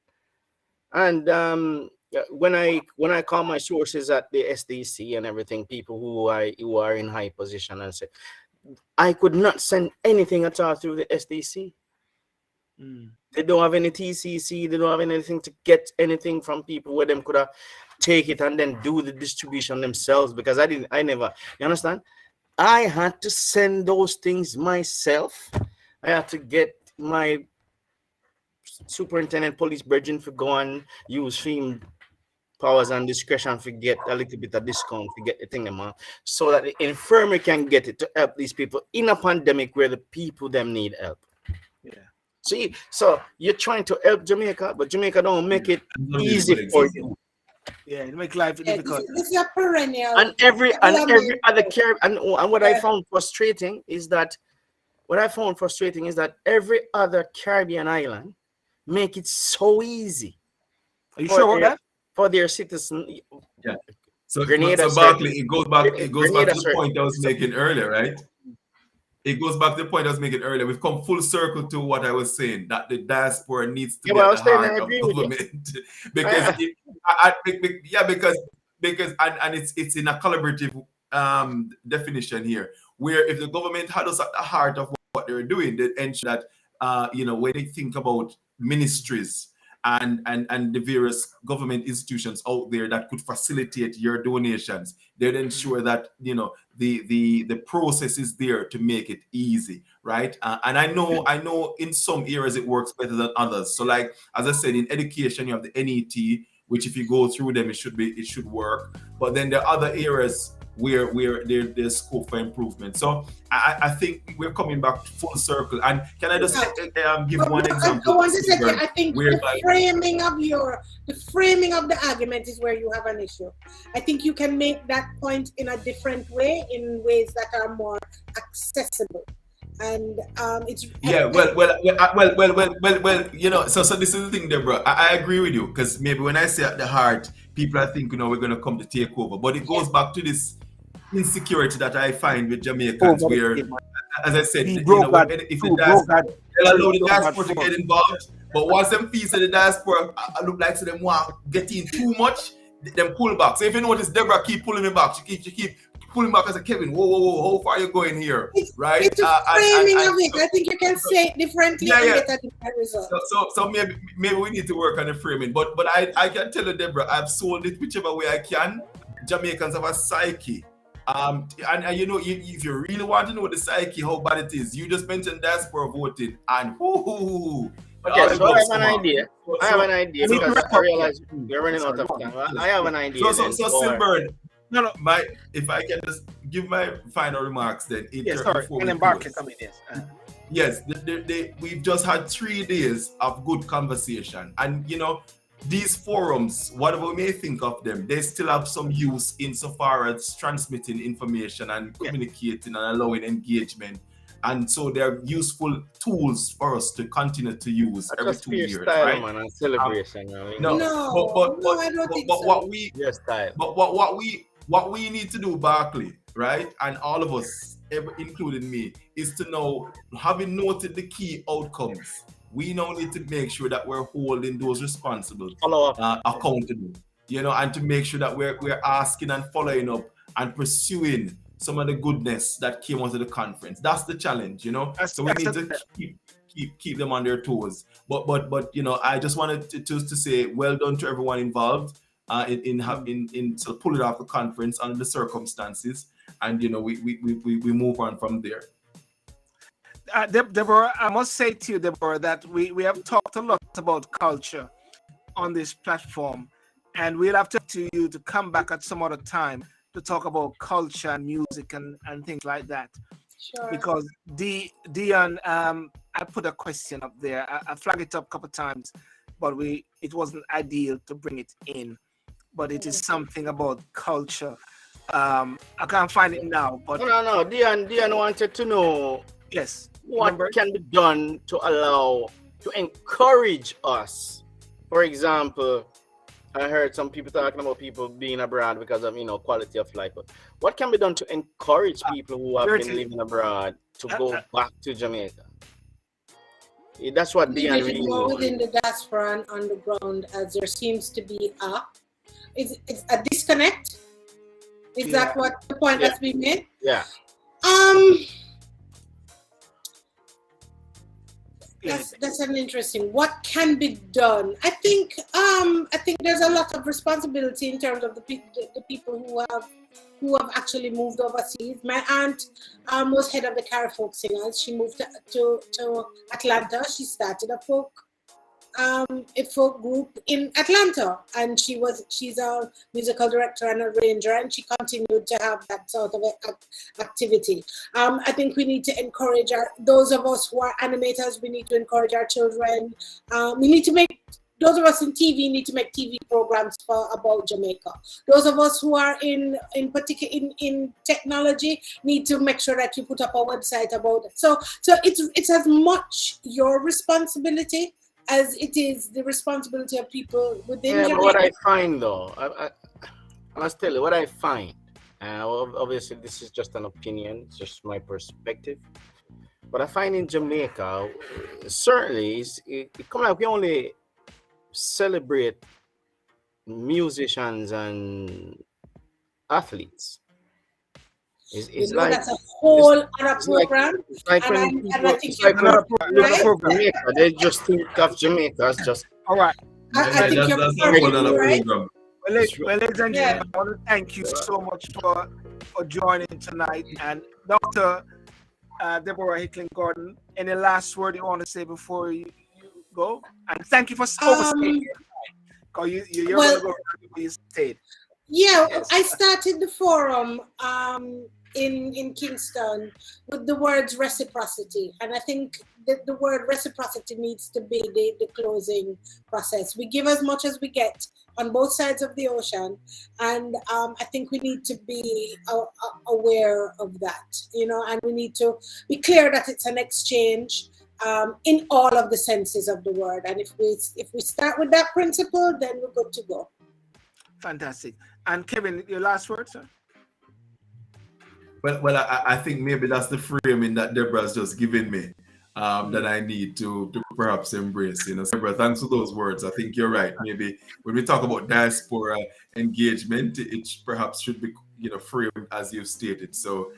And when I call my sources at the SDC and everything, people who are in high position, and say I could not send anything at all through the SDC. They don't have any TCC. They don't have anything to get anything from people where them could have take it and then do the distribution themselves, because I never, you understand? I had to send those things myself. I had to get my superintendent police brethren to go and use field powers and discretion to get a little bit of discount to get the thing them so that the infirmary can get it to help these people in a pandemic where the people them need help. Yeah. See, so you're trying to help Jamaica, but Jamaica don't make it easy for you. Yeah, it makes life difficult. This is a perennial. And every other care, and what I found frustrating is that every other Caribbean island make it so easy. Are you sure about that? For their citizens. Yeah. So Barkley, it goes back to the point I was making earlier, right? It goes back to the point I was making earlier. We've come full circle to what I was saying, that the diaspora needs to be at the heart of government. Because it's in a collaborative definition here, where if the government had us at the heart of what they're doing, they ensure that when they think about ministries and the various government institutions out there that could facilitate your donations, they'd ensure that the process is there to make it easy, right? And I know in some areas it works better than others. So, like as I said, in education you have the NET, which if you go through them it should work. But then there are other areas where there's scope for improvement. So I think we're coming back full circle. And can I just give one example? I want to say, I think the framing of the argument is where you have an issue. I think you can make that point in a different way, in ways that are more accessible. And it's so this is the thing, Deborah. I agree with you, because maybe when I say at the heart, people are thinking, we're going to come to take over. But it goes back to this insecurity that I find with Jamaicans, where, as I said, if the diaspora, they'll allow the diaspora to get involved, but once them fees of the diaspora look like so them want get in too much, them pull back. So if you notice, Deborah keep pulling me back. She keep pulling back. I said, Kevin, whoa, how far are you going here? Right? It's a framing of it. I think you can say it differently and get a different result. So maybe we need to work on the framing. But I can tell you, Deborah, I've sold it whichever way I can. Jamaicans have a psyche. And if you really want to know the psyche, how bad it is, you just mentioned diaspora voting, and okay, so I have an idea. Because I realize we're running out of time. I have an idea. So Silburn, if I can just give my final remarks then. And then Bark can come in. Yes, we've just had 3 days of good conversation, and these forums, whatever we may think of them, they still have some use insofar as transmitting information and communicating and allowing engagement. And so they're useful tools for us to continue to use every 2 years, style, right? Man, and celebration. No, I don't think so. What we need to do, Barclay, right, and all of us, including me, is to know, having noted the key outcomes, we now need to make sure that we're holding those responsible accountable, you know, and to make sure that we're asking and following up and pursuing some of the goodness that came out of the conference. That's the challenge, you know. So we need to keep them on their toes. But you know, I just wanted to say well done to everyone involved in so pull it off the conference under the circumstances, and you know, we move on from there. Deborah, I must say to you, Deborah, that we have talked a lot about culture on this platform, and we'll have to you to come back at some other time to talk about culture and music and things like that. Sure. Because Dion, I put a question up there. I flagged it up a couple of times, but it wasn't ideal to bring it in. But it is something about culture. I can't find it now. But No. Dion wanted to know. Yes. What can be done to encourage us? For example, I heard some people talking about people being abroad because of, you know, quality of life. But what can be done to encourage people who have been living abroad to go back to Jamaica? That's what Dion really wants. Within the diaspora and on the ground, as there seems to be it's a disconnect. Is that what the point that's being made? Yeah. That's an interesting. What can be done? I think there's a lot of responsibility in terms of the people who have actually moved overseas. My aunt was head of the Karren folk singers. She moved to Atlanta. She started a folk group in Atlanta, and she's a musical director and arranger, and she continued to have that sort of activity. I think we need to encourage those of us who are animators. We need to encourage our children. We need to make those of us in TV need to make TV programs about Jamaica. Those of us who are in technology need to make sure that you put up a website about it. So it's as much your responsibility as it is the responsibility of people within Jamaica. But what I find, though, I must tell you what I find. Obviously, this is just an opinion, it's just my perspective. But I find in Jamaica, certainly, it comes like we only celebrate musicians and athletes. It's like that's a whole other program. They just think of Jamaica as just all right. I think you're right. Well, ladies and gentlemen, I want to thank you so much for joining tonight. And Dr. Deborah Hickling Gordon, any last word you want to say before you go? And thank you for overstaying because you're going to go to your state. Yeah, yes. I started the forum in Kingston with the words reciprocity, and I think that the word reciprocity needs to be the closing process. We give as much as we get on both sides of the ocean, and I think we need to be aware of that, you know, and we need to be clear that it's an exchange in all of the senses of the word. And if we start with that principle, then we're good to go. Fantastic. And Kevin, your last word, sir? Well, I think maybe that's the framing that Deborah's just given me that I need to perhaps embrace. You know, Deborah, thanks for those words. I think you're right. Maybe when we talk about diaspora engagement, it perhaps should be, you know, framed as you've stated. So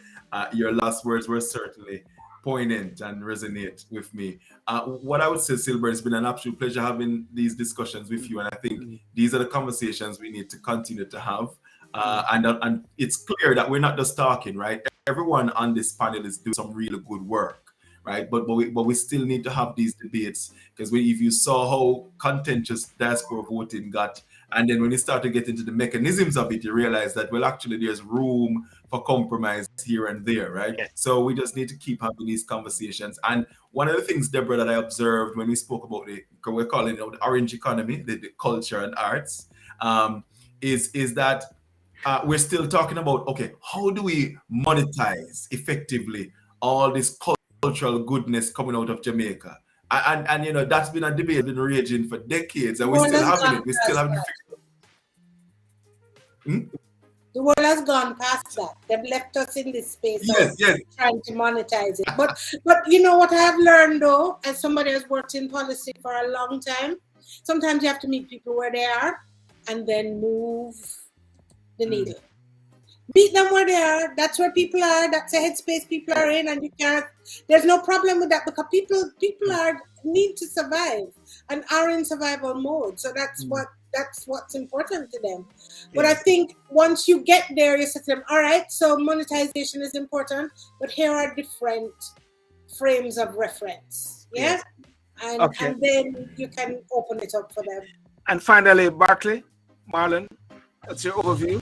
your last words were certainly poignant and resonate with me. What I would say, Silver, it's been an absolute pleasure having these discussions with you, and I think these are the conversations we need to continue to have. And it's clear that we're not just talking, right? Everyone on this panel is doing some really good work, right? But we still need to have these debates, because if you saw how contentious diaspora voting got, and then when you start to get into the mechanisms of it, you realize that, well, actually there's room for compromise here and there, right? Yes. So we just need to keep having these conversations. And one of the things, Deborah, that I observed when we spoke about we're calling it the orange economy, the culture and arts, is that we're still talking about, okay, how do we monetize effectively all this cultural goodness coming out of Jamaica? And you know, that's been a debate been raging for decades, and we're still having it. We're still having it. The world has gone past that. They've left us in this space yes, trying to monetize it. But you know what I have learned though, as somebody who's worked in policy for a long time, sometimes you have to meet people where they are and then move the needle. Meet them where they are. That's where people are. That's the headspace people are in, and you can't. There's no problem with that because people need to survive and are in survival mode. So that's what's important to them. But I think once you get there, you say to them, all right, so monetization is important, but here are different frames of reference. Yeah. And then you can open it up for them. And finally, Barclay, Marlon, what's your overview?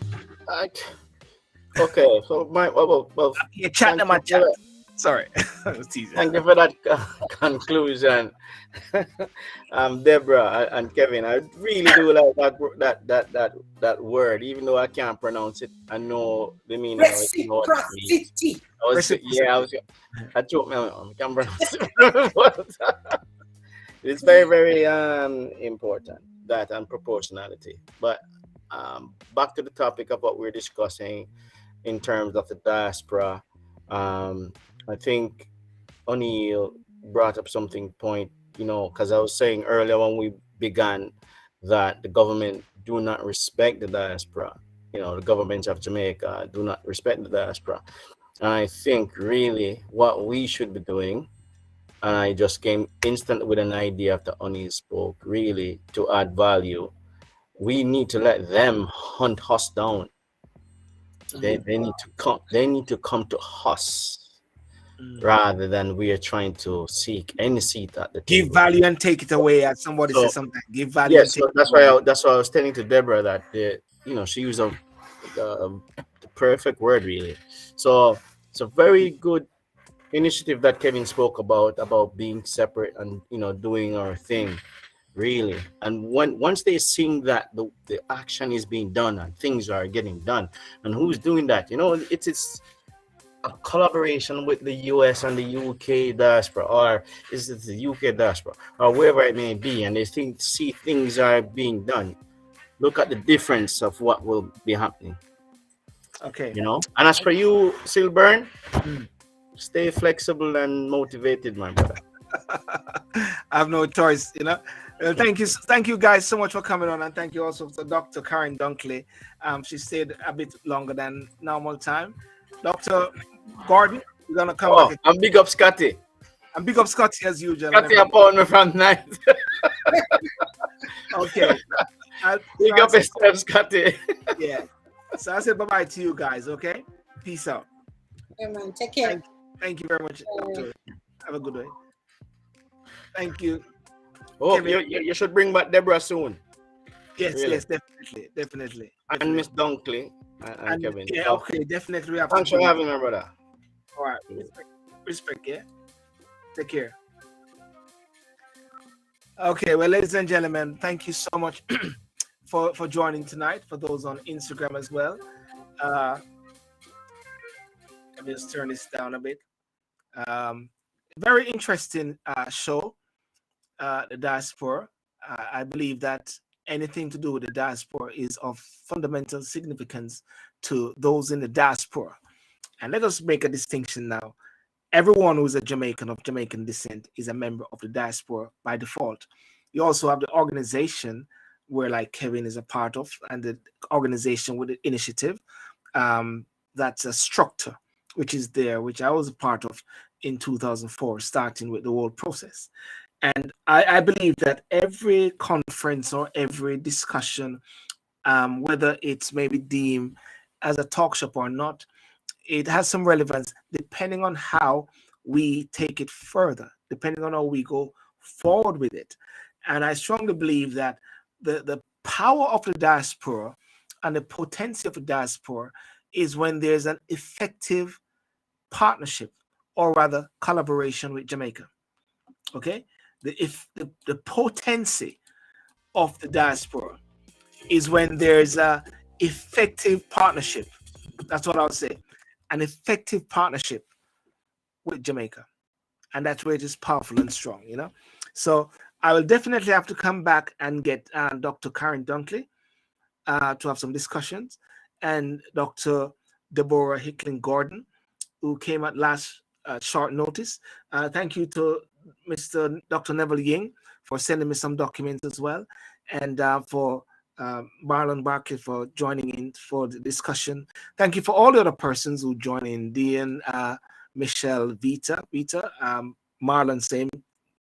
Okay, so you're chatting my chat. Sorry, thank you for that conclusion, Deborah and Kevin. I really do like that word, even though I can't pronounce it. I know the meaning. Reciprocity. I told me I can't pronounce it. It's very, very important, that and proportionality. But back to the topic of what we're discussing in terms of the diaspora. I think O'Neill brought up point, because I was saying earlier when we began that the government do not respect the diaspora. The governments of Jamaica do not respect the diaspora. And I think really what we should be doing, and I just came instant with an idea after O'Neill spoke, really to add value, we need to let them hunt us down. They need to come to us rather than we are trying to seek any seat at the table. Give value and take it away, as somebody said something. Give value. Yes, that's why I was telling to Deborah that she used the perfect word really. So it's a very good initiative that Kevin spoke about being separate and doing our thing. Really, and once they see that the action is being done and things are getting done, and who's doing that? It's a collaboration with the US and the UK diaspora, or is it the UK diaspora, or wherever it may be, and they see things are being done. Look at the difference of what will be happening. Okay. And as for you, Silburn, stay flexible and motivated, my brother. I have no choice, Thank you guys so much for coming on, and thank you also to Dr. Karren Dunkley. She stayed a bit longer than normal time. Dr. Gordon, you're gonna come back. And big up Scotty. And big up Scotty as usual. Scotty upon me from night. Okay. Big up yourself, Scotty. Yeah. So I said bye-bye to you guys, okay? Peace out. Yeah, man. Take care. Thank you very much, Doctor. Have a good day. Thank you. Oh, you should bring back Deborah soon. Yes, really. Yes, definitely. And Miss Dunkley and Kevin. Yeah, okay, definitely. Thanks for having me, brother. All right. Respect, yeah? Take care. Okay, well, ladies and gentlemen, thank you so much for joining tonight, for those on Instagram as well. Let me just turn this down a bit. Very interesting show. The diaspora. I believe that anything to do with the diaspora is of fundamental significance to those in the diaspora. And let us make a distinction now. Everyone who is a Jamaican of Jamaican descent is a member of the diaspora by default. You also have the organization where, like Kevin is a part of, and the organization with the initiative. That's a structure which is there, which I was a part of in 2004, starting with the whole process. And I believe that every conference or every discussion, whether it's maybe deemed as a talk shop or not, it has some relevance depending on how we take it further, depending on how we go forward with it. And I strongly believe that the power of the diaspora and the potency of the diaspora is when there's an effective partnership, or rather collaboration with Jamaica. Okay, the potency of the diaspora is when there's a effective partnership. That's what I'll say, an effective partnership with Jamaica, and that's where it is powerful and strong. So I will definitely have to come back and get Dr. Karren Dunkley to have some discussions, and Dr. Deborah Hickling Gordon, who came at last short notice. Thank you to Mr. Dr. Neville Ying for sending me some documents as well, and for Marlon Barkley for joining in for the discussion. Thank you for all the other persons who joined in. Dean, Michelle, Vita, Marlon, same,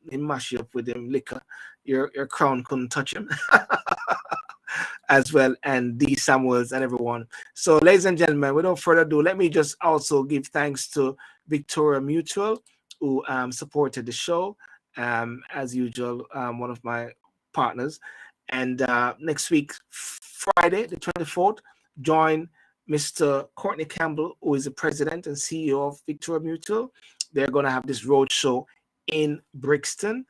him mash you up with him liquor. Your crown couldn't touch him. As well, and D. Samuels and everyone. So, ladies and gentlemen, without further ado, let me just also give thanks to Victoria Mutual, who supported the show, as usual, one of my partners. And next week, Friday, the 24th, join Mr. Courtney Campbell, who is the president and CEO of Victoria Mutual. They're going to have this road show in Brixton.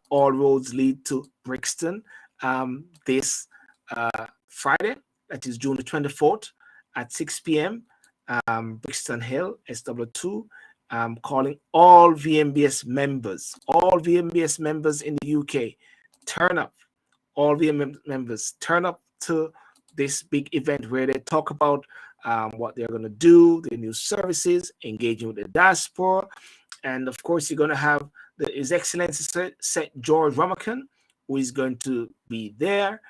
All roads lead to Brixton. This Friday, that is June the 24th at 6 p.m. Brixton Hill, SW2. Calling all VMBS members in the UK, turn up. All VM members, turn up to this big event where they talk about what they're going to do, the new services, engaging with the diaspora. And of course, you're going to have His Excellency St. George Ramakan, who is going to be there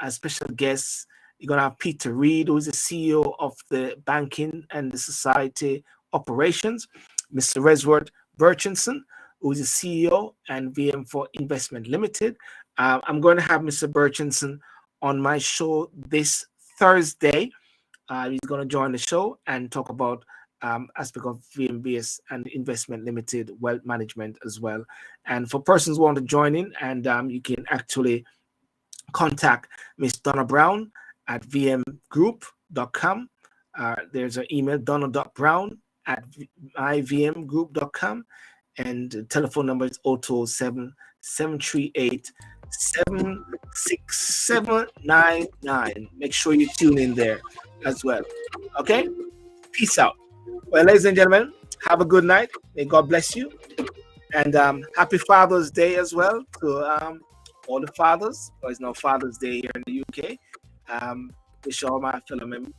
as special guests. You're going to have Peter Reid, who is the CEO of the Banking and the Society Operations, Mr. Resworth Burchinson, who is the CEO and VM for Investment Limited. I'm going to have Mr. Burchinson on my show this Thursday. He's going to join the show and talk about aspect of VMBS and Investment Limited wealth management as well. And for persons who want to join in, and you can actually contact Miss Donna Brown at vmgroup.com. There's an email, donna.brown@myvmgroup.com, and the telephone number is 0207-738-76799. Make sure you tune in there as well. Okay? Peace out. Well, ladies and gentlemen, have a good night. May God bless you. And happy Father's Day as well to all the fathers. There's no Father's Day here in the UK. Wish all my fellow men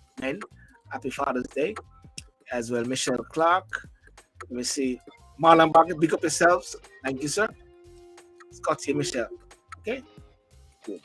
happy Father's Day as well. Michelle Clark. Let me see. Marlon Barker, pick up yourselves. Thank you, sir. Scotty and Michelle. Okay? Good.